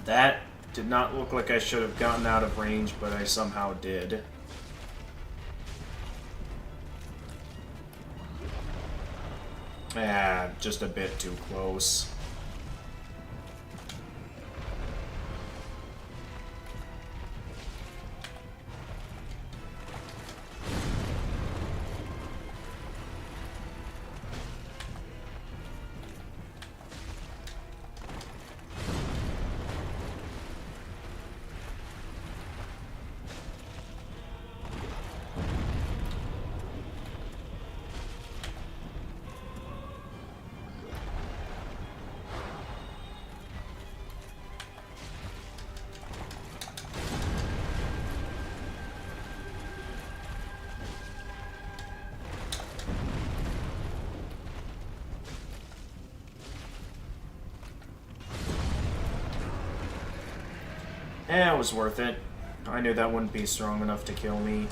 That did not look like I should have gotten out of range, but I somehow did. Ah, just a bit too close. Eh, it was worth it. I knew that wouldn't be strong enough to kill me.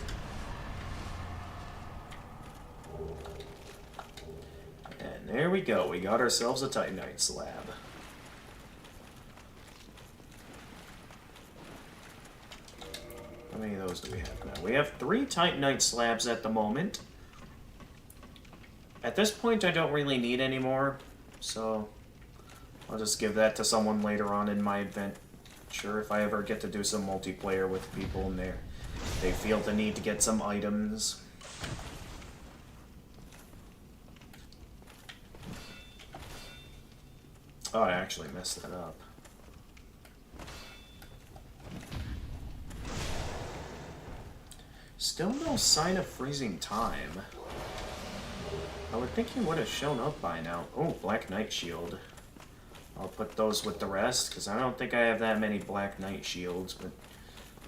And there we go. We got ourselves a Titanite slab. How many of those do we have now? We have 3 Titanite slabs at the moment. At this point, I don't really need any more, so I'll just give that to someone later on in my adventure if I ever get to do some multiplayer with people and they feel the need to get some items. Oh, I actually messed that up. Still no sign of freezing time. I would think he would have shown up by now. Oh, Black Knight Shield. I'll put those with the rest, because I don't think I have that many Black Knight Shields, but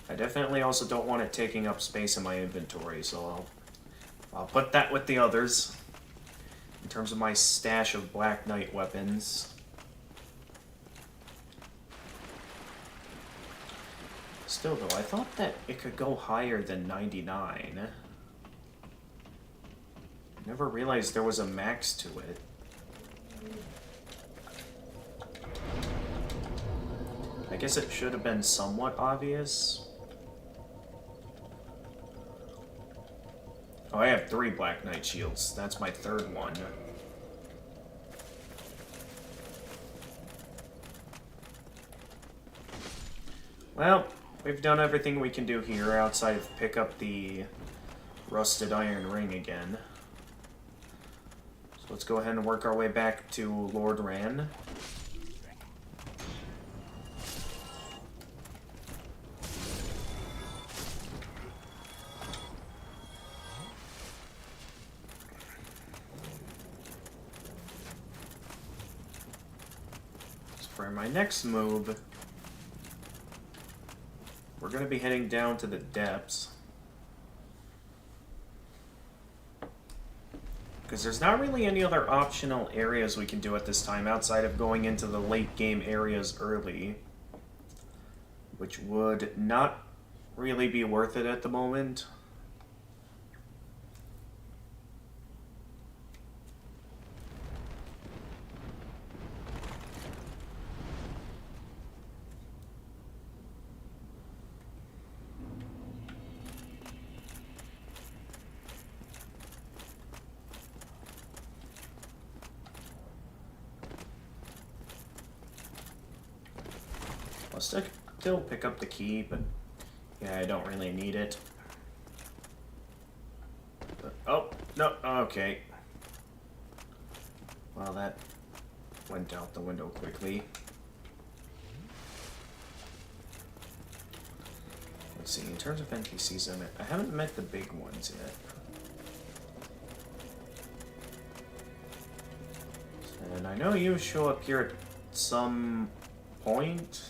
I definitely also don't want it taking up space in my inventory, so I'll put that with the others. In terms of my stash of Black Knight weapons. Still though, I thought that it could go higher than 99. Never realized there was a max to it. I guess it should have been somewhat obvious. Oh, I have 3 Black Knight shields. That's my 3rd one. Well, we've done everything we can do here outside of pick up the rusted iron ring again. So let's go ahead and work our way back to Lord Ran. For my next move, we're going to be heading down to the depths. Because there's not really any other optional areas we can do at this time outside of going into the late game areas early. Which would not really be worth it at the moment. I'll still pick up the key, but yeah, I don't really need it. But, oh, no, okay. Well, that went out the window quickly. Let's see, in terms of NPCs I haven't met the big ones yet. And I know you show up here at some point.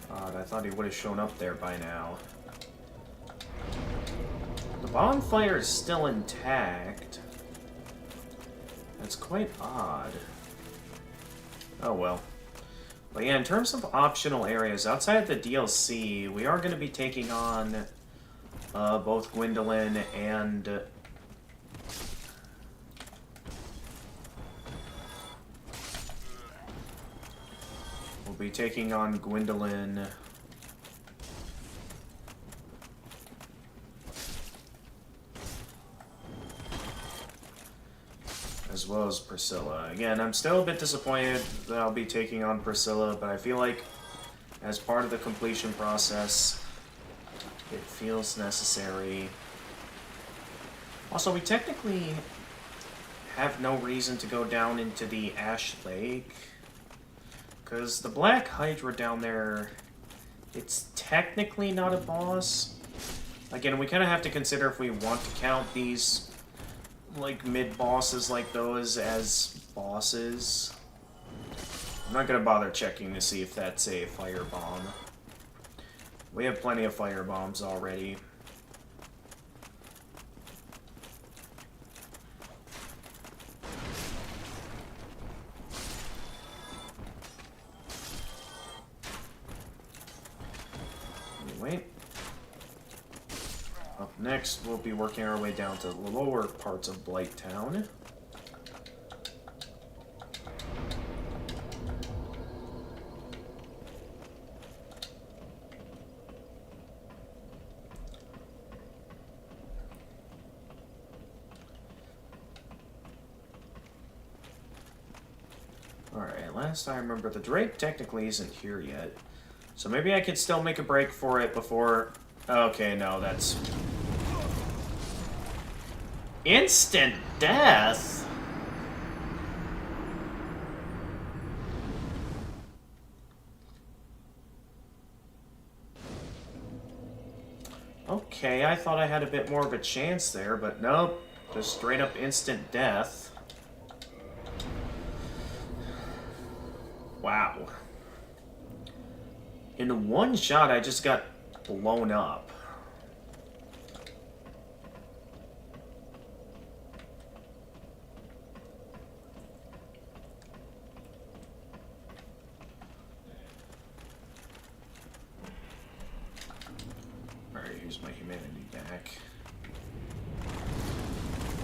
Odd, I thought he would have shown up there by now. The bonfire is still intact. That's quite odd. Oh well. But yeah, in terms of optional areas, outside of the DLC, we are going to be taking on both Gwendolyn and... we'll be taking on Gwendolyn... as well as Priscilla. Again, I'm still a bit disappointed that I'll be taking on Priscilla, but I feel like as part of the completion process, it feels necessary. Also, we technically have no reason to go down into the Ash Lake, because the Black Hydra down there, it's technically not a boss. Again, we kind of have to consider if we want to count these like mid-bosses like those as bosses. I'm not gonna bother checking to see if that's a firebomb. We have plenty of firebombs already. Anyway. Up next, we'll be working our way down to the lower parts of Blighttown. Alright, last I remember, the Drake technically isn't here yet. So maybe I could still make a break for it before... Okay, no, that's... instant death? Okay, I thought I had a bit more of a chance there, but nope. Just straight up instant death. Wow. In one shot, I just got blown up. Alright, here's my humanity back.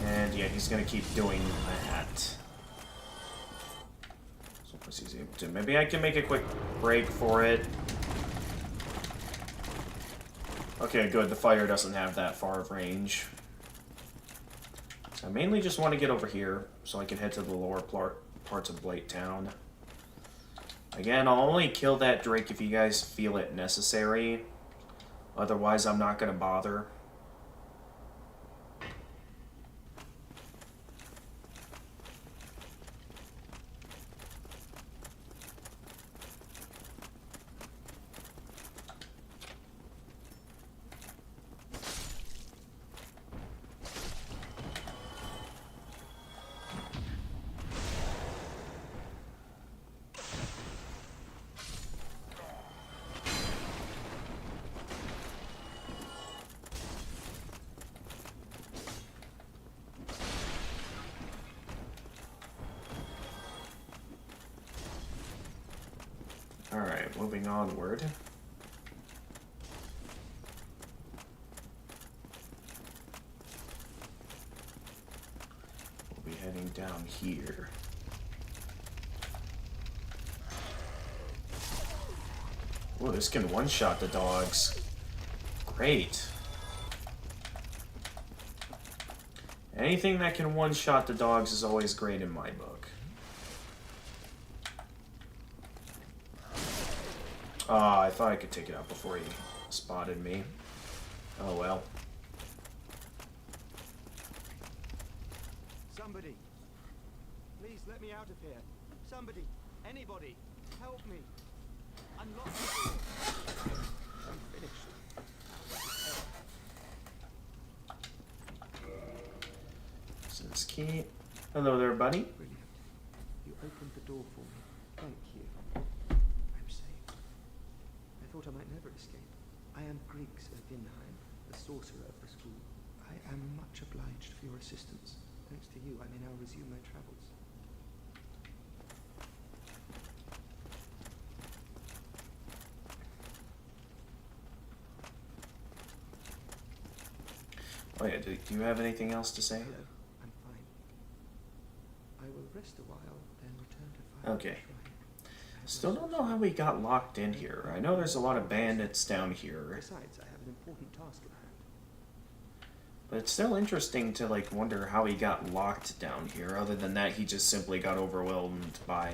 And yeah, he's gonna keep doing that. So once he's able to, maybe I can make a quick break for it. Okay, good. The fire doesn't have that far of range. So I mainly just want to get over here so I can head to the lower parts of Blighttown. Again, I'll only kill that Drake if you guys feel it necessary. Otherwise, I'm not going to bother. Alright, moving onward. We'll be heading down here. Oh, this can one-shot the dogs. Great. Anything that can one-shot the dogs is always great in my book. I thought I could take it out before he spotted me. Oh well. Somebody, please let me out of here. Somebody, anybody, help me. Unlock the door. I'm finished. Since key. Hello there, buddy. Brilliant. You opened the door for me. Thank you. I'm safe. I thought I might never escape. I am Griggs of Vinheim, the sorcerer of the school. I am much obliged for your assistance. Thanks to you, I may now resume my travels. Oh yeah, do you have anything else to say? Hello, I'm fine. I will rest a while, then return to find Okay. the shrine. Still don't know how we got locked in here. I know there's a lot of bandits down here. Besides, I have an important task at hand. But it's still interesting to, like, wonder how he got locked down here. Other than that, he just simply got overwhelmed by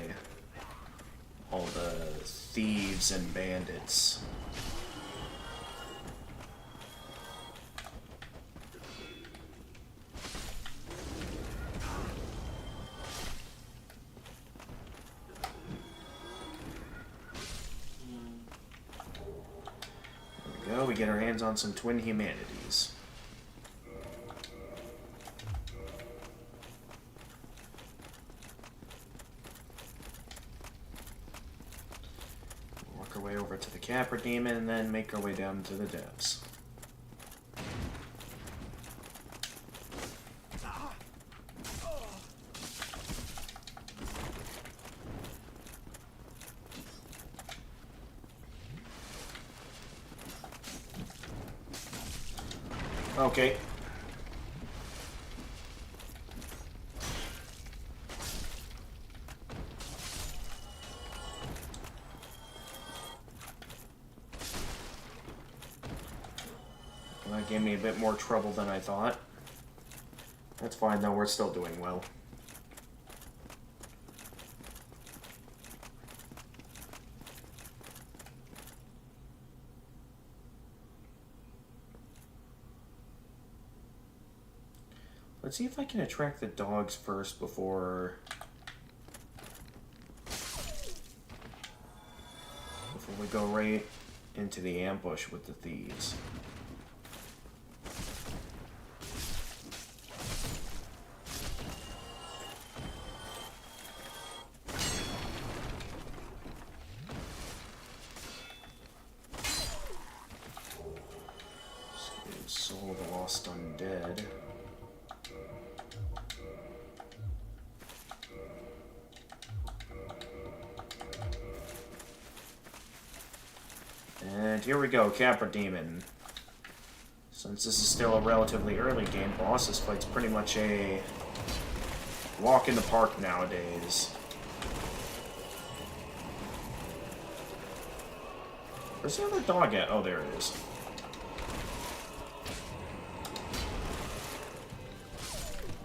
all the thieves and bandits. There we go, we get our hands on some twin humanities. Work our way over to the Capra Demon and then make our way down to the depths. Okay. Well, that gave me a bit more trouble than I thought. That's fine though, we're still doing well. Let's see if I can attract the dogs first before we go right into the ambush with the thieves. Soul of the Lost Undead. And here we go, Capra Demon. Since this is still a relatively early game boss, this fight's pretty much a walk in the park nowadays. Where's the other dog at? Oh, there it is.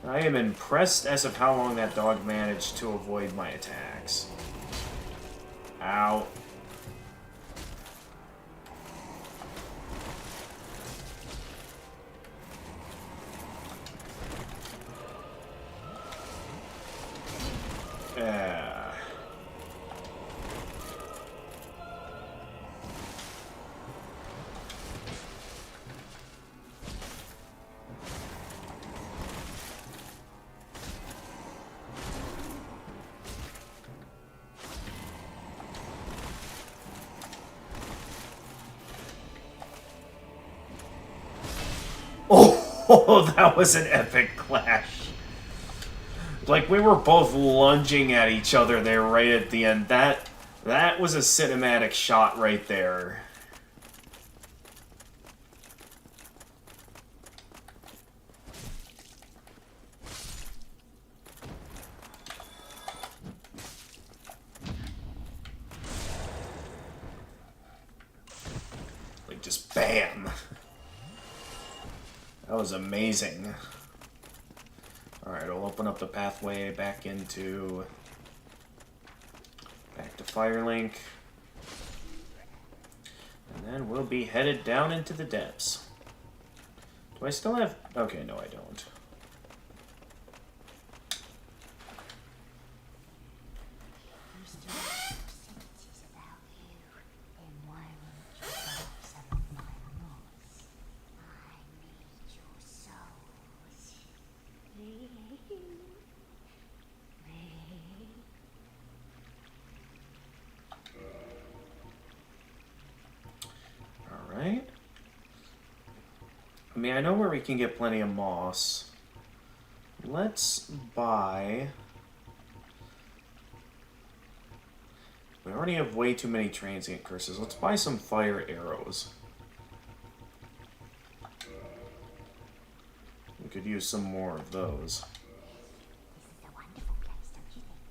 I am impressed as of how long that dog managed to avoid my attacks. Ow. Oh, that was an epic clash. Like, we were both lunging at each other there right at the end. That was a cinematic shot right there. Like, just bam. That was amazing. Alright, I'll open up the pathway back to Firelink. And we'll be headed down into the depths. Do I still have... Okay, no I don't. Alright. I mean, I know where we can get plenty of moss. Let's buy... We already have way too many transient curses. Let's buy some fire arrows. We could use some more of those. This is a wonderful place, don't you think?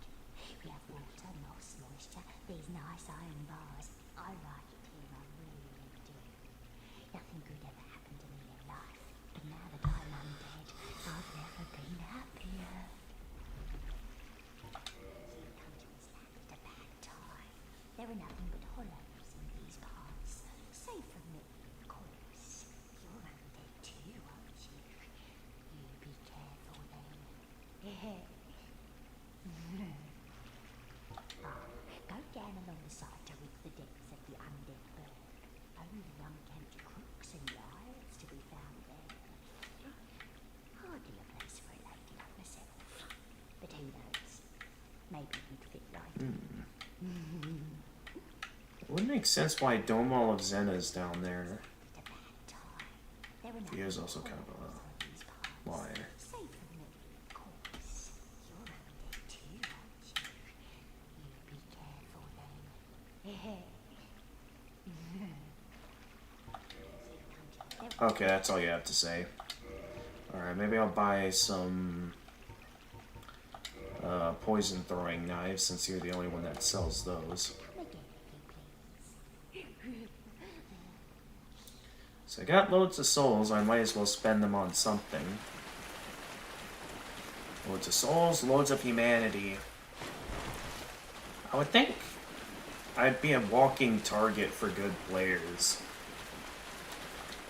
We have water, moss, moisture, these nice iron bars. I like it here, I really, really do. Nothing good ever happened to me in life, but now that I'm undead, I've never been happier. Sometimes at a bad time. There are nothing but hollows in these parts. Safe from me, of course. You're undead too, aren't you? You be careful then. Go down along the side to reach the depths of the undead berg. Only unkempt crooks and liars to be found there. Hardly a place for a lady like myself. But who knows? Maybe you'd fit right in. It would make sense why Domal of Zena's down there. At a bad time. There are He is nothing also but kind of hollows a in these parts. liar. Safe from me, of course. You're undead too, aren't you? You be careful then. Okay, that's all you have to say. Alright, maybe I'll buy some poison throwing knives since you're the only one that sells those. So I got loads of souls, I might as well spend them on something. Loads of souls, loads of humanity. I would think I'd be a walking target for good players.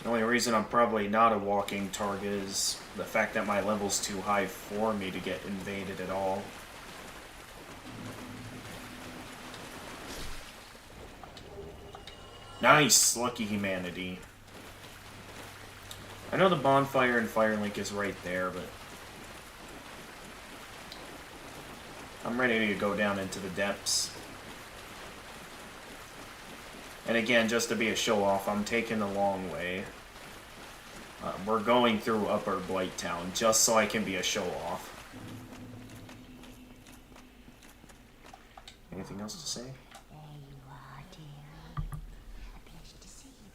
The only reason I'm probably not a walking target is the fact that my level's too high for me to get invaded at all. Nice! Lucky humanity. I know the bonfire and Firelink is right there, but I'm ready to go down into the depths. And again, just to be a show-off, I'm taking the long way. We're going through Upper Blighttown just so I can be a show-off. Anything else to say? There you are, dearie. A pleasure to see you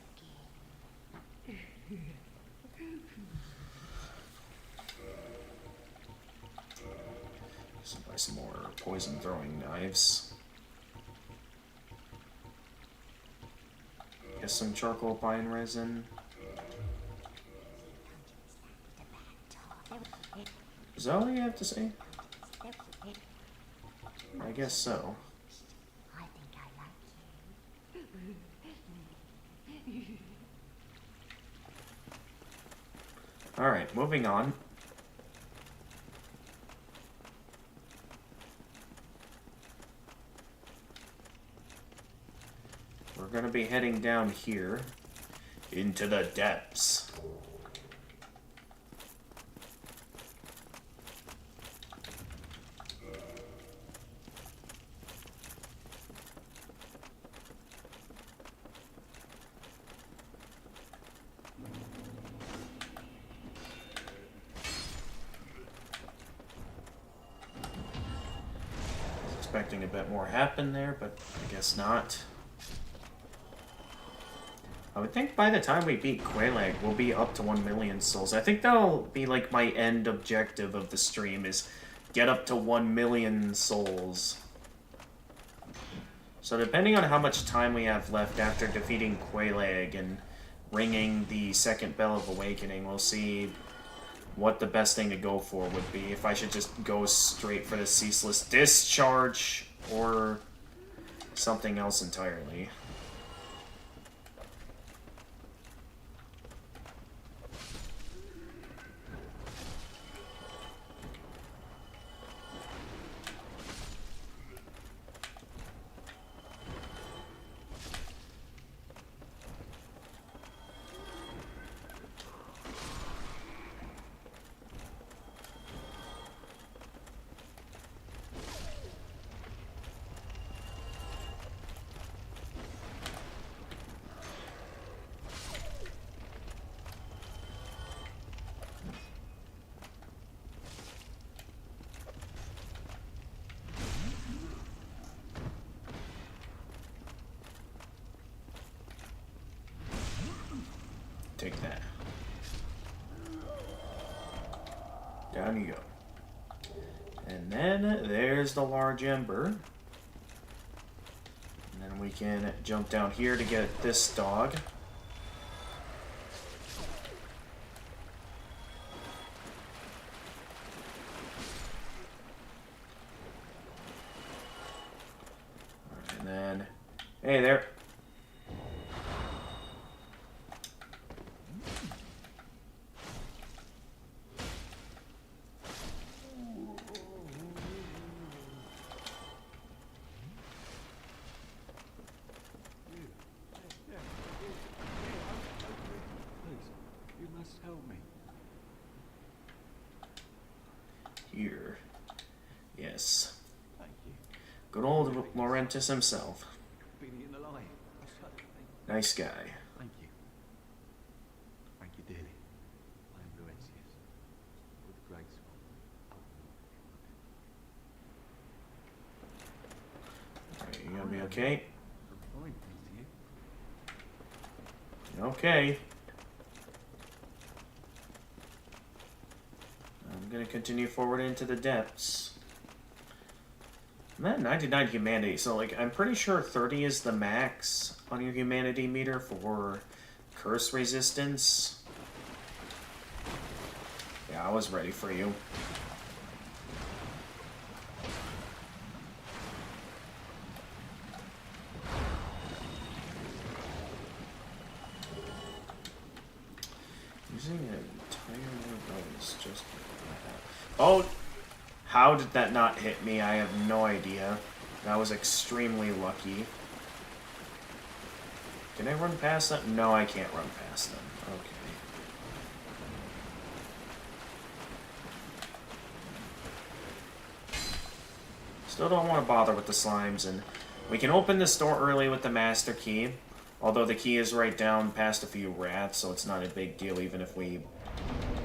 again. So buy some more poison throwing knives. Get some charcoal pine resin. Is that all you have to say? I guess so. I think I like you. Alright, moving on. We're gonna be heading down here into the depths. Expecting a bit more happen there, but I guess not. I would think by the time we beat Quelaag, we'll be up to 1 million souls. I think that'll be like my end objective of the stream, is get up to 1 million souls. So depending on how much time we have left after defeating Quelaag and ringing the second Bell of Awakening, we'll see what the best thing to go for would be. If I should just go straight for the Ceaseless Discharge, or something else entirely. Take that. Down you go. And then there's the large ember. And then we can jump down here to get this dog. And then, hey there. You must help me. Here. Yes. Thank you. Good old Laurentis himself. Being in the line. Nice guy. Thank you. Thank you dearly. I am Laurentius. With Greg's Alright, you gonna be okay? I'm fine, thanks to you. Okay. I'm gonna continue forward into the depths. I'm at 99 humanity, so like I'm pretty sure 30 is the max on your humanity meter for curse resistance. Yeah, I was ready for you. Using an entire bonus just for that. Oh! How did that not hit me? I have no idea. That was extremely lucky. Can I run past them? No, I can't run past them. Okay. Still don't want to bother with the slimes, and we can open this door early with the master key. Although the key is right down past a few rats, so it's not a big deal even if we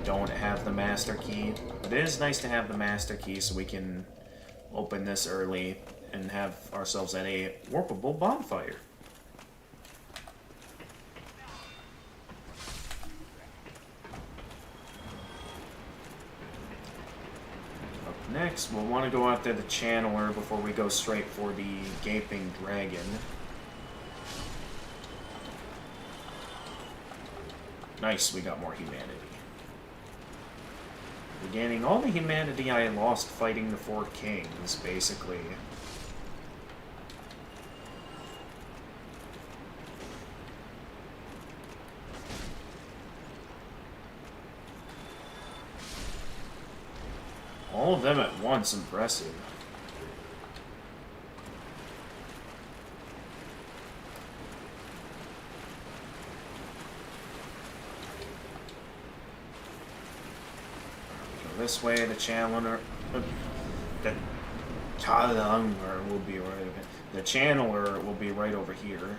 don't have the master key. But it is nice to have the master key so we can open this early and have ourselves at a warpable bonfire. Up next, we'll want to go after the channeler before we go straight for the gaping dragon. Nice, we got more humanity. Regaining all the humanity I lost fighting the four kings, basically. All of them at once, impressive. This way, the channeler, the channeler will be right. The channeler will be right over here.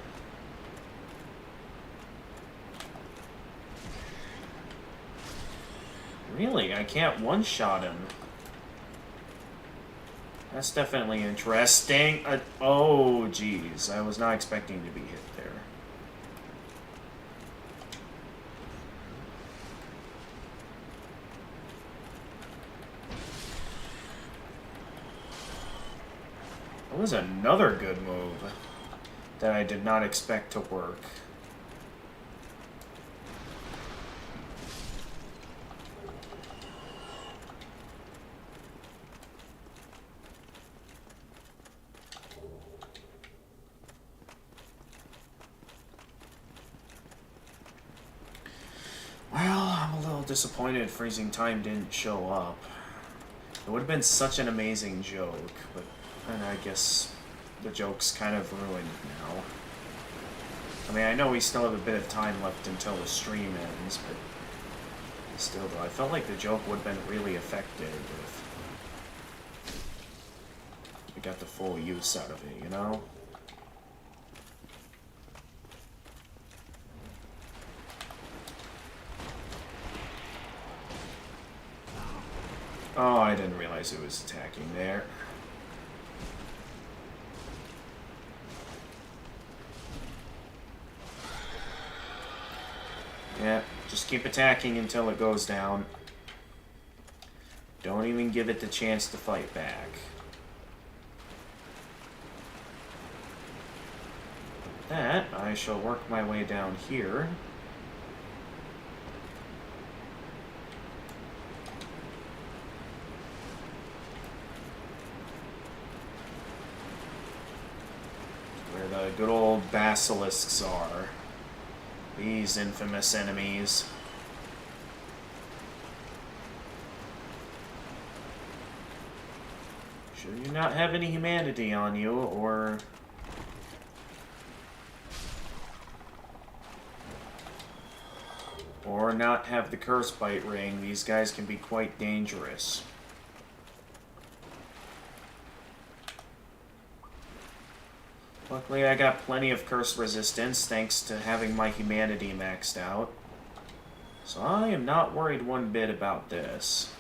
Really, I can't one-shot him. That's definitely interesting. Oh, geez, I was not expecting to be hit there. That was another good move that I did not expect to work. Well, I'm a little disappointed Freezing Time didn't show up. It would have been such an amazing joke, but and I guess the joke's kind of ruined now. I mean, I know we still have a bit of time left until the stream ends, but still, though, I felt like the joke would have been really effective if we got the full use out of it, you know? Oh, I didn't realize it was attacking there. Yeah, keep attacking until it goes down. Don't even give it the chance to fight back. That, I shall work my way down here. Where the good old basilisks are. These infamous enemies. Should you not have any humanity on you, or not have the curse bite ring, these guys can be quite dangerous. Luckily, I got plenty of curse resistance thanks to having my humanity maxed out. So I am not worried one bit about this.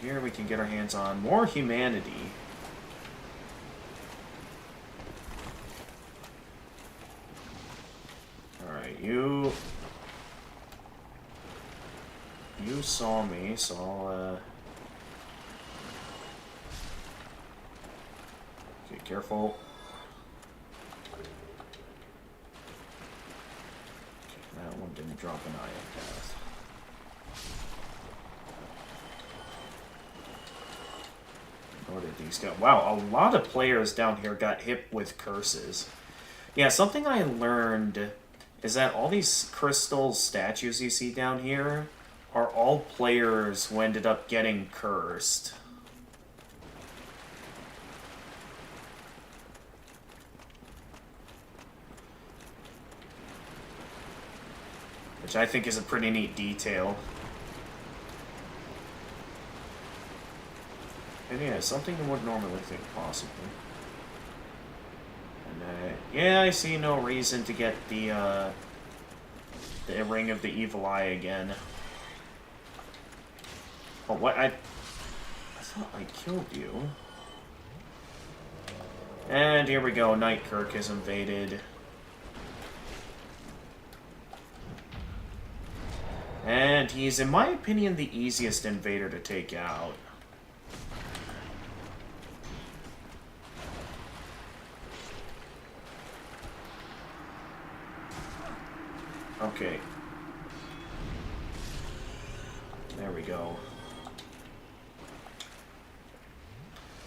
Here we can get our hands on more humanity. Alright, you saw me, so I'll, okay, careful. Okay, that one didn't drop an ion path. Nor did these go. Wow, a lot of players down here got hit with curses. Yeah, something I learned is that all these crystal statues you see down here are all players who ended up getting cursed. Which I think is a pretty neat detail. And yeah, something I wouldn't normally think possible. And yeah, I see no reason to get the Ring of the Evil Eye again. Oh, what? I thought I killed you. And here we go, Nightkirk is invaded. And he's, in my opinion, the easiest invader to take out. Okay. There we go.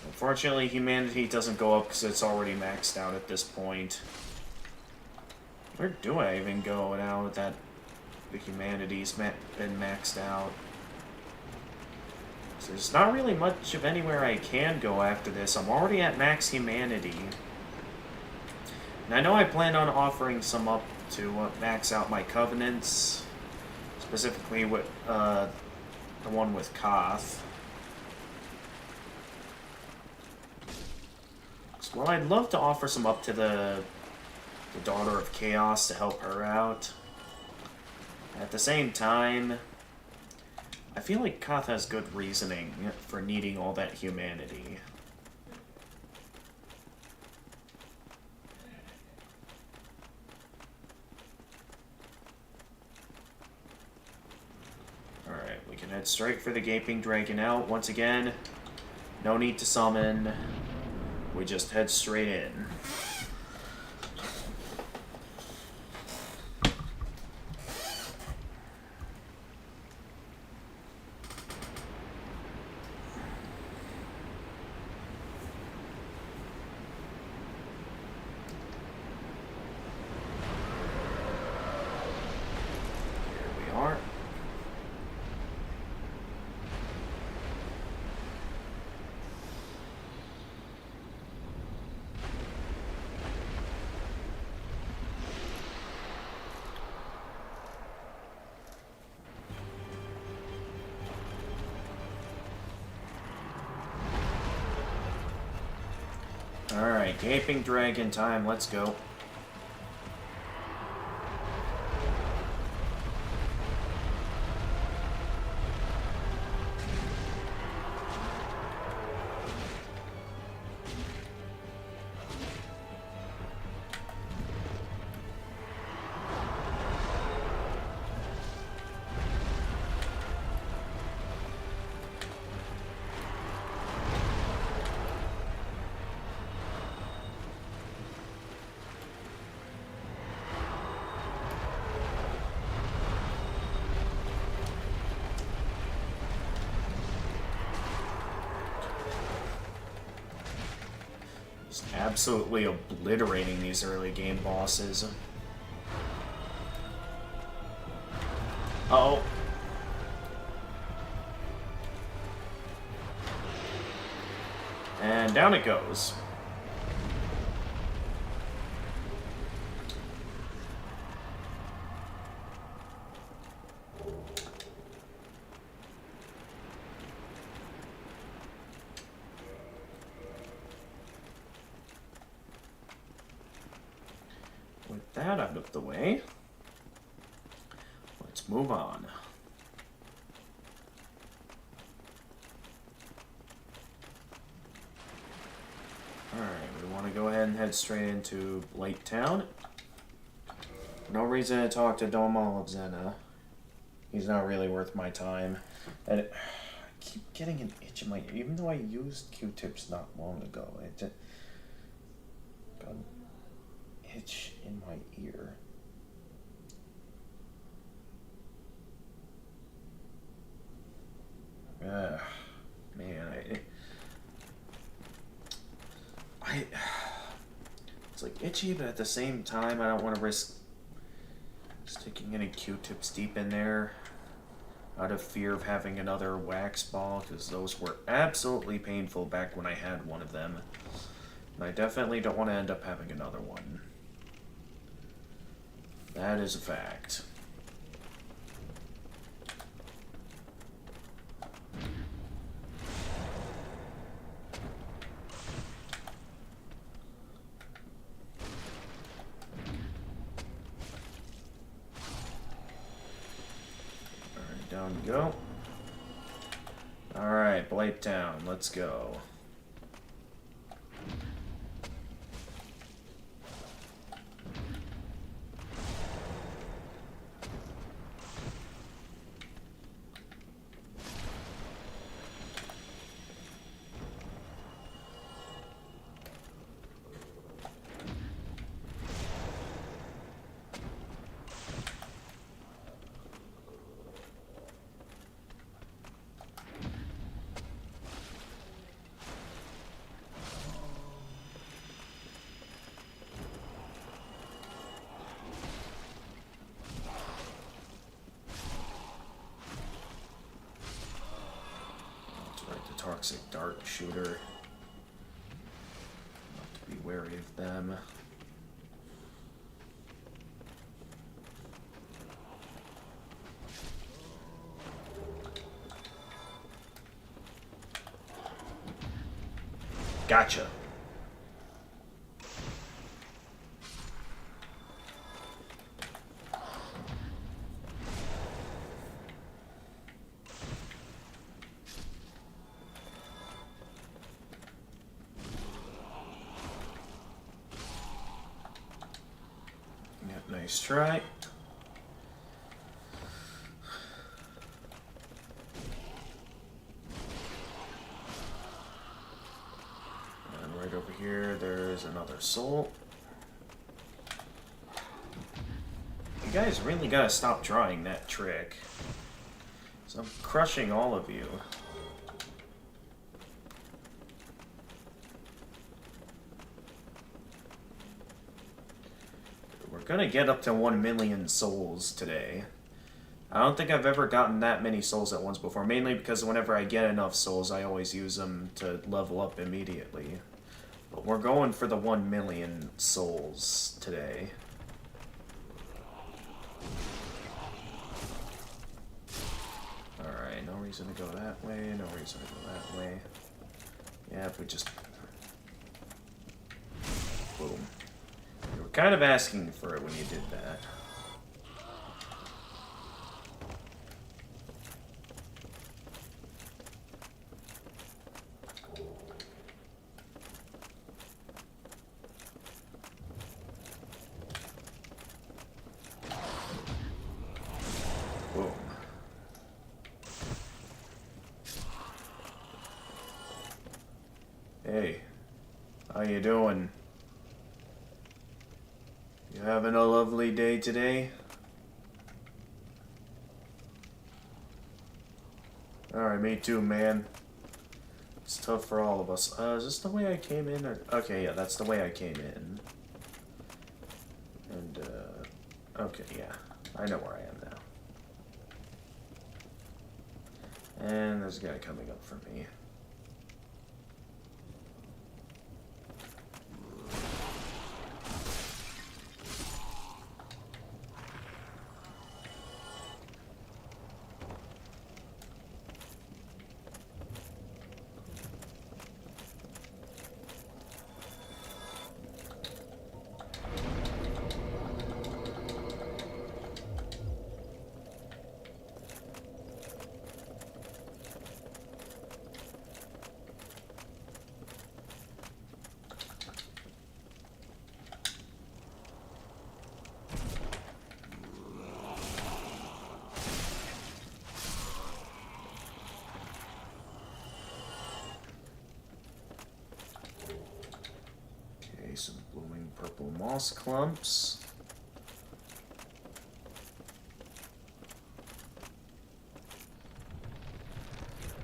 Unfortunately, humanity doesn't go up because it's already maxed out at this point. Where do I even go now that the humanity's been maxed out? So there's not really much of anywhere I can go after this. I'm already at max humanity. And I know I plan on offering some up to max out my covenants, specifically with the one with Koth. So, well, I'd love to offer some up to the Daughter of Chaos to help her out. At the same time, I feel like Koth has good reasoning for needing all that humanity. Alright, we can head straight for the Gaping Dragon out. Once again, no need to summon. We just head straight in. Alright, Gaping Dragon time, let's go. absolutely obliterating these early game bosses. Uh-oh. And down it goes. With that out of the way, let's move on. Alright, we want to go ahead and head straight into Blight Town. No reason to talk to Dom Olivzena. He's not really worth my time. And I keep getting an itch in my ear, even though I used Q-tips not long ago. It just got an itch in my ear. Man, it's like itchy, but at the same time, I don't want to risk sticking any Q-tips deep in there out of fear of having another wax ball, because those were absolutely painful back when I had one of them. And I definitely don't want to end up having another one. That is a fact. Down we go. Alright, Blight Town, let's go. Toxic dart shooter. Have to be wary of them. Gotcha. Nice try. And right over here, there's another soul. You guys really gotta stop trying that trick. So I'm crushing all of you. Gonna get up to 1 million souls today. I don't think I've ever gotten that many souls at once before, mainly because whenever I get enough souls, I always use them to level up immediately. But we're going for the 1 million souls today. Alright, no reason to go that way, no reason to go that way. Yeah, if we just... Boom. You were kind of asking for it when you did that. Boom. Hey, how you doing? You having a lovely day today? Alright, me too, man. It's tough for all of us. Is this the way I came in? Or... Okay, yeah, that's the way I came in. And, okay, yeah. I know where I am now. And there's a guy coming up for me. Some blooming purple moss clumps.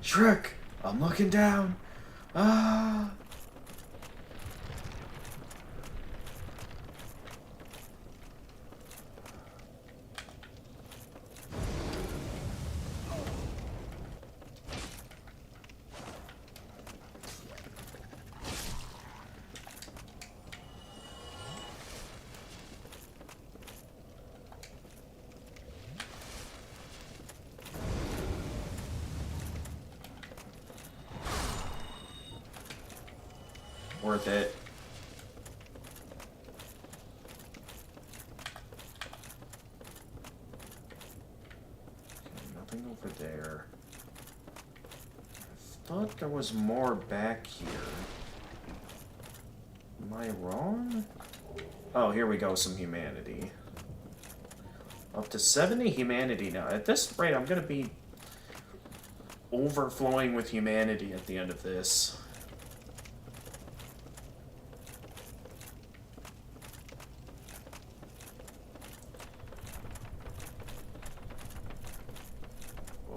Shrek! I'm looking down! Ah! Worth it. Okay, nothing over there. I thought there was more back here. Am I wrong? Oh, here we go, some humanity. Up to 70 humanity now. At this rate, I'm gonna be overflowing with humanity at the end of this.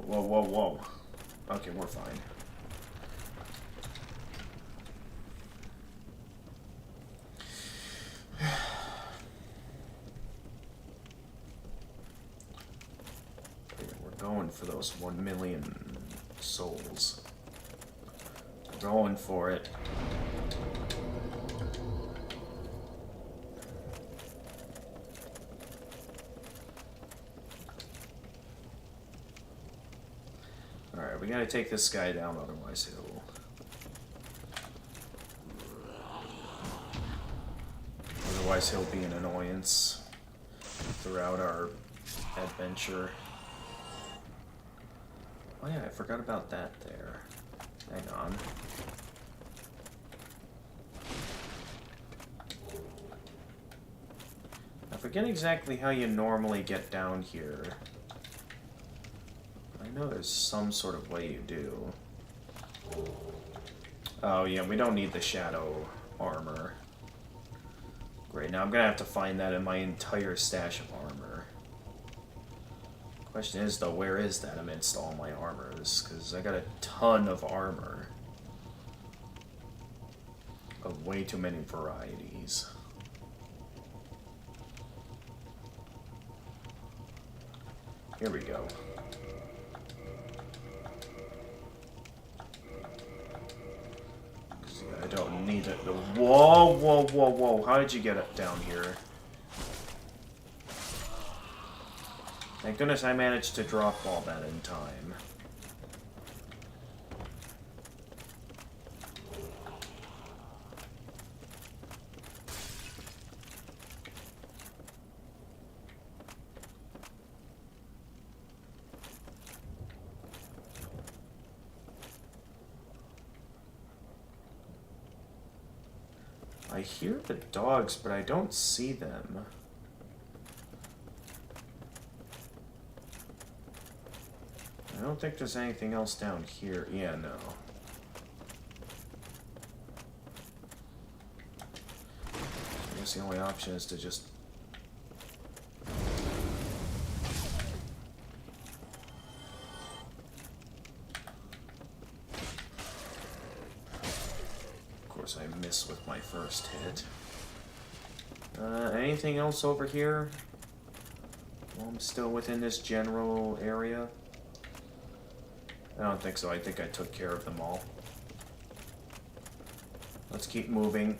Whoa, whoa, whoa. Okay, we're fine. We're going for those 1 million souls. We're going for it. Alright, we gotta take this guy down, otherwise he'll be an annoyance throughout our adventure. Oh yeah, I forgot about that there. Hang on. I forget exactly how you normally get down here. I know there's some sort of way you do. Oh yeah, we don't need the shadow armor. Great, now I'm gonna have to find that in my entire stash of armor. Question is though, where is that amidst all my armors? Because I got a ton of armor. Of way too many varieties. Here we go. I don't need it. Whoa, whoa, whoa, whoa. How did you get it down here? Thank goodness I managed to drop all that in time. I hear the dogs, but I don't see them. I don't think there's anything else down here. Yeah, no. I guess the only option is to just... miss with my first hit. Anything else over here? Well, I'm still within this general area. I don't think so. I think I took care of them all. Let's keep moving.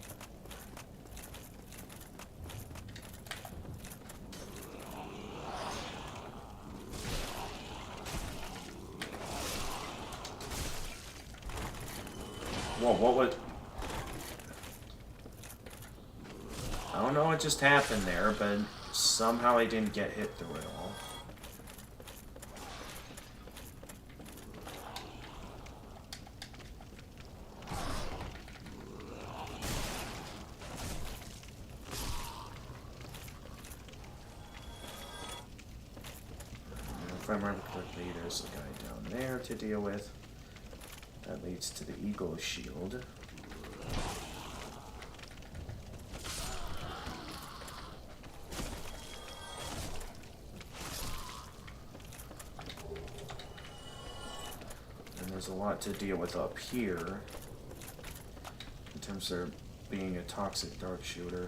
Whoa, what was... I don't know what just happened there, but somehow I didn't get hit through it all. If I remember correctly, there's a guy down there to deal with. That leads to the eagle shield. And there's a lot to deal with up here in terms of being a toxic dark shooter.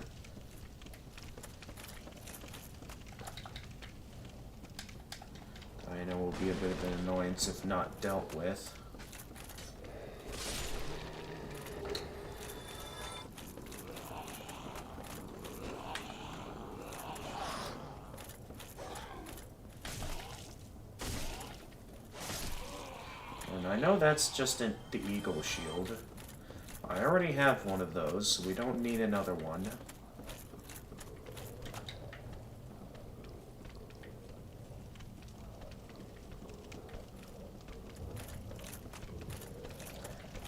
I know will be a bit of an annoyance if not dealt with. And I know that's just the eagle shield. I already have one of those, so we don't need another one.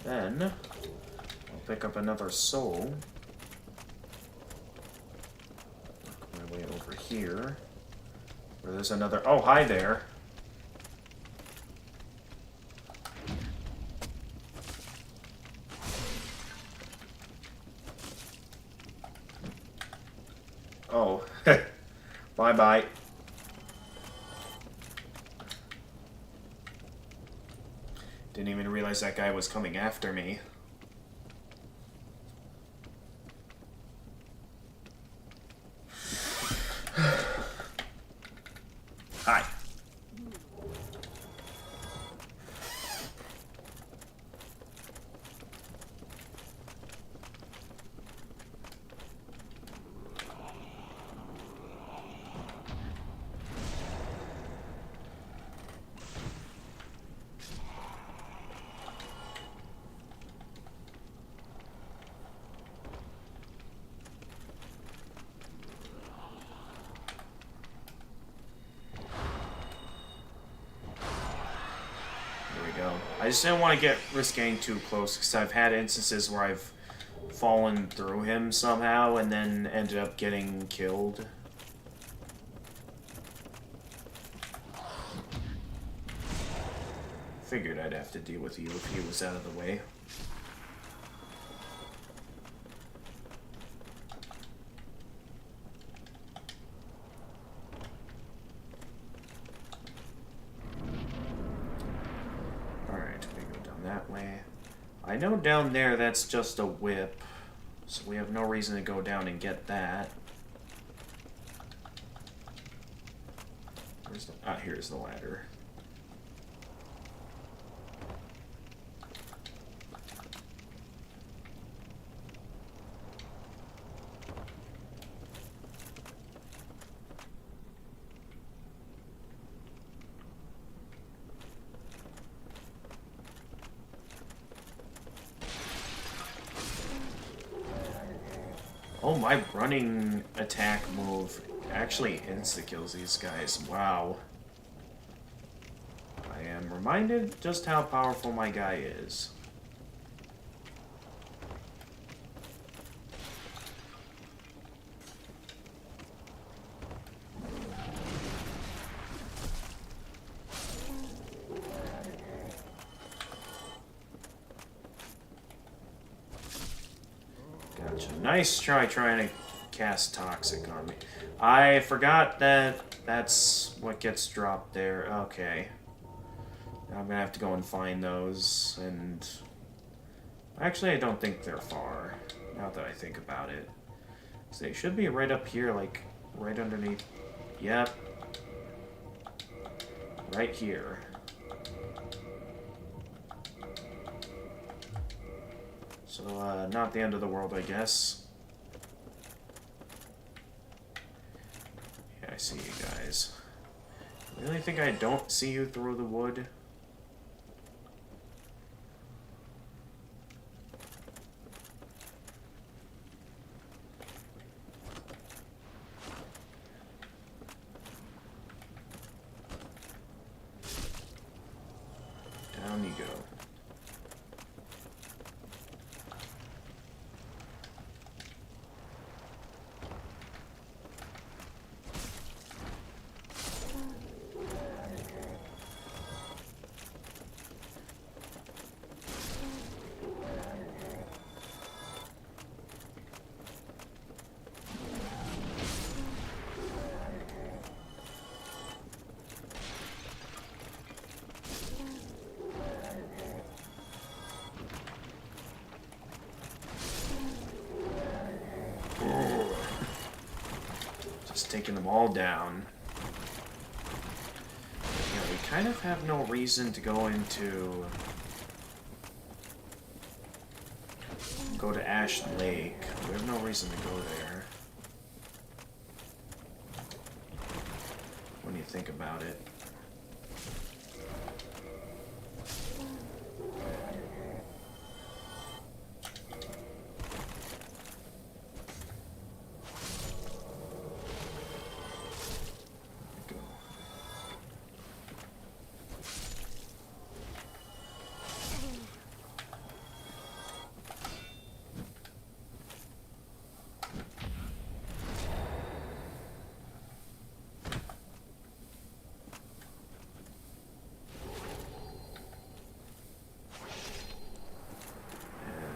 Then, I'll pick up another soul. Work my way over here. Where there's another... Oh, hi there! Oh. Bye-bye. Didn't even realize that guy was coming after me. Hi. I just didn't want to get risk getting too close because I've had instances where I've fallen through him somehow and then ended up getting killed. Figured I'd have to deal with you if he was out of the way. I know down there that's just a whip, so we have no reason to go down and get that. Where's the... Ah, here's the ladder. Oh, my running attack move actually insta-kills these guys. Wow. I am reminded just how powerful my guy is. Nice try trying to cast Toxic on me. I forgot that that's what gets dropped there. Okay. Now I'm gonna have to go and find those, and... Actually, I don't think they're far. Now that I think about it. So they should be right up here, like, right underneath. Yep. Right here. So, not the end of the world, I guess. Yeah, I see you guys. Really think I don't see you through the wood? Down you go. Just taking them all down. Yeah, we kind of have no reason to go to Ash Lake. We have no reason to go there. When you think about it.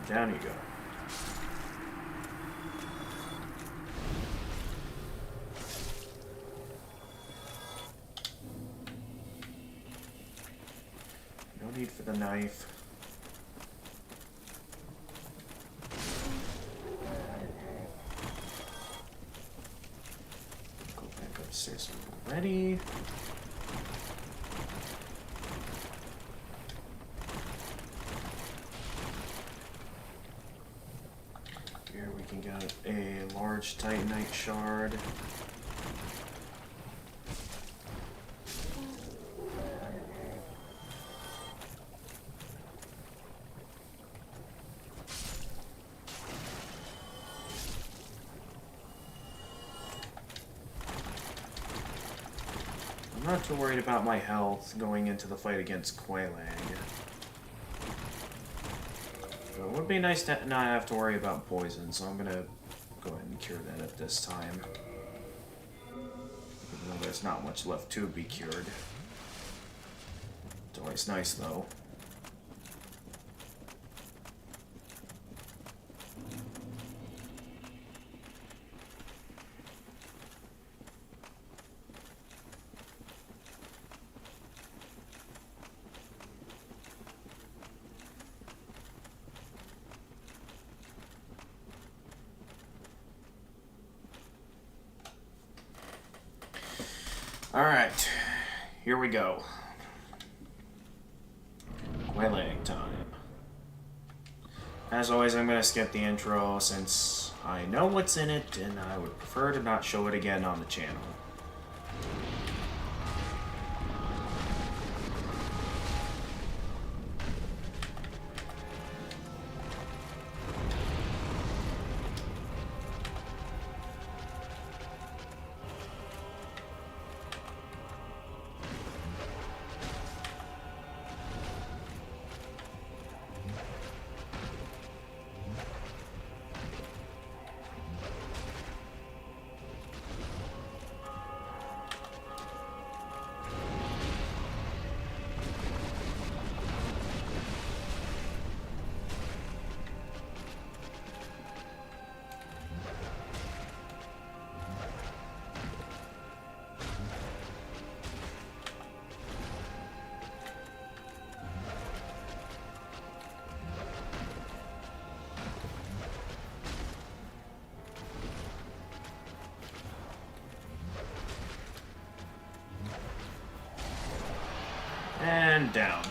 Down you go. No need for the knife. Go back upstairs when we're ready. Got a large Titanite shard. I'm not too worried about my health going into the fight against Quelaag. It would be nice to not have to worry about poison, so I'm gonna go ahead and cure that at this time. Even though there's not much left to be cured. It's always nice, though. Alright, here we go. Quelaag time. As always, I'm going to skip the intro since I know what's in it and I would prefer to not show it again on the channel. And down.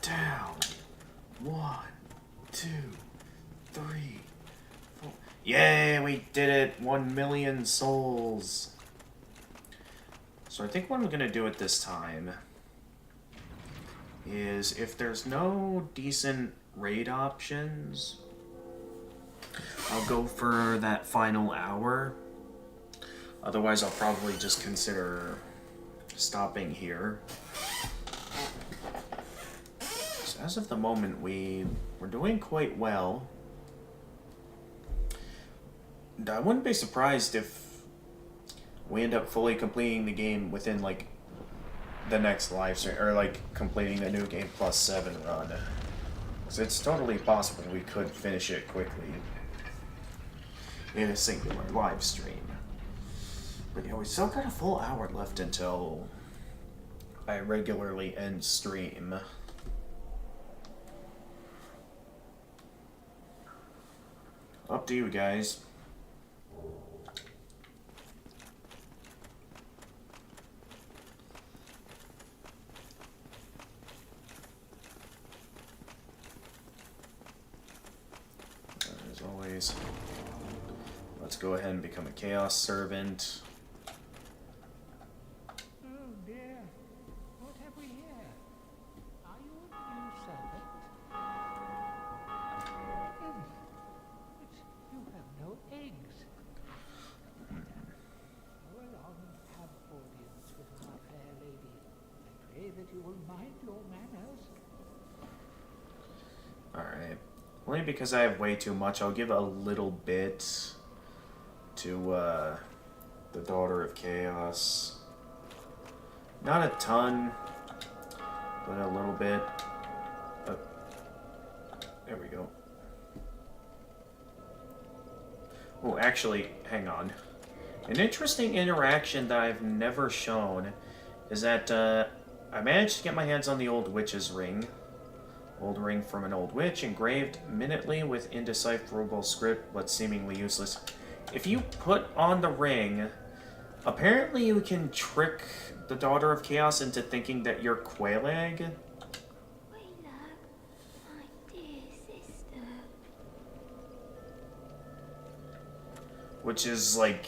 Down. 1, 2, 3, 4. Yay, we did it! 1 million souls. So I think what I'm gonna do at this time is, if there's no decent raid options, I'll go for that final hour. Otherwise, I'll probably just consider stopping here. So as of the moment, we're doing quite well. And I wouldn't be surprised if we end up fully completing the game within, like, the next live stream, or, like, completing the new NG+7 run. So it's totally possible we could finish it quickly in a singular live stream. But yeah, we still got a full hour left until I regularly end stream. Up to you guys. As always, let's go ahead and become a Chaos Servant. Oh dear. What have we here? Are you a new servant? But you have no eggs. Go along and have audience with our fair lady. I pray that you will mind your manners. Alright. Only because I have way too much, I'll give a little bit to the Daughter of Chaos. Not a ton, but a little bit. There we go. Oh, actually, hang on. An interesting interaction that I've never shown is that I managed to get my hands on the old witch's ring. Old ring from an old witch, engraved minutely with indecipherable script, but seemingly useless. If you put on the ring, apparently you can trick the Daughter of Chaos into thinking that you're Quelaag. Wayla, my dear sister. Which is, like,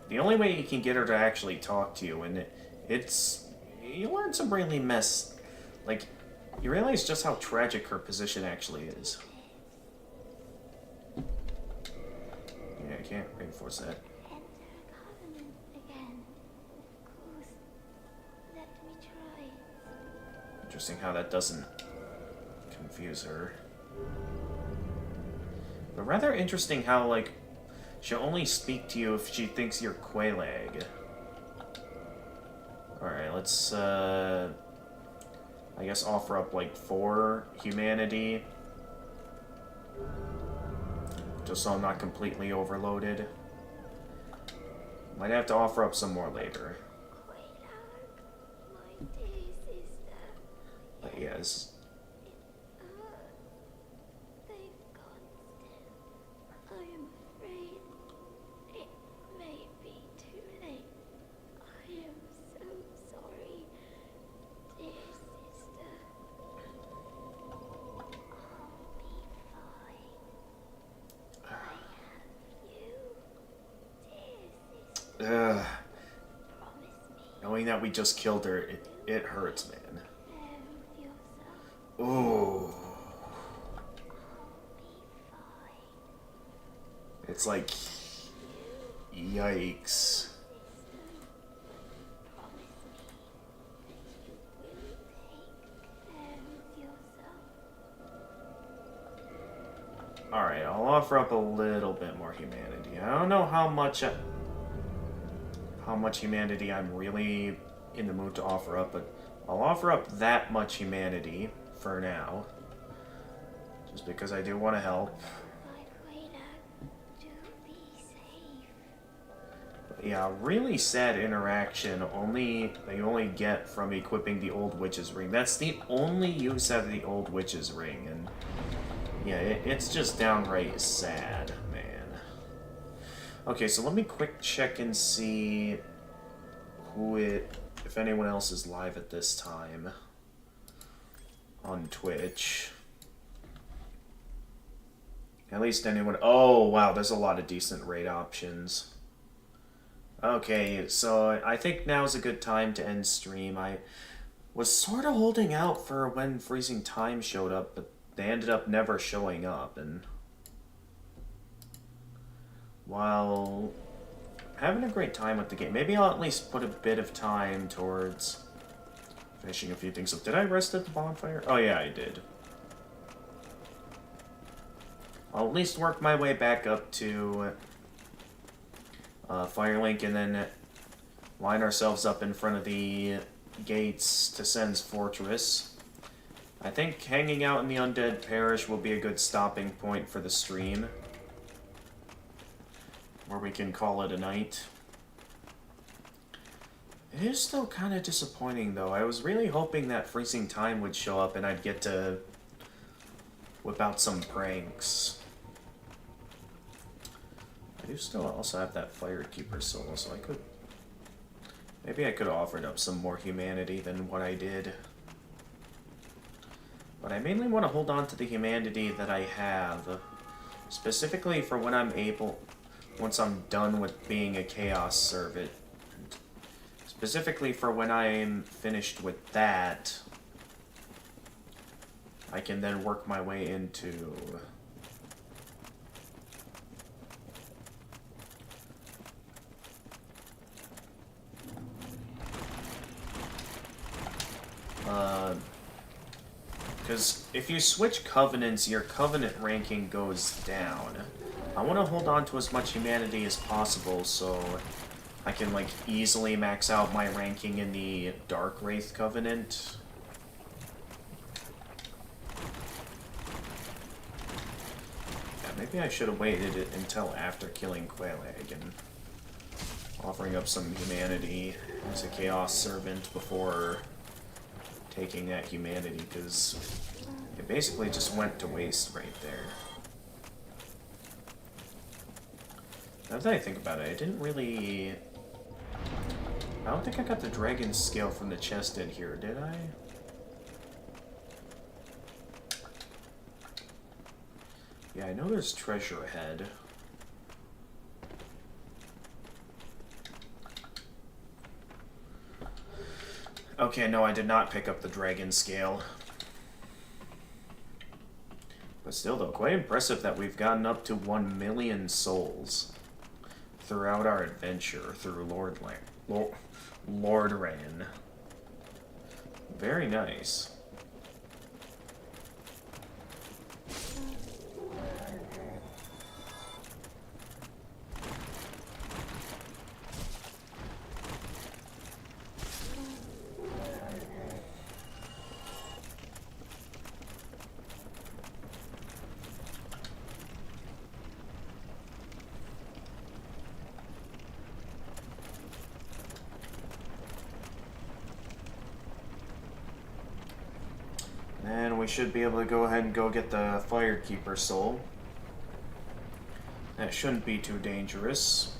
the only way you can get her to actually talk to you, and it's... You learn some really like, you realize just how tragic her position actually is. Yeah, I can't reinforce that. Enter a covenant again. Of course. Let me try. Interesting how that doesn't confuse her. But rather interesting how, like, she'll only speak to you if she thinks you're Quelaag. Alright, let's, I guess offer up, like, 4 humanity. Just so I'm not completely overloaded. Might have to offer up some more later. Wayla, my dear sister. But yes. They've gone still. I am afraid it may be too late. I am so sorry, dear sister. I'll be fine. I have you, dear sister. Ugh. Promise me Knowing that we just killed her, it hurts, man. care of yourself. Ooh. I'll be fine. It's like... Yikes. Promise me that you will take care of yourself. Alright, I'll offer up a little bit more humanity. I don't know how much humanity I'm really in the mood to offer up, but I'll offer up that much humanity for now. Just because I do want to help. But Wayla, do be safe. But yeah, really sad interaction that you only get from equipping the old witch's ring. That's the only use out of the old witch's ring, and yeah, it's just downright sad, man. Okay, so let me quick check and see if anyone else is live at this time on Twitch. At least anyone... Oh, wow, there's a lot of decent raid options. Okay, so I think now's a good time to end stream. I was sort of holding out for when Freezing Time showed up, but they ended up never showing up, and while having a great time with the game, maybe I'll at least put a bit of time towards finishing a few things up. Did I rest at the bonfire? Oh yeah, I did. I'll at least work my way back up to Firelink and then line ourselves up in front of the gates to Sen's Fortress. I think hanging out in the Undead Parish will be a good stopping point for the stream, where we can call it a night. It is still kind of disappointing, though. I was really hoping that Freezing Time would show up and I'd get to whip out some pranks. I do still also have that Firekeeper soul, so I could... Maybe I could have offered up some more humanity than what I did. But I mainly want to hold on to the humanity that I have, specifically for when I'm able... once I'm done with being a Chaos Servant. Specifically for when I'm finished with that, I can then work my way into... because if you switch Covenants, your Covenant ranking goes down. I want to hold on to as much humanity as possible so I can, like, easily max out my ranking in the Dark Wraith Covenant. Yeah, maybe I should have waited until after killing Quelaag and offering up some humanity as a Chaos Servant before taking that humanity, because it basically just went to waste right there. Now that I think about it, I didn't really... I don't think I got the dragon scale from the chest in here, did I? Yeah, I know there's treasure ahead. Okay, no, I did not pick up the dragon scale. But still, though, quite impressive that we've gotten up to 1 million souls throughout our adventure through Lordran. Very nice. And we should be able to go ahead and go get the Firekeeper soul. That shouldn't be too dangerous.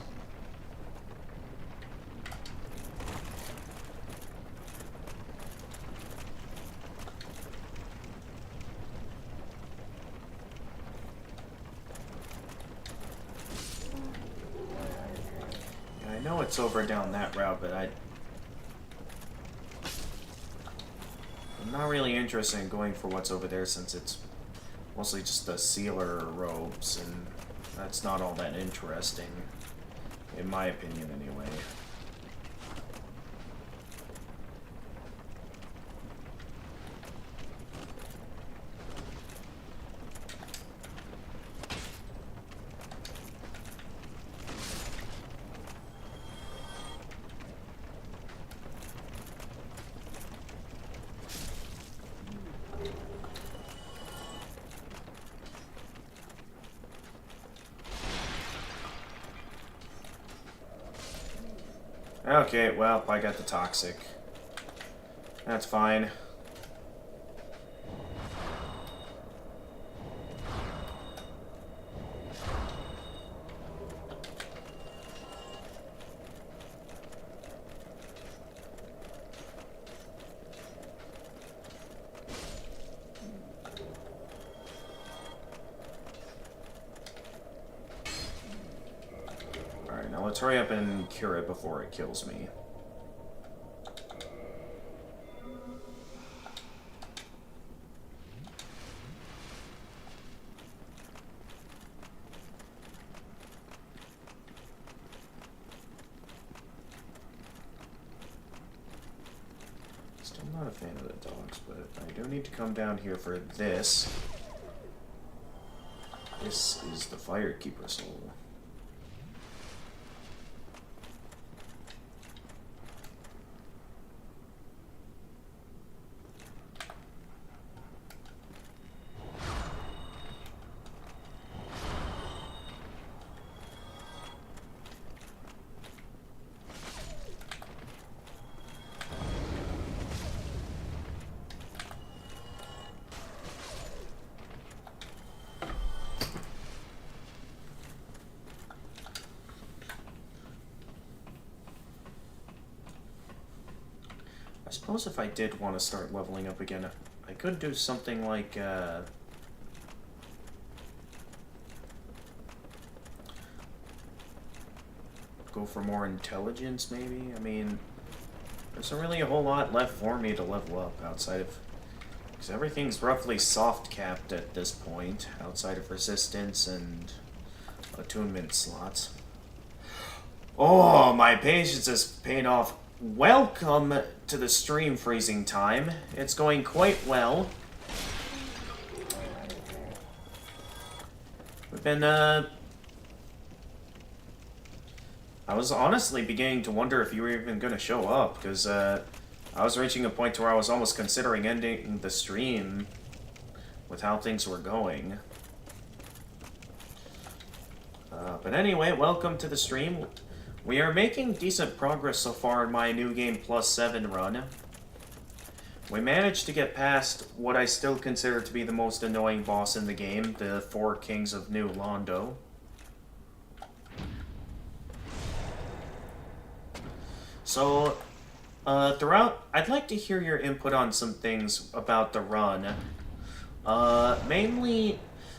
Yeah, I know it's over down that route, but I'm not really interested in going for what's over there since it's mostly just the sealer robes, and that's not all that interesting, in my opinion anyway. Okay, well, I got the toxic. That's fine. let's hurry up and cure it before it kills me. Still not a fan of the dogs, but I do need to come down here for this. This is the Firekeeper soul. I suppose if I did want to start leveling up again, I could do something like, go for more intelligence, maybe? I mean, there isn't really a whole lot left for me to level up outside of... because everything's roughly soft-capped at this point, outside of resistance and attunement slots. Oh, my patience is paying off. Welcome to the stream freezing time. It's going quite well. We've been, I was honestly beginning to wonder if you were even going to show up, because, I was reaching a point where I was almost considering ending the stream with how things were going. But anyway, welcome to the stream. We are making decent progress so far in my New Game +7 run. We managed to get past what I still consider to be the most annoying boss in the game, the 4 Kings of New Londo. So, throughout, I'd like to hear your input on some things about the run. Mainly,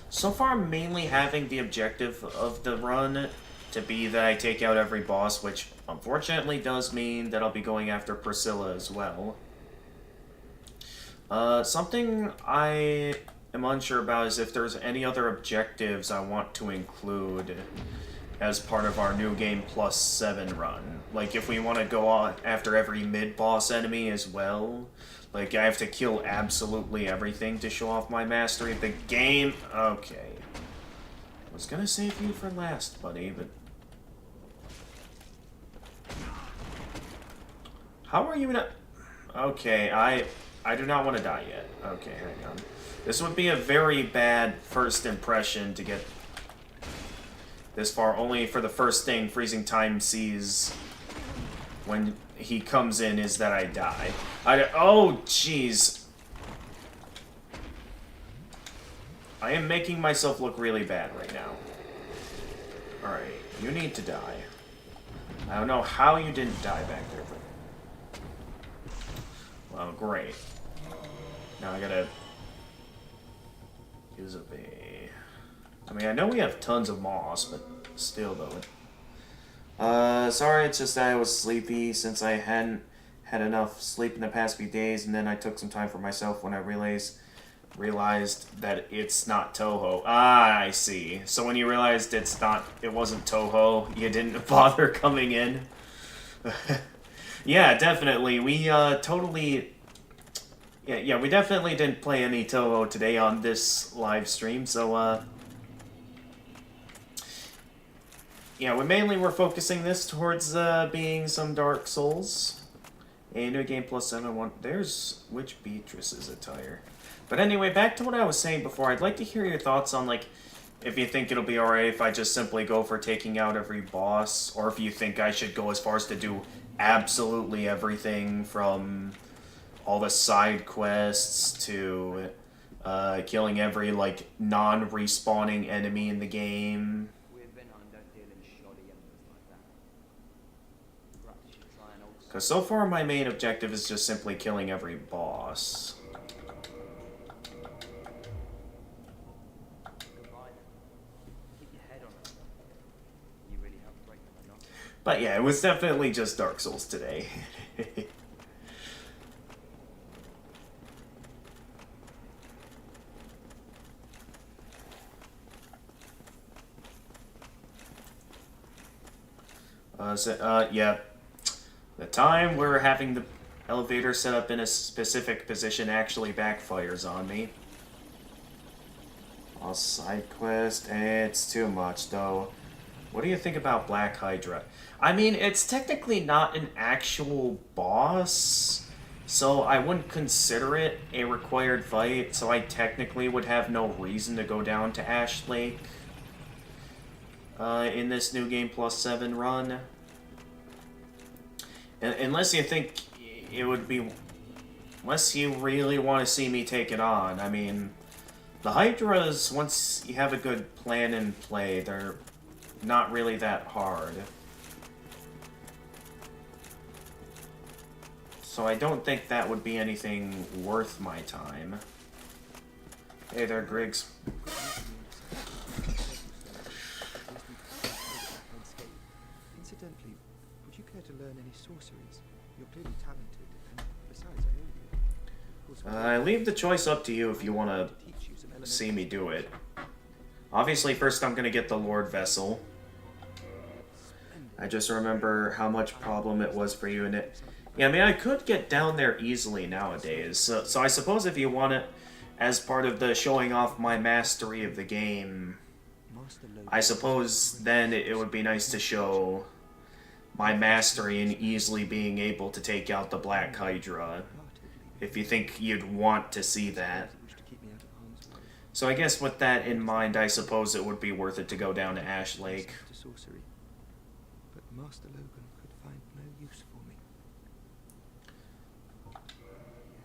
so far I'm mainly having the objective of the run to be that I take out every boss, which unfortunately does mean that I'll be going after Priscilla as well. Something I am unsure about is if there's any other objectives I want to include as part of our New Game +7 run. Like, if we want to go on after every mid-boss enemy as well. Like, I have to kill absolutely everything to show off my mastery of the game. Okay. I was gonna save you for last, buddy, but... how are you not... okay, I do not want to die yet. Okay, hang on. This would be a very bad first impression to get this far, only for the first thing Freezing Time sees when he comes in is that I die. Oh, jeez. I am making myself look really bad right now. Alright, you need to die. I don't know how you didn't die back there, but... well, great. Now I gotta... use a bee. I mean, I know we have tons of moss, but still, though. Sorry, it's just that I was sleepy since I hadn't had enough sleep in the past few days, and then I took some time for myself when I realized that it's not Toho. Ah, I see. So when you realized it wasn't Toho, you didn't bother coming in? Yeah, definitely. We, totally... Yeah, we definitely didn't play any Toho today on this live stream, so, yeah, we mainly were focusing this towards, being some Dark Souls. A New Game +7 one. There's Witch Beatrice's attire. But anyway, back to what I was saying before. I'd like to hear your thoughts on, like, if you think it'll be alright if I just simply go for taking out every boss, or if you think I should go as far as to do absolutely everything from all the side quests to killing every, like, non-respawning enemy in the game. Because so far my main objective is just simply killing every boss. But yeah, it was definitely just Dark Souls today. Yeah. The time we're having the elevator set up in a specific position actually backfires on me. All side quest, it's too much though. What do you think about Black Hydra? I mean, it's technically not an actual boss, so I wouldn't consider it a required fight, so I technically would have no reason to go down to Ash Lake in this New Game Plus 7 run. Unless you think it would be... Unless you really want to see me take it on. I mean, the Hydras, once you have a good plan in play, they're not really that hard. So I don't think that would be anything worth my time. Hey there, Griggs. Incidentally, would you care to learn any sorceries? You're clearly talented, and besides, I owe you. Of course, I leave the choice up to you if you want to see me do it. Obviously, first I'm going to get the Lord Vessel. I just remember how much problem it was for you in it. Yeah, I mean, I could get down there easily nowadays. So I suppose if you want it as part of the showing off my mastery of the game, I suppose then it would be nice to show my mastery in easily being able to take out the Black Hydra. If you think you'd want to see that. So I guess with that in mind, I suppose it would be worth it to go down to Ash Lake. But Master Logan could find no use for me.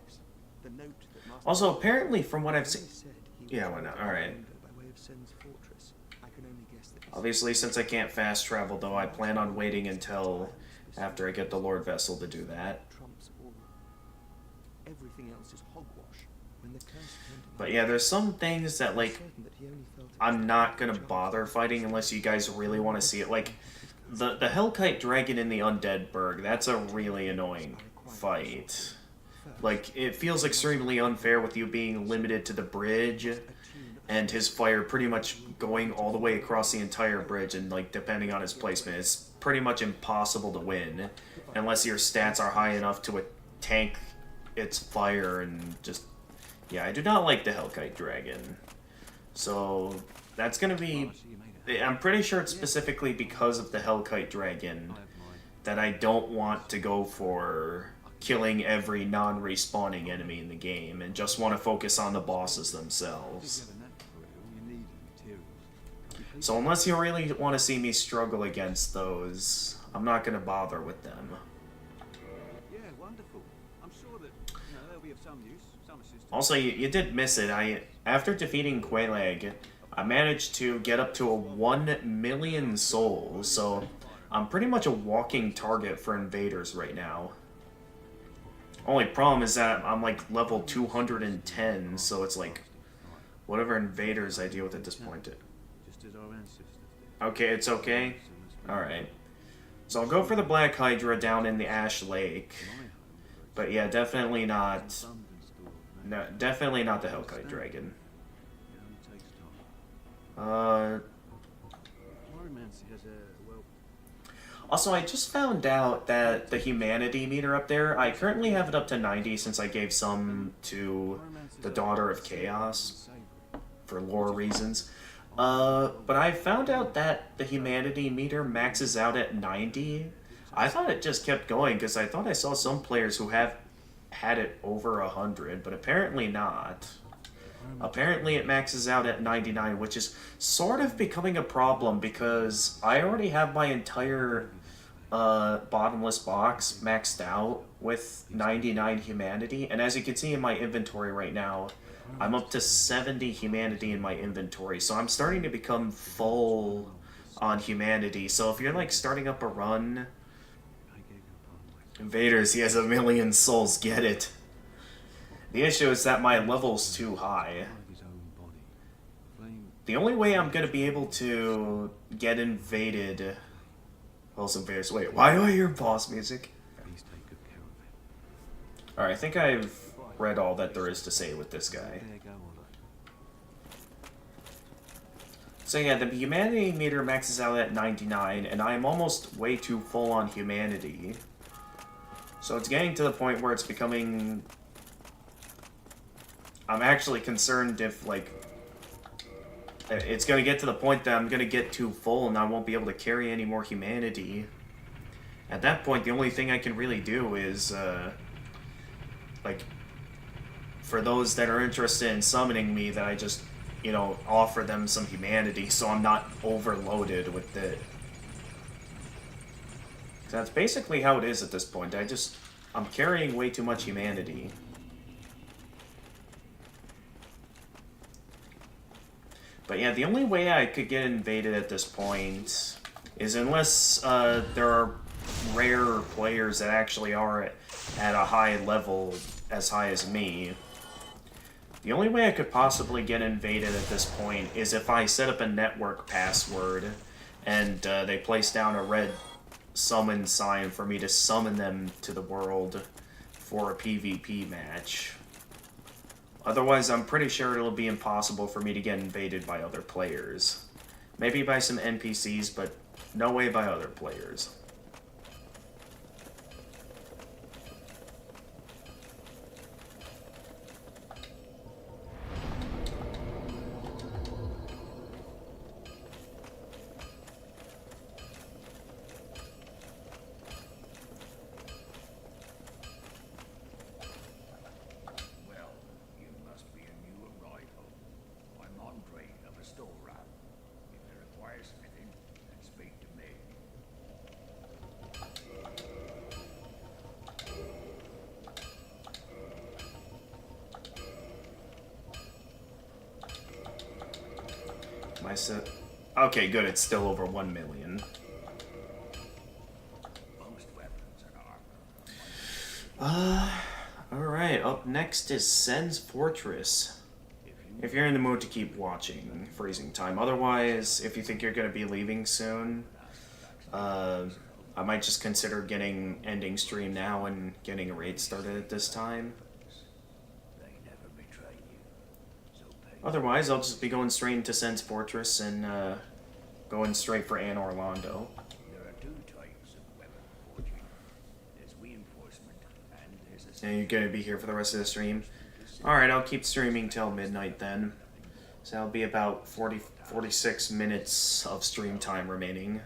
Yes, the note that Master Also, apparently, from what I've seen... said Yeah, why not? Alright. by way of Sen's fortress. I can only guess that Obviously, since I can't fast travel, though, I plan on waiting until after I get the Lord Vessel to do that. trumps all. Everything else is hogwash. When the curse came to But yeah, there's some things that, like, certain that he only felt I'm not gonna bother fighting unless you guys really want to see it. Like, the Hellkite Dragon in the Undead Burg, that's a really annoying fight. Like, it feels extremely unfair with you being limited to the bridge, and his fire pretty much going all the way across the entire bridge, and, like, depending on his placement, it's pretty much impossible to win, unless your stats are high enough to tank its fire, and just... Yeah, I do not like the Hellkite Dragon. So, that's gonna be... I'm pretty sure it's specifically because of the Hellkite Dragon that I don't want to go for killing every non-respawning enemy in the game, and just want to focus on the bosses themselves. So unless you really want to see me struggle against those, I'm not going to bother with them. Yeah, wonderful. I'm sure that they'll be of some use, some assistance. Also, you did miss it. After defeating Quelaag, I managed to get up to a 1 million souls, so I'm pretty much a walking target for invaders right now. Only problem is that I'm like level 210, so it's like whatever invaders I deal with at this point. Just as our ancestors did. Okay, it's okay? Alright. So I'll go for the Black Hydra down in the Ash Lake. But yeah, definitely not... No, definitely not the Hellkite Dragon. Pyromancy has a, well... Also, I just found out that the humanity meter up there, I currently have it up to 90 since I gave some to the Daughter of Chaos for lore reasons. But I found out that the humanity meter maxes out at 90. I thought it just kept going because I thought I saw some players who have had it over 100, but apparently not. Apparently it maxes out at 99, which is sort of becoming a problem because I already have my entire bottomless box maxed out with 99 humanity, and as you can see in my inventory right now, I'm up to 70 humanity in my inventory, so I'm starting to become full on humanity. So if you're like starting up a run, invaders, he has 1 million souls, get it. The issue is that my level's too high. The only way I'm gonna be able to get invaded Also, various. Wait, why do I hear boss music? Please take good care of it. Alright, I think I've read all that there is to say with this guy. There you go, Ola. So yeah, the humanity meter maxes out at 99, and I'm almost way too full on humanity. So it's getting to the point where it's becoming... I'm actually concerned if, like... It's going to get to the point that I'm going to get too full and I won't be able to carry any more humanity. At that point, the only thing I can really do is, like, for those that are interested in summoning me, that I just, you know, offer them some humanity so I'm not overloaded with it. So that's basically how it is at this point. I'm carrying way too much humanity. But yeah, the only way I could get invaded at this point is unless there are rare players that actually are at a high level, as high as me. The only way I could possibly get invaded at this point is if I set up a network password and they place down a red summon sign for me to summon them to the world for a PvP match. Otherwise, I'm pretty sure it'll be impossible for me to get invaded by other players. Maybe by some NPCs, but no way by other players. Okay, good, it's still over 1 million. Alright, up next is Sen's Fortress. If you're in the mood to keep watching, freezing time. Otherwise, if you think you're going to be leaving soon, I might just consider ending stream now and getting a raid started at this time. Otherwise, I'll just be going straight into Sen's Fortress and going straight for Anne Orlando. There are two types of weapon forging. There's reinforcement and there's a... And you're going to be here for the rest of the stream? Alright, I'll keep streaming till midnight then. So that'll be about 46 minutes of stream time remaining.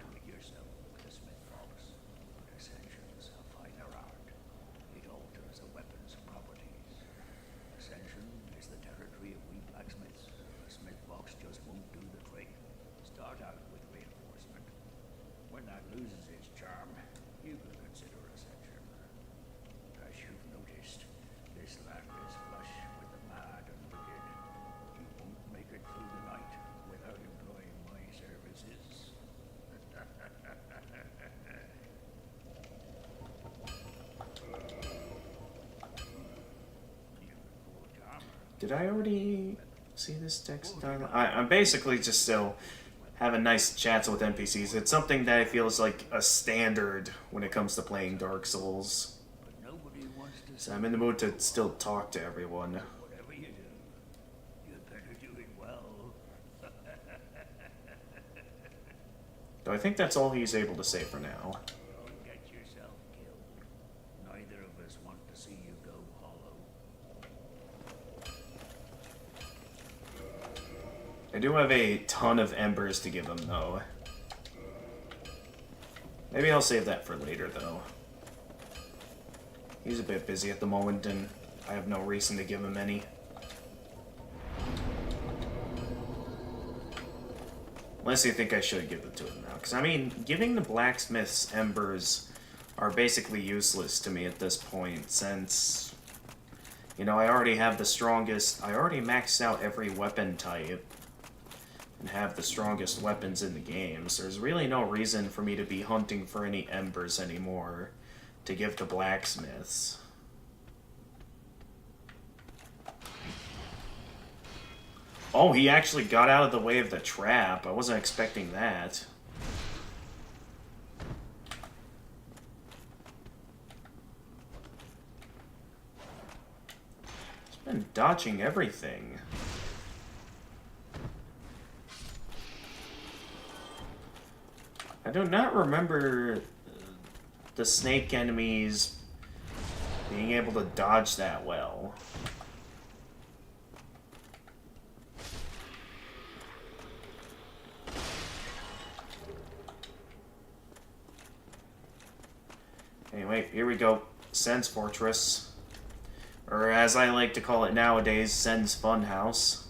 Did I already see this text dialogue? I'm basically just still having nice chats with NPCs. It's something that I feel is like a standard when it comes to playing Dark Souls. So I'm in the mood to still talk to everyone. Whatever you do, you better do it well. Though I think that's all he's able to say for now. Don't get yourself killed. Neither of us want to see you go hollow. I do have a ton of embers to give him, though. Maybe I'll save that for later, though. He's a bit busy at the moment, and I have no reason to give him any. Unless you think I should give it to him now. Because, I mean, giving the blacksmith's embers are basically useless to me at this point, since, you know, I already have the strongest... I already maxed out every weapon type and have the strongest weapons in the game, so there's really no reason for me to be hunting for any embers anymore to give to blacksmiths. Oh, he actually got out of the way of the trap. I wasn't expecting that. And dodging everything. I do not remember the snake enemies being able to dodge that well. Anyway, here we go. Sen's Fortress. Or as I like to call it nowadays, Sen's Funhouse.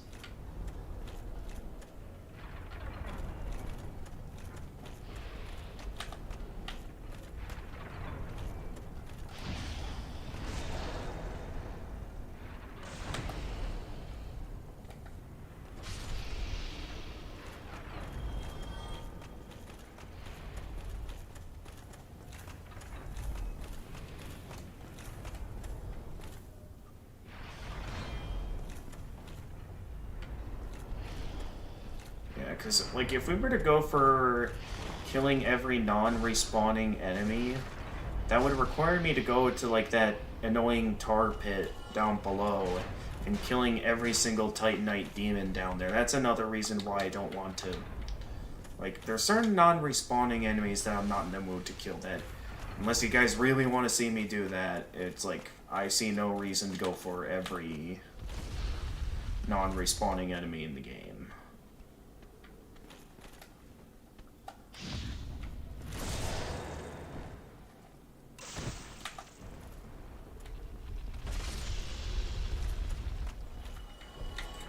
Because, like, if we were to go for killing every non-respawning enemy, that would require me to go to, like, that annoying tar pit down below and killing every single Titanite demon down there. That's another reason why I don't want to... Like, there are certain non-respawning enemies that I'm not in the mood to kill that. Unless you guys really want to see me do that, it's like, I see no reason to go for every non-respawning enemy in the game.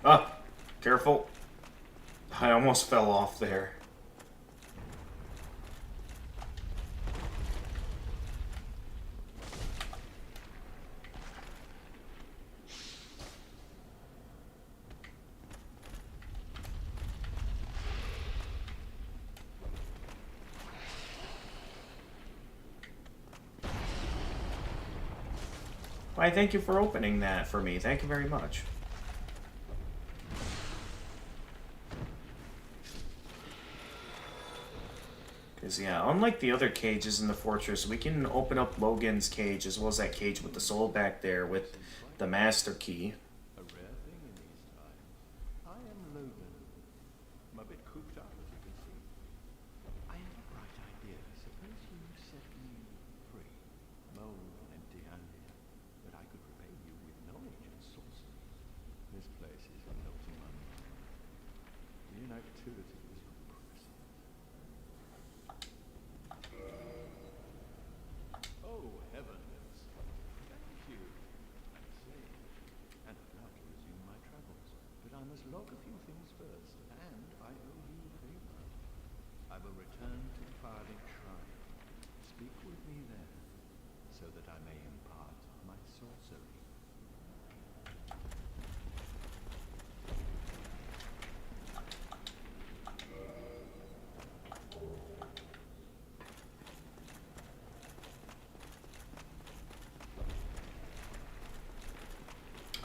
Ah, careful. I almost fell off there. Why, thank you for opening that for me. Thank you very much. Because, yeah, unlike the other cages in the fortress, we can open up Logan's cage as well as that cage with the soul back there with the master key. A rare thing in these times. I am Logan. I'm a bit cooped up, as you can see. I have a bright idea. Suppose you set me free. Moan empty-handed. But I could repay you with knowledge and sorcery. This place is melting my mind. The inactivity is oppressive. Oh, heavens. Thank you. I say, and I'd now to resume my travels. But I must log a few things first, and I owe you a favor. I will return to the Firelink Shrine. Speak with me there, so that I may impart my sorcery.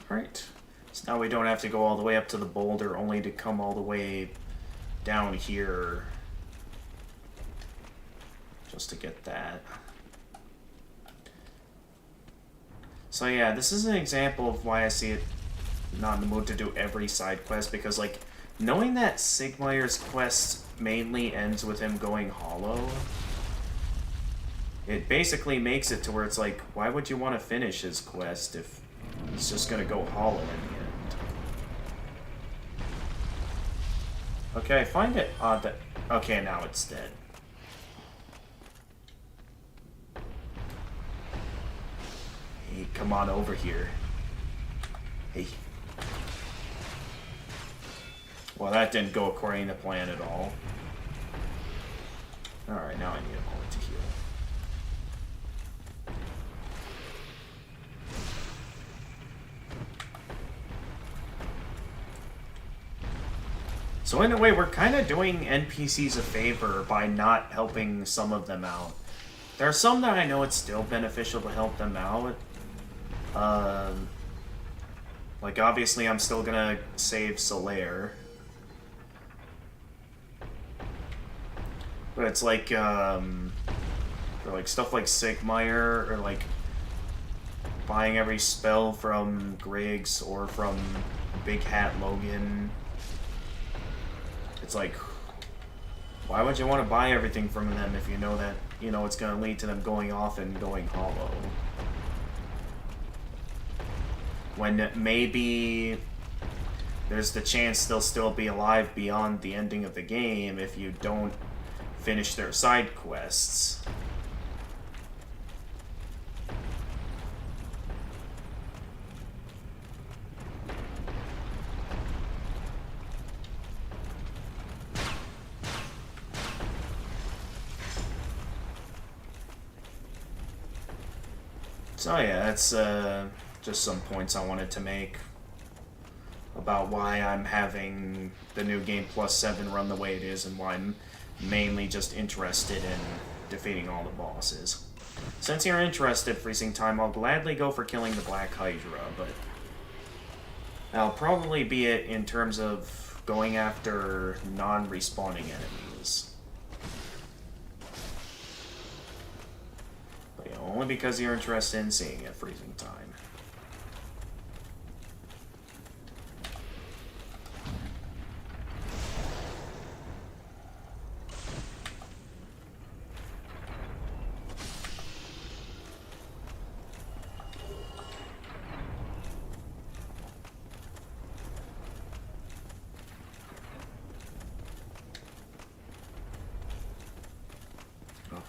Alright. So now we don't have to go all the way up to the boulder, only to come all the way down here just to get that. So yeah, this is an example of why I see it not in the mood to do every side quest, because, like, knowing that Sigmaier's quest mainly ends with him going hollow, it basically makes it to where it's like, why would you want to finish his quest if he's just gonna go hollow in the end? Okay, I find it odd that... Okay, now it's dead. Hey, come on over here. Hey. Well, that didn't go according to plan at all. Alright, now I need a moment to heal. So in a way, we're kind of doing NPCs a favor by not helping some of them out. There are some that I know it's still beneficial to help them out. Like, obviously, I'm still gonna save Solaire. But it's like, for like stuff like Sigmaier, or like buying every spell from Griggs or from Big Hat Logan. It's like, why would you want to buy everything from them if you know that, you know, it's going to lead to them going off and going hollow? When maybe there's the chance they'll still be alive beyond the ending of the game if you don't finish their side quests. So yeah, that's just some points I wanted to make about why I'm having the new NG+7 run the way it is and why I'm mainly just interested in defeating all the bosses. Since you're interested, Freezing Time, I'll gladly go for killing the Black Hydra, but that'll probably be it in terms of going after non-respawning enemies. But yeah, only because you're interested in seeing it, Freezing Time.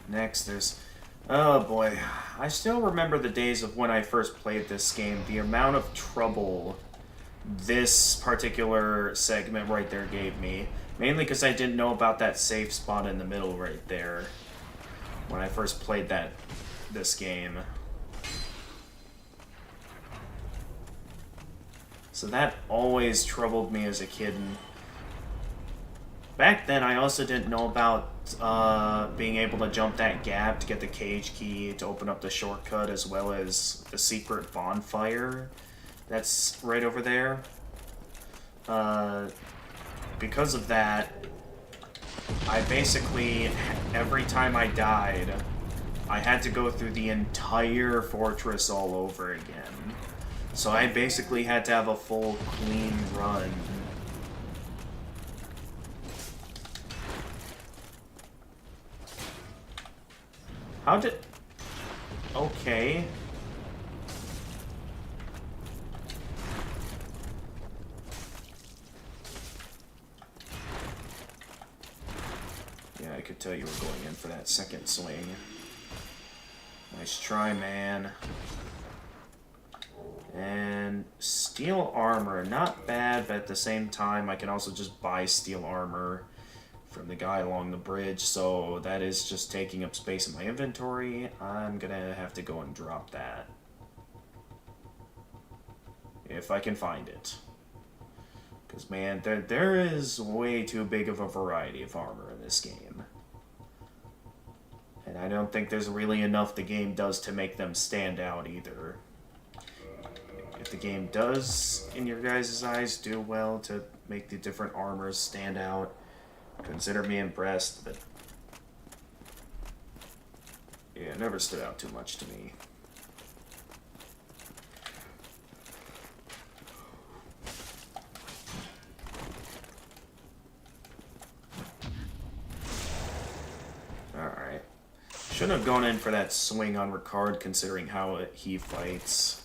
Next, there's... Oh boy. I still remember the days of when I first played this game. The amount of trouble this particular segment right there gave me. Mainly because I didn't know about that safe spot in the middle right there. When I first played this game. So that always troubled me as a kid. And back then, I also didn't know about being able to jump that gap to get the cage key to open up the shortcut, as well as the secret bonfire that's right over there. Because of that, I basically, every time I died, I had to go through the entire fortress all over again. So I basically had to have a full clean run. How did... Okay. Yeah, I could tell you were going in for that second swing. Nice try, man. And steel armor, not bad, but at the same time, I can also just buy steel armor from the guy along the bridge, so that is just taking up space in my inventory. I'm gonna have to go and drop that. If I can find it. Because, man, there is way too big of a variety of armor in this game. And I don't think there's really enough the game does to make them stand out either. If the game does, in your guys' eyes, do well to make the different armors stand out, consider me impressed, but yeah, it never stood out too much to me. Alright. Shouldn't have gone in for that swing on Ricard, considering how he fights.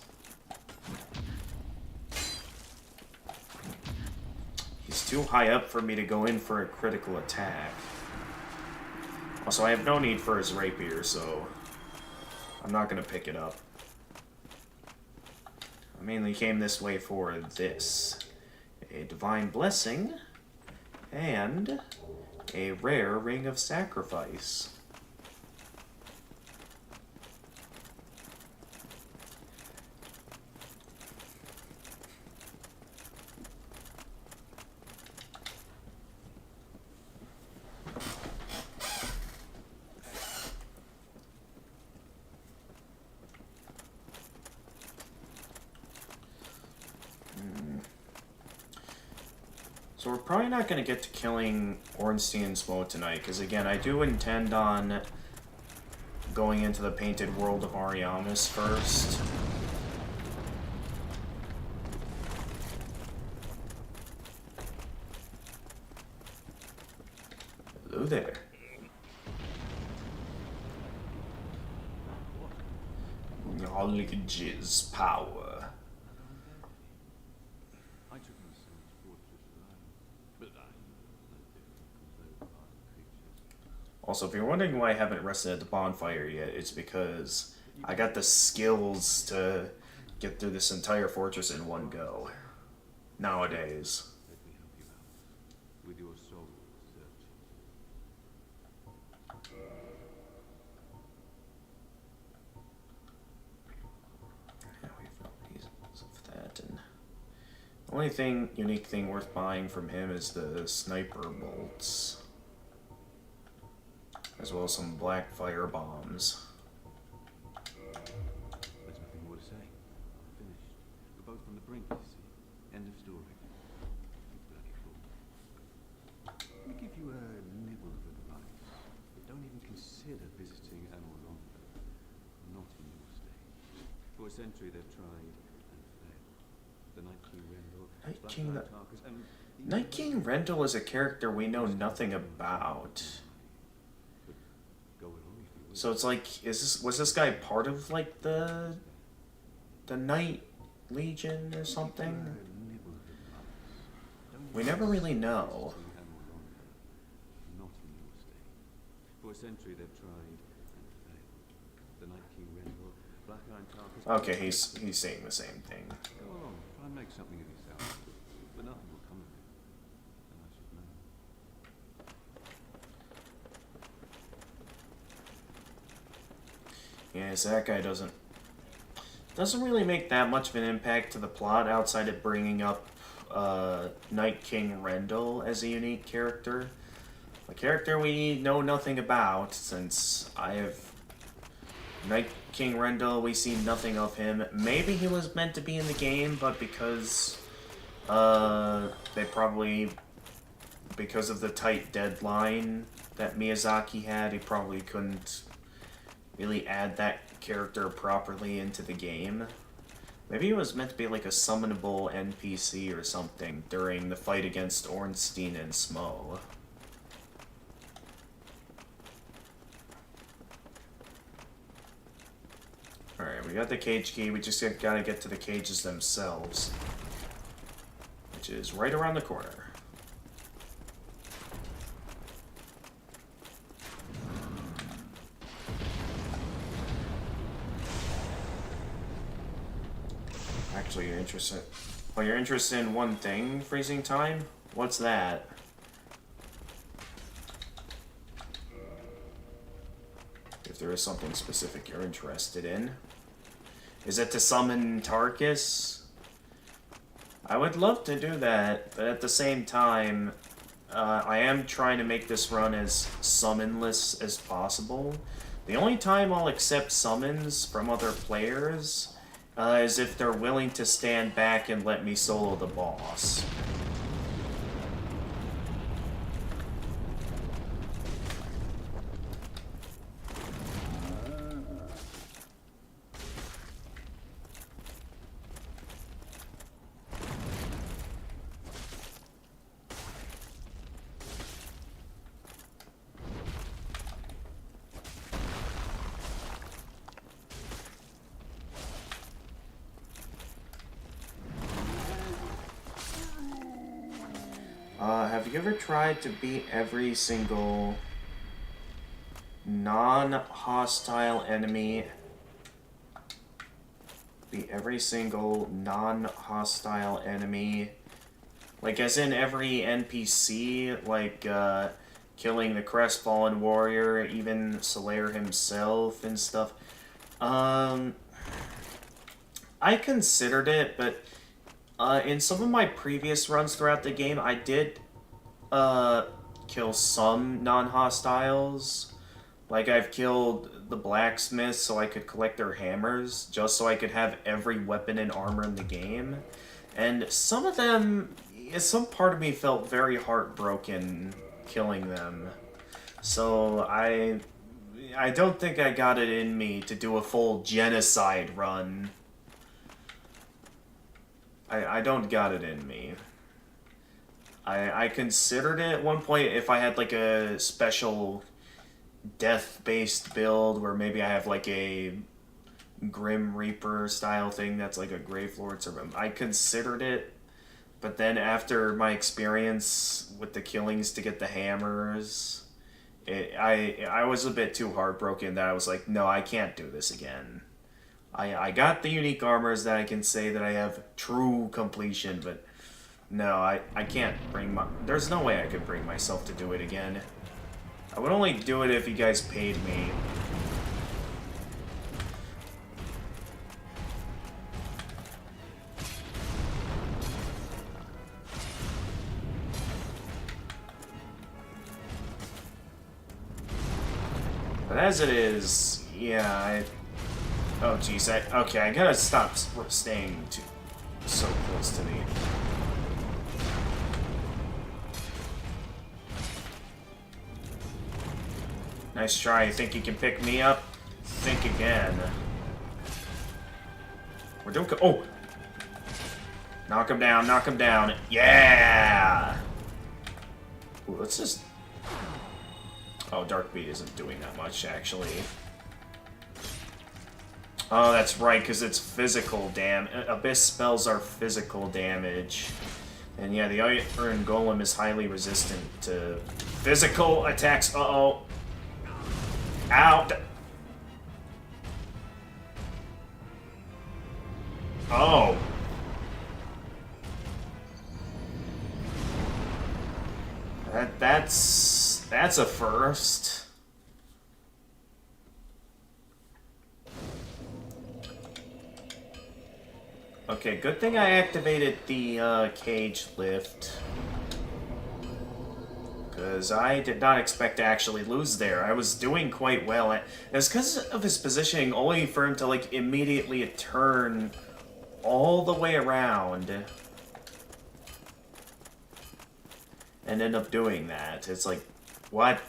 He's too high up for me to go in for a critical attack. Also, I have no need for his rapier, so I'm not going to pick it up. I mainly came this way for this. A divine blessing and a rare ring of sacrifice. So we're probably not going to get to killing Ornstein Smoke tonight, because again, I do intend on going into the Painted World of Ariamis first. Hello there. Knowledge's power. I took myself fortress alone, but I am no different from those vile creatures. Also, if you're wondering why I haven't rested at the bonfire yet, it's because I got the skills to get through this entire fortress in one go. Nowadays. Let me help you out with your soul search. Yeah, we've pieces of that, and the only unique thing worth buying from him is the sniper bolts, as well as some black fire bombs. There's nothing more to say. I'm finished. We're both on the brink, you see. End of story. You bloody fool. Let me give you a nibble of advice. But don't even consider visiting Anor Londo. Not in your state. For a century they've tried and failed. The Night King Rendell, Night Black King, Knight Tarkus, and Night King Rendell is a character we know nothing about. Go along if you wish. So it's like, was this guy part of like the Night Legion or something? We never really know. Not in your state. For a century they've tried and failed. The Night King Rendell, Black Knight Tarkus. Okay, he's saying the same thing. Go along, try and make something of yourself. But nothing will come of it. And I should know. Yeah, so that guy doesn't really make that much of an impact to the plot outside of bringing up Night King Rendell as a unique character. A character we know nothing about, since I have Night King Rendell, we see nothing of him. Maybe he was meant to be in the game, but because they probably, because of the tight deadline that Miyazaki had, he probably couldn't really add that character properly into the game. Maybe it was meant to be like a summonable NPC or something during the fight against Ornstein and Smo. Alright, we got the cage key, we just gotta get to the cages themselves, which is right around the corner. Actually, you're interested. Well, you're interested in one thing, freezing time? What's that? If there is something specific you're interested in. Is it to summon Tarkus? I would love to do that, but at the same time, I am trying to make this run as summonless as possible. The only time I'll accept summons from other players is if they're willing to stand back and let me solo the boss. Have you ever tried to beat every single non-hostile enemy? Beat every single non-hostile enemy? Like, as in every NPC, like, killing the Crestfallen Warrior, even Slayer himself and stuff. I considered it, but in some of my previous runs throughout the game, I did kill some non-hostiles. Like, I've killed the blacksmiths so I could collect their hammers, just so I could have every weapon and armor in the game. And some of them, some part of me felt very heartbroken killing them. So I don't think I got it in me to do a full genocide run. I don't got it in me. I considered it at one point if I had like a special death-based build where maybe I have like a Grim Reaper style thing that's like a Gravelord or I considered it, but then after my experience with the killings to get the hammers, I was a bit too heartbroken that I was like, no, I can't do this again. I got the unique armors that I can say that I have true completion, but no, I can't bring my... There's no way I could bring myself to do it again. I would only do it if you guys paid me. But as it is, yeah, oh jeez, okay, I gotta stop staying so close to the... Nice try. You think you can pick me up? Think again. We're doing... Oh! Knock him down, knock him down. Yeah! Ooh, let's just... Oh, Dark Beat isn't doing that much, actually. Oh, that's right, because it's physical damage. Abyss spells are physical damage. And yeah, the Iron Golem is highly resistant to physical attacks. Uh-oh. Ow! Oh. That's a first. Okay, good thing I activated the cage lift. Because I did not expect to actually lose there. I was doing quite well. It's because of his positioning, only for him to like immediately turn all the way around and end up doing that. It's like, what?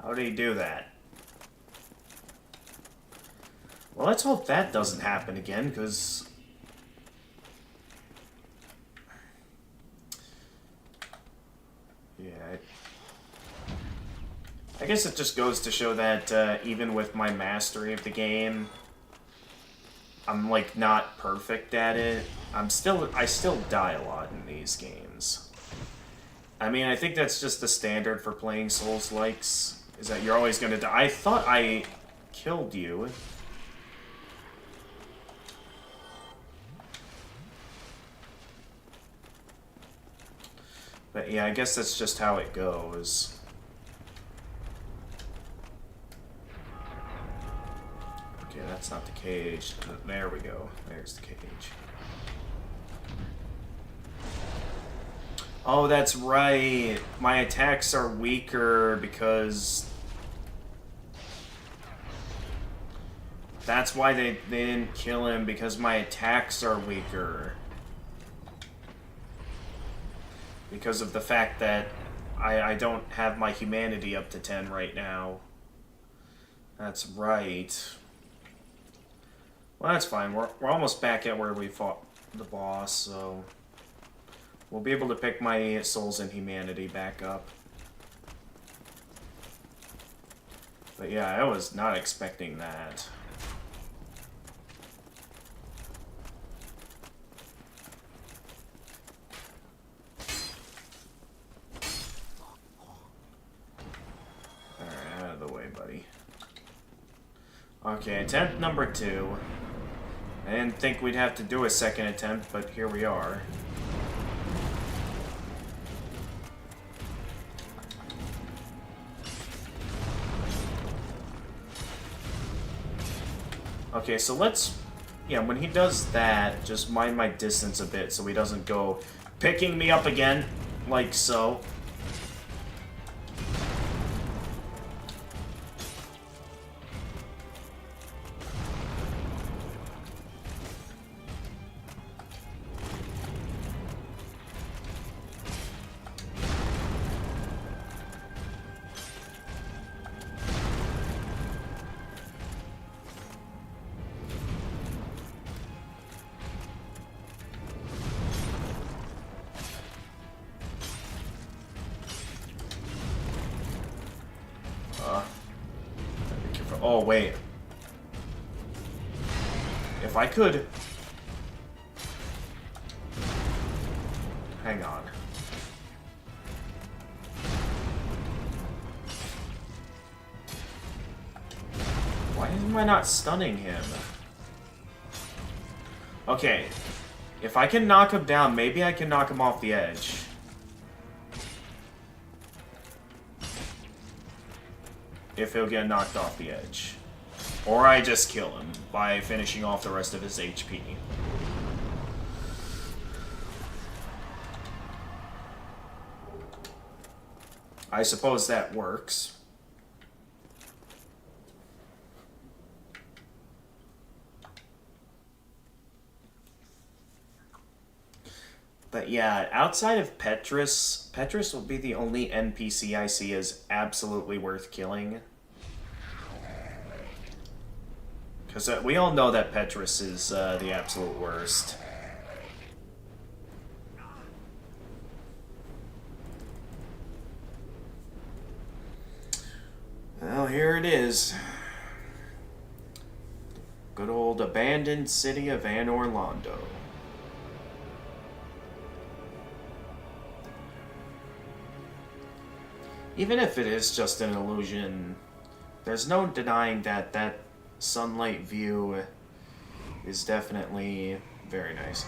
How did he do that? Well, let's hope that doesn't happen again, because... Yeah, I guess it just goes to show that even with my mastery of the game, I'm like not perfect at it. I still die a lot in these games. I mean, I think that's just the standard for playing Souls-likes, is that you're always gonna die. I thought I killed you. But yeah, I guess that's just how it goes. Okay, that's not the cage. There we go. There's the cage. Oh, that's right. My attacks are weaker because... That's why they didn't kill him, because my attacks are weaker. Because of the fact that I don't have my humanity up to 10 right now. That's right. Well, that's fine. We're almost back at where we fought the boss, so... We'll be able to pick my souls and humanity back up. But yeah, I was not expecting that. Alright, out of the way, buddy. Okay, attempt number 2. I didn't think we'd have to do a second attempt, but here we are. Okay, so let's... Yeah, when he does that, just mind my distance a bit so he doesn't go picking me up again, like so. Be careful. Oh, wait. If I could... Hang on. Why am I not stunning him? Okay. If I can knock him down, maybe I can knock him off the edge. If he'll get knocked off the edge. Or I just kill him by finishing off the rest of his HP. I suppose that works. But yeah, outside of Petrus, Petrus will be the only NPC I see as absolutely worth killing. Because we all know that Petrus is the absolute worst. Well, here it is. Good old abandoned city of Anor Londo. Even if it is just an illusion, there's no denying that that sunlight view is definitely very nice.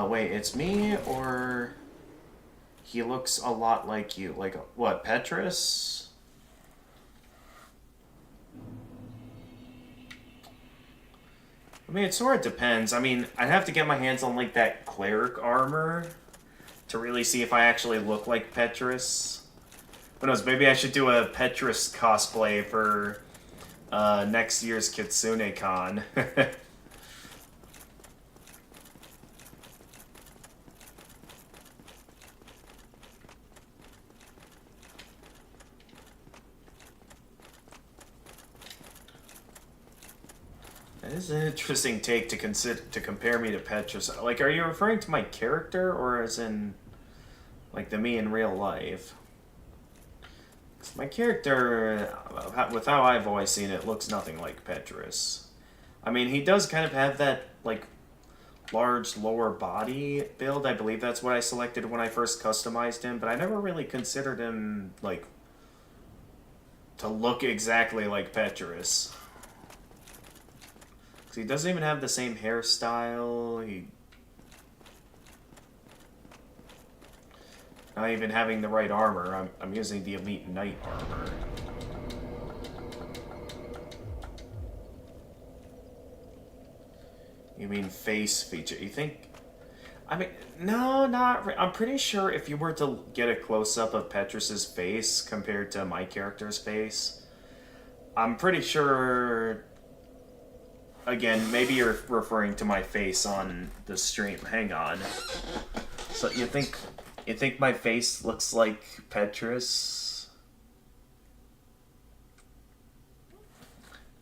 Wait, it's me, or he looks a lot like you? Like, what, Petrus? I mean, it sort of depends. I mean, I'd have to get my hands on, like, that cleric armor to really see if I actually look like Petrus. Who knows, maybe I should do a Petrus cosplay for next year's Kitsune-con. That is an interesting take to consider, to compare me to Petrus. Like, are you referring to my character, or as in, like, the me in real life? 'Cause my character, with how I've always seen it, looks nothing like Petrus. I mean, he does kind of have that, like, large lower body build. I believe that's what I selected when I first customized him, but I never really considered him, like, to look exactly like Petrus. Because he doesn't even have the same hairstyle. Not even having the right armor. I'm using the Elite Knight armor. You mean face feature? You think... I mean, no, not... I'm pretty sure if you were to get a close-up of Petrus's face compared to my character's face, I'm pretty sure... Again, maybe you're referring to my face on the stream. Hang on. So you think my face looks like Petrus?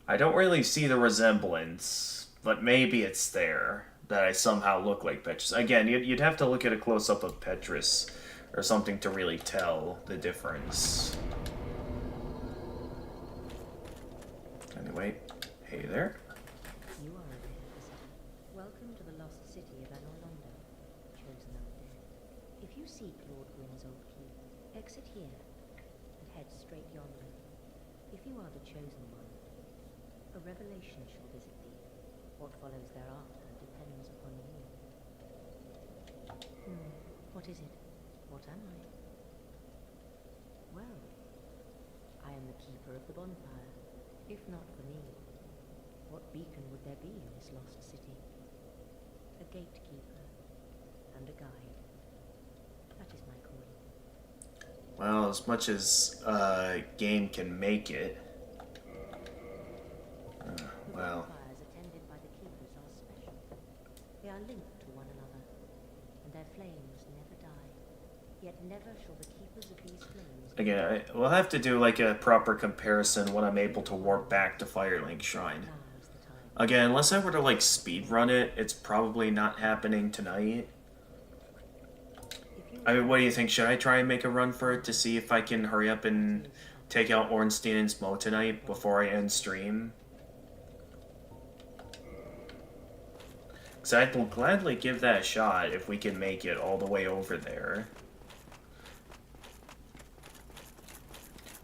I don't really see the resemblance, but maybe it's there, that I somehow look like Petrus. Again, you'd have to look at a close-up of Petrus or something to really tell the difference. Anyway, hey there. You are a dead visitor. Welcome to the lost city of Anor Londo, chosen undead. If you seek Lord Gwyn's old keep, exit here and head straight yonder. If you are the chosen one, a revelation shall visit thee. What follows thereafter depends upon you. What is it? What am I? Well, I am the keeper of the bonfire. If not for me, what beacon would there be in this lost city? A gatekeeper and a guide. That is my calling. Well, as much as game can make it. Well. Bonfires attended by the keepers are special. They are linked to one another, and their flames never die. Yet never shall the keepers of these flames... Again, we'll have to do like a proper comparison when I'm able to warp back to Firelink Shrine. Again, unless I were to like speedrun it, it's probably not happening tonight. I mean, what do you think? Should I try and make a run for it to see if I can hurry up and take out Ornstein and Smo tonight before I end stream. Because I will gladly give that a shot if we can make it all the way over there.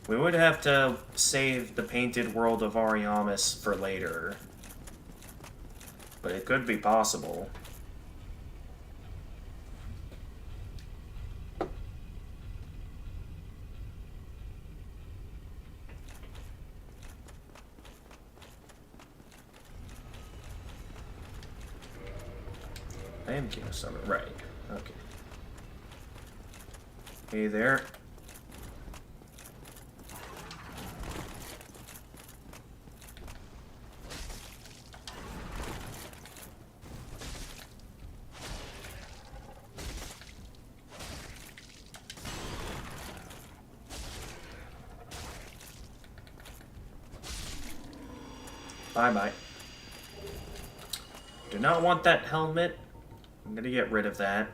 We would have to save the painted world of Ariamis for later. But it could be possible. NG+7, right. Okay. Hey there. Bye-bye. Do not want that helmet. I'm gonna get rid of that.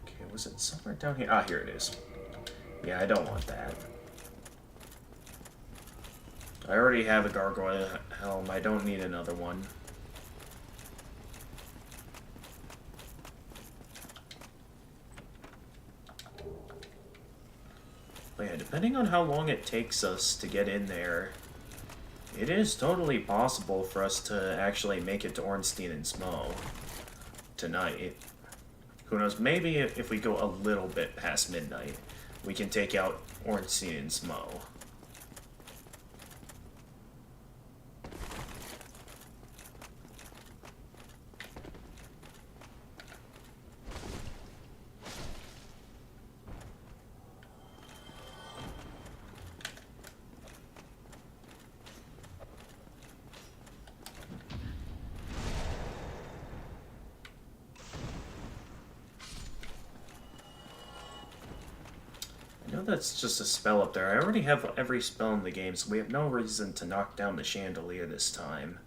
Okay, was it somewhere down here? Ah, here it is. Yeah, I don't want that. I already have a gargoyle helm. I don't need another one. But yeah, depending on how long it takes us to get in there, it is totally possible for us to actually make it to Ornstein and Smo tonight. Who knows, maybe if we go a little bit past midnight, we can take out Ornstein and Smo. That's just a spell up there. I already have every spell in the game, so we have no reason to knock down the chandelier this time.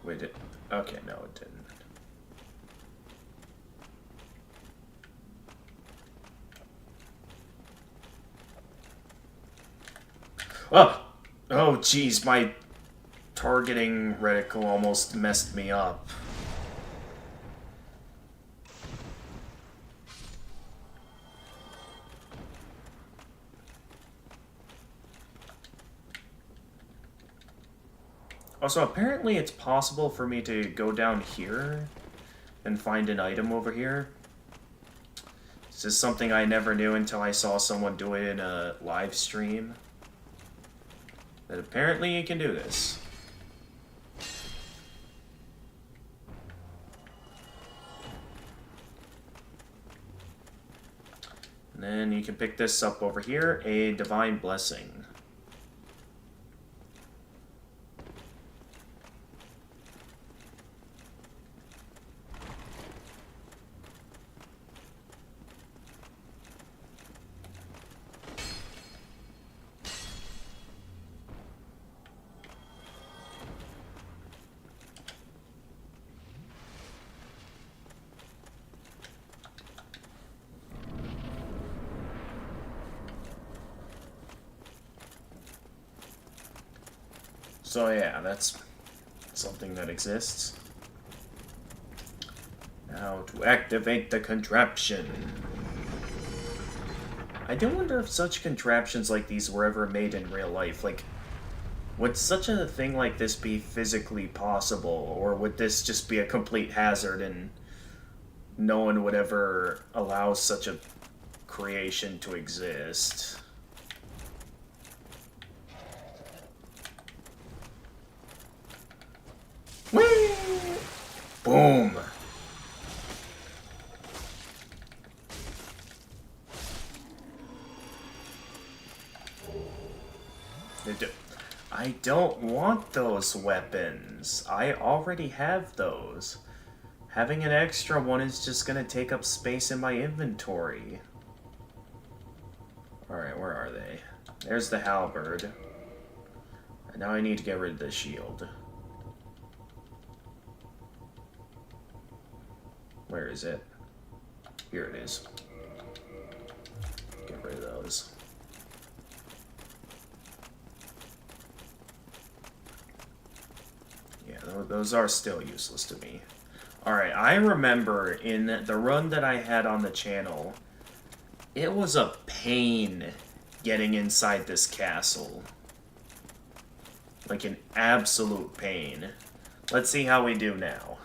Wait, okay, no, it didn't. Oh! Oh, jeez, my targeting reticle almost messed me up. Also, apparently it's possible for me to go down here and find an item over here. This is something I never knew until I saw someone do it in a live stream. That apparently you can do this. And then you can pick this up over here, a Divine Blessing. So yeah, that's something that exists. Now to activate the contraption. I do wonder if such contraptions like these were ever made in real life. Like, would such a thing like this be physically possible? Or would this just be a complete hazard and no one would ever allow such a creation to exist? Whee! Boom! I don't want those weapons. I already have those. Having an extra one is just gonna take up space in my inventory. Alright, where are they? There's the halberd. And now I need to get rid of the shield. Where is it? Here it is. Get rid of those. Yeah, those are still useless to me. Alright, I remember in the run that I had on the channel, it was a pain getting inside this castle. Like an absolute pain. Let's see how we do now.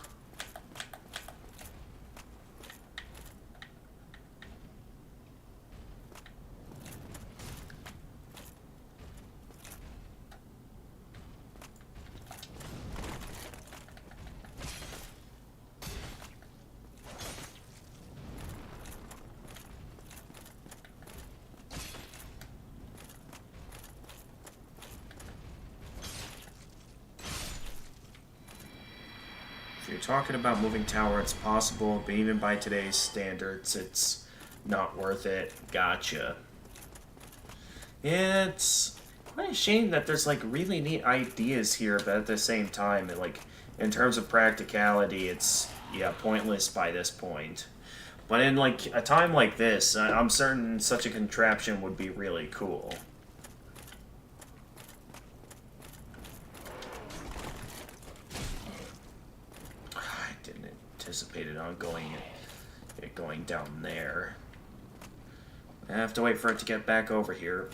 If you're talking about moving tower, it's possible, but even by today's standards, it's not worth it. Gotcha. Yeah, it's quite a shame that there's, like, really neat ideas here, but at the same time, like, in terms of practicality, it's, yeah, pointless by this point. But in, like, a time like this, I'm certain such a contraption would be really cool. I didn't anticipate it on it going down there. I have to wait for it to get back over here.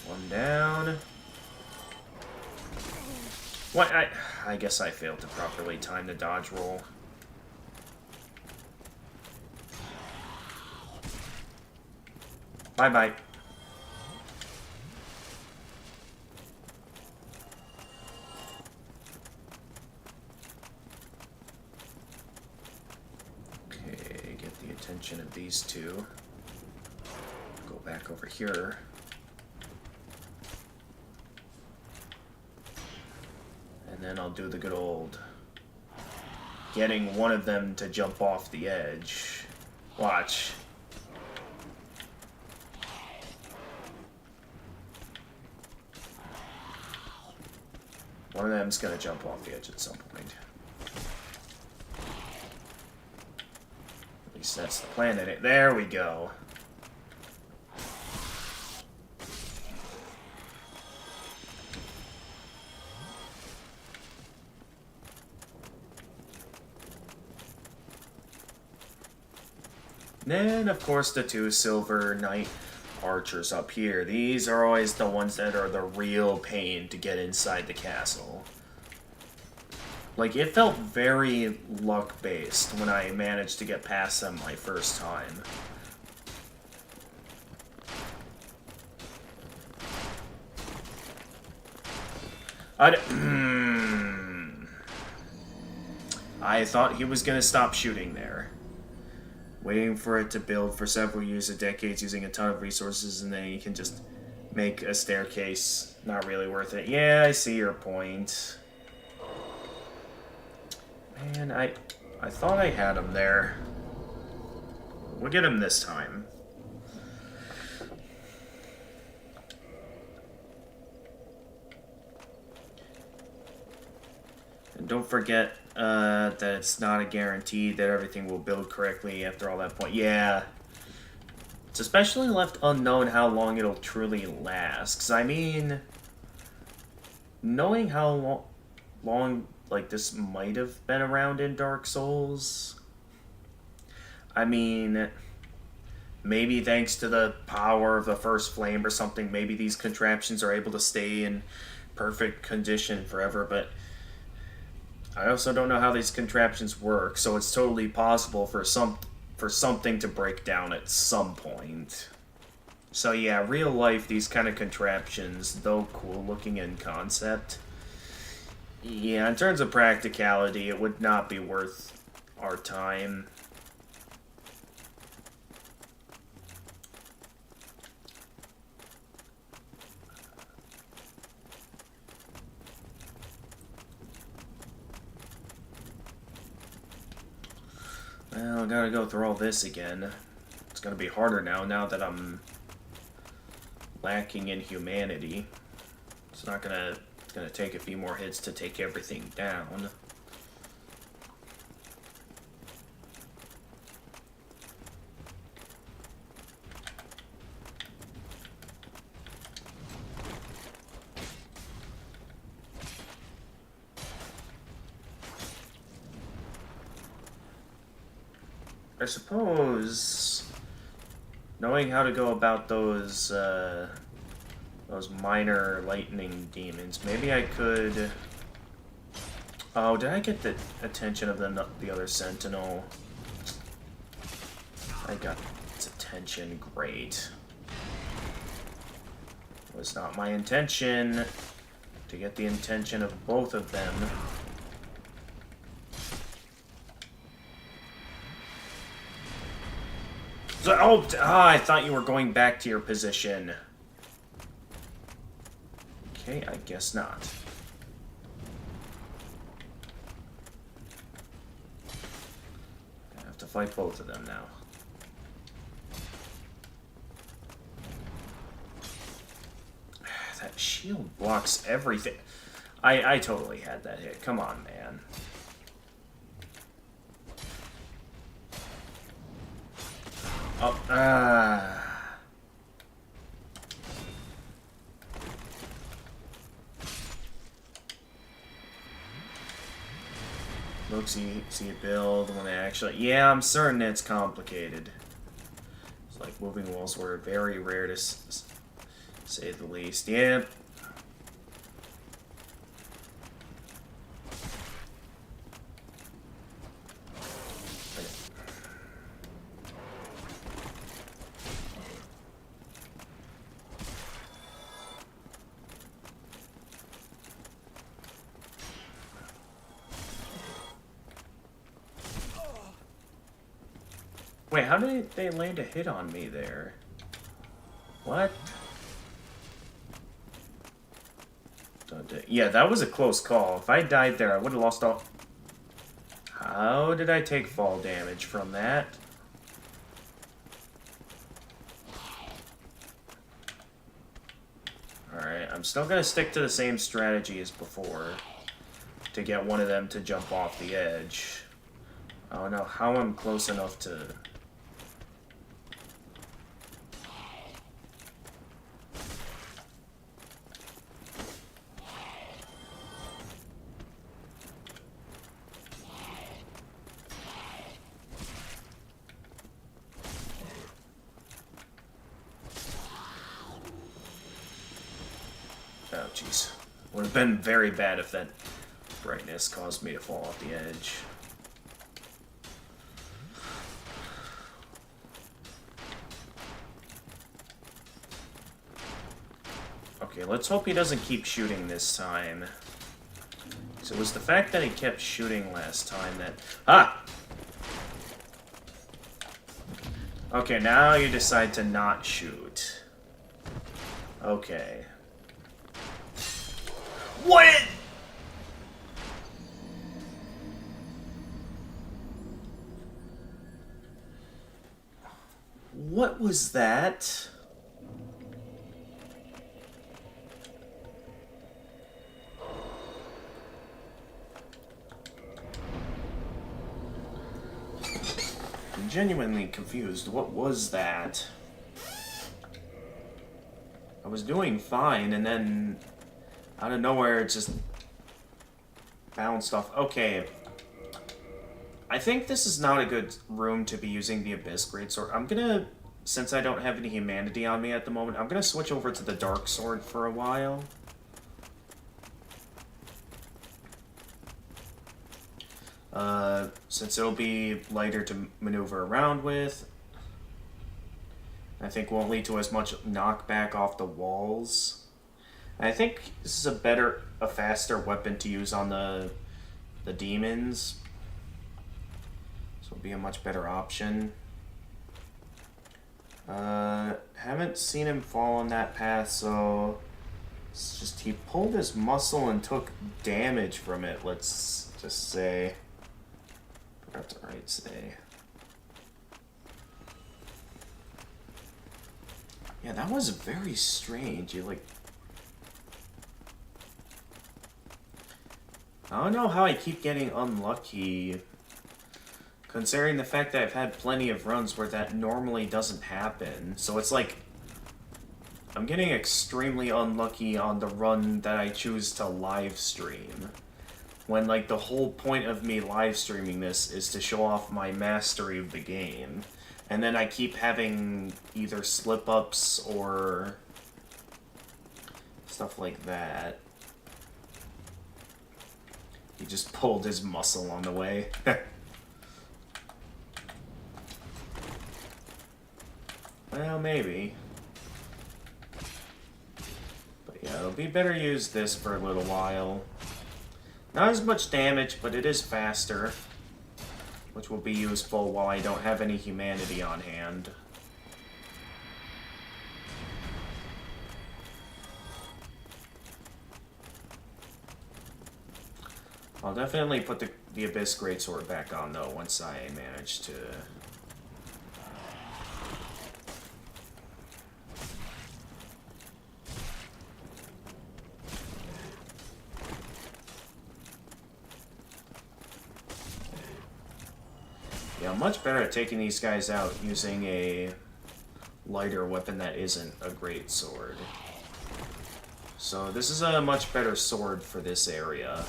One down. What? I guess I failed to properly time the dodge roll. Bye-bye. Okay, get the attention of these two. Go back over here. And then I'll do the good old getting one of them to jump off the edge. Watch. One of them's gonna jump off the edge at some point. At least that's the plan. There we go. Then, of course, the two silver knight archers up here. These are always the ones that are the real pain to get inside the castle. Like, it felt very luck-based when I managed to get past them my first time. I thought he was gonna stop shooting there. Waiting for it to build for several years or decades using a ton of resources, and then you can just make a staircase. Not really worth it. Yeah, I see your point. Man, I thought I had him there. We'll get him this time. And don't forget that it's not a guarantee that everything will build correctly after all that point. Yeah. It's especially left unknown how long it'll truly last. 'Cause I mean, knowing how long like this might have been around in Dark Souls, I mean, maybe thanks to the power of the first flame or something, maybe these contraptions are able to stay in perfect condition forever, but I also don't know how these contraptions work, so it's totally possible for something to break down at some point. So yeah, real life, these kind of contraptions, though cool looking in concept, Yeah, in terms of practicality, it would not be worth our time. Well, I gotta go through all this again. It's gonna be harder now that I'm lacking in humanity. It's gonna take a few more hits to take everything down. I suppose knowing how to go about those minor lightning demons, maybe I could. Oh, did I get the attention of the other sentinel? I got its attention. Great. It was not my intention to get the intention of both of them. So, I thought you were going back to your position. Okay, I guess not. I have to fight both of them now. That shield blocks everything. I totally had that hit. Come on, man. Oh, Look, see it build when they actually... Yeah, I'm certain it's complicated. It's like moving walls were very rare to say the least. Yeah. Wait, how did they land a hit on me there? What? Yeah, that was a close call. If I died there, I would have lost all... How did I take fall damage from that? Alright, I'm still gonna stick to the same strategy as before to get one of them to jump off the edge. I don't know how I'm close enough to... Oh, jeez. Would have been very bad if that brightness caused me to fall off the edge. Okay, let's hope he doesn't keep shooting this time. So it was the fact that he kept shooting last time that... Ah! Okay, now you decide to not shoot. Okay. What? What was that? I'm genuinely confused. What was that? I was doing fine, and then out of nowhere it just bounced off. Okay. I think this is not a good room to be using the Abyss Greatsword. I'm gonna, since I don't have any humanity on me at the moment, I'm gonna switch over to the Dark Sword for a while. Since it'll be lighter to maneuver around with. I think won't lead to as much knockback off the walls. I think this is a faster weapon to use on the demons. This will be a much better option. Haven't seen him fall on that path, so it's just he pulled his muscle and took damage from it, let's just say. Forgot to right say. Yeah, that was very strange. You like... I don't know how I keep getting unlucky, considering the fact that I've had plenty of runs where that normally doesn't happen. So it's like, I'm getting extremely unlucky on the run that I choose to live stream. When, like, the whole point of me live streaming this is to show off my mastery of the game. And then I keep having either slip-ups or stuff like that. He just pulled his muscle on the way. Well, maybe. But yeah, it'll be better use this for a little while. Not as much damage, but it is faster, which will be useful while I don't have any humanity on hand. I'll definitely put the Abyss Greatsword back on, though, once I manage to... Yeah, I'm much better at taking these guys out using a lighter weapon that isn't a greatsword. So this is a much better sword for this area.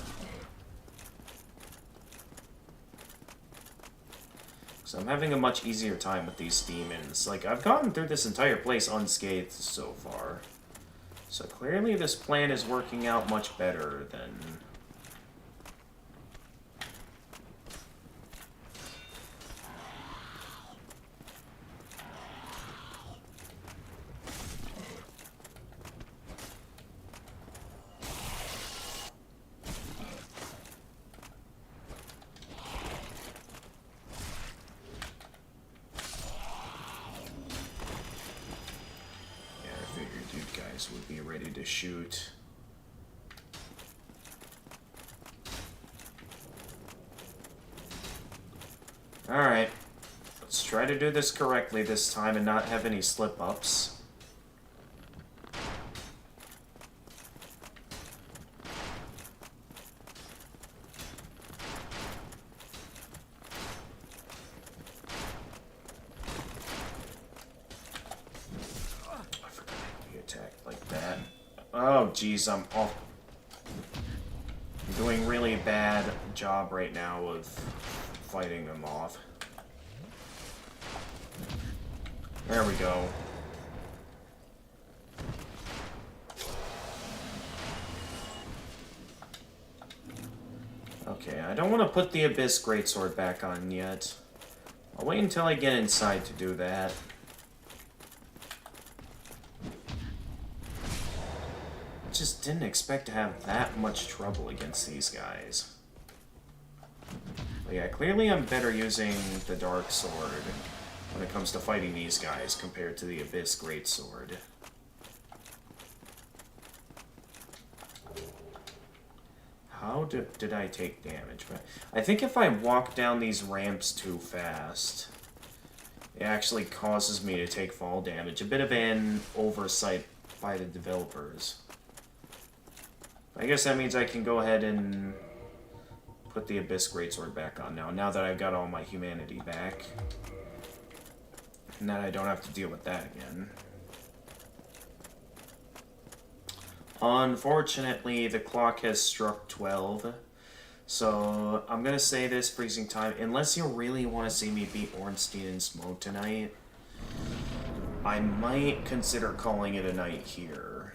So I'm having a much easier time with these demons. Like, I've gotten through this entire place unscathed so far. So clearly this plan is working out much better than... would be ready to shoot. Alright. Let's try to do this correctly this time and not have any slip-ups. Oh, geez, I'm doing really bad job right now of fighting them off. There we go. Okay, I don't want to put the Abyss Greatsword back on yet. I'll wait until I get inside to do that. Just didn't expect to have that much trouble against these guys. But yeah, clearly I'm better using the Dark Sword when it comes to fighting these guys compared to the Abyss Greatsword. How did I take damage? I think if I walk down these ramps too fast, it actually causes me to take fall damage. A bit of an oversight by the developers. I guess that means I can go ahead and put the Abyss Greatsword back on now that I've got all my humanity back. And that I don't have to deal with that again. Unfortunately, the clock has struck 12. So, I'm gonna say this freezing time. Unless you really want to see me beat Ornstein and Smoke tonight, I might consider calling it a night here.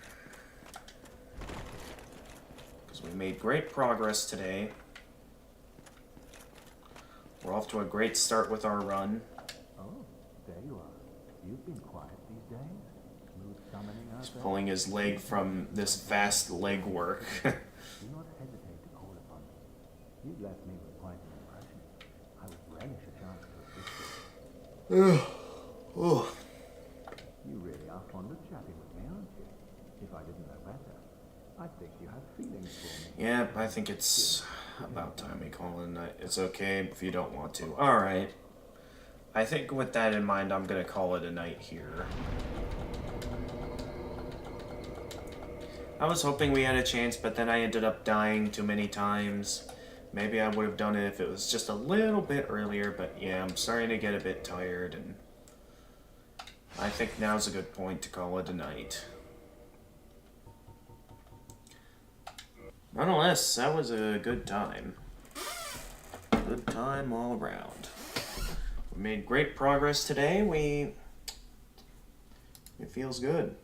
We made great progress today. We're off to a great start with our run. Oh, there you are. You've been quiet these days. Smooth summoning our He's pulling his leg from this fast leg work. Do not hesitate to call upon me. You've left me with quite an impression. I would relish a chance to assist you. Oh. You really are fond of chatting with me, aren't you? If I didn't know better, I'd think you have feelings for me. Yeah, I think it's about time we call it a night. It's okay if you don't want to. Alright. I think with that in mind, I'm going to call it a night here. I was hoping we had a chance, but then I ended up dying too many times. Maybe I would have done it if it was just a little bit earlier, but yeah, I'm starting to get a bit tired, and I think now's a good point to call it a night. Nonetheless, that was a good time. Good time all around. We made great progress today. It feels good.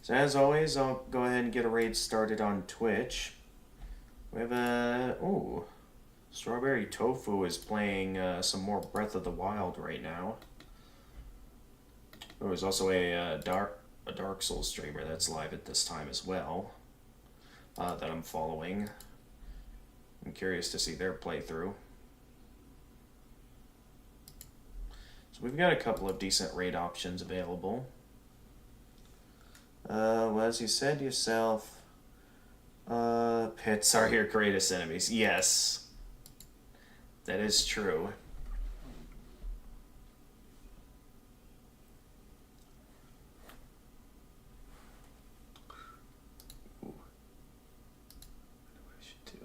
So as always, I'll go ahead and get a raid started on Twitch. We have ooh, Strawberry Tofu is playing some more Breath of the Wild right now. There was also a Dark Souls streamer that's live at this time as well, that I'm following. I'm curious to see their playthrough. So we've got a couple of decent raid options available. Well, as you said yourself, pits are your greatest enemies. Yes, that is true. Ooh. What I should do.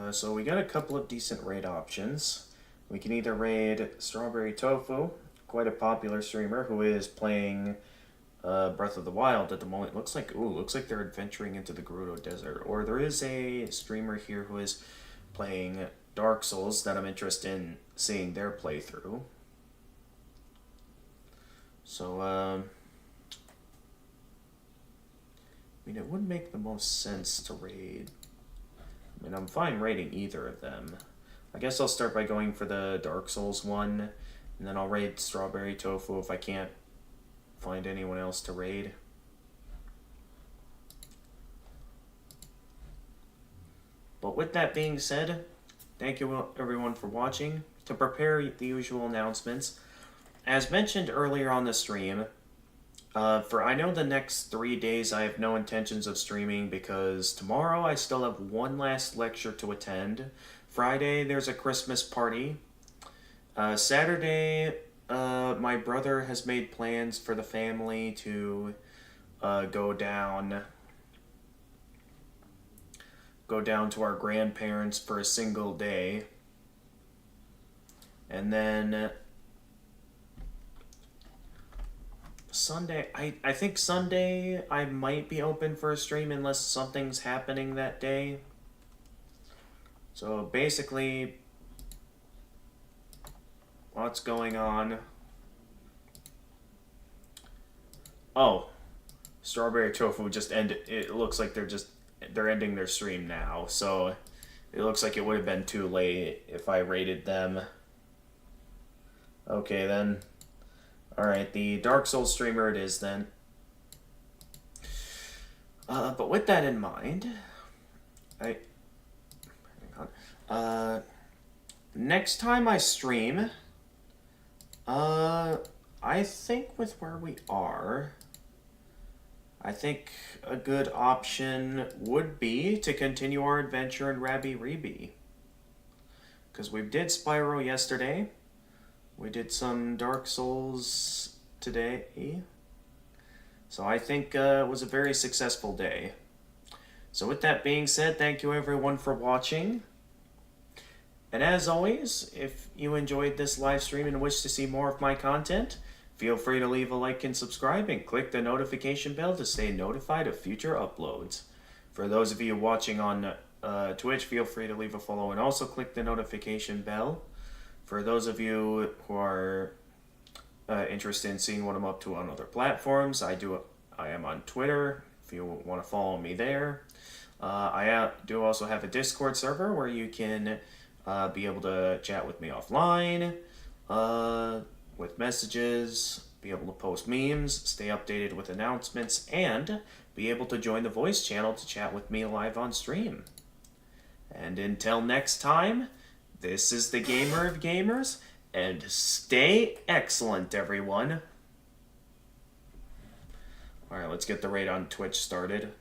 So we got a couple of decent raid options. We can either raid Strawberry Tofu, quite a popular streamer who is playing Breath of the Wild at the moment. Looks like they're adventuring into the Gerudo Desert. Or there is a streamer here who is playing Dark Souls that I'm interested in seeing their playthrough. So, I mean, it would make the most sense to raid. I mean, I'm fine raiding either of them. I guess I'll start by going for the Dark Souls one, and then I'll raid Strawberry Tofu if I can't find anyone else to raid. But with that being said, thank you everyone for watching. To prepare the usual announcements, as mentioned earlier on the stream, for I know the next 3 days I have no intentions of streaming because tomorrow I still have one last lecture to attend. Friday there's a Christmas party. Saturday my brother has made plans for the family to go down to our grandparents for a single day. And then Sunday, I think Sunday I might be open for a stream unless something's happening that day. So basically, what's going on? Oh, Strawberry Tofu just ended. It looks like they're ending their stream now. So it looks like it would have been too late if I rated them. Okay then. Alright, the Dark Souls streamer it is then. But with that in mind, next time I stream, I think with where we are, I think a good option would be to continue our adventure in Rabbi Ribi. Because we did Spyro yesterday. We did some Dark Souls today. So I think it was a very successful day. So with that being said, thank you everyone for watching. And as always, if you enjoyed this live stream and wish to see more of my content, Feel free to leave a like and subscribe, and click the notification bell to stay notified of future uploads. For those of you watching on Twitch, feel free to leave a follow and also click the notification bell. For those of you who are interested in seeing what I'm up to on other platforms, I am on Twitter, if you want to follow me there. I do also have a Discord server where you can be able to chat with me offline, with messages, be able to post memes, stay updated with announcements, and be able to join the voice channel to chat with me live on stream. And until next time, this is the Gamer of Gamers, and stay excellent, everyone. Alright, let's get the raid on Twitch started.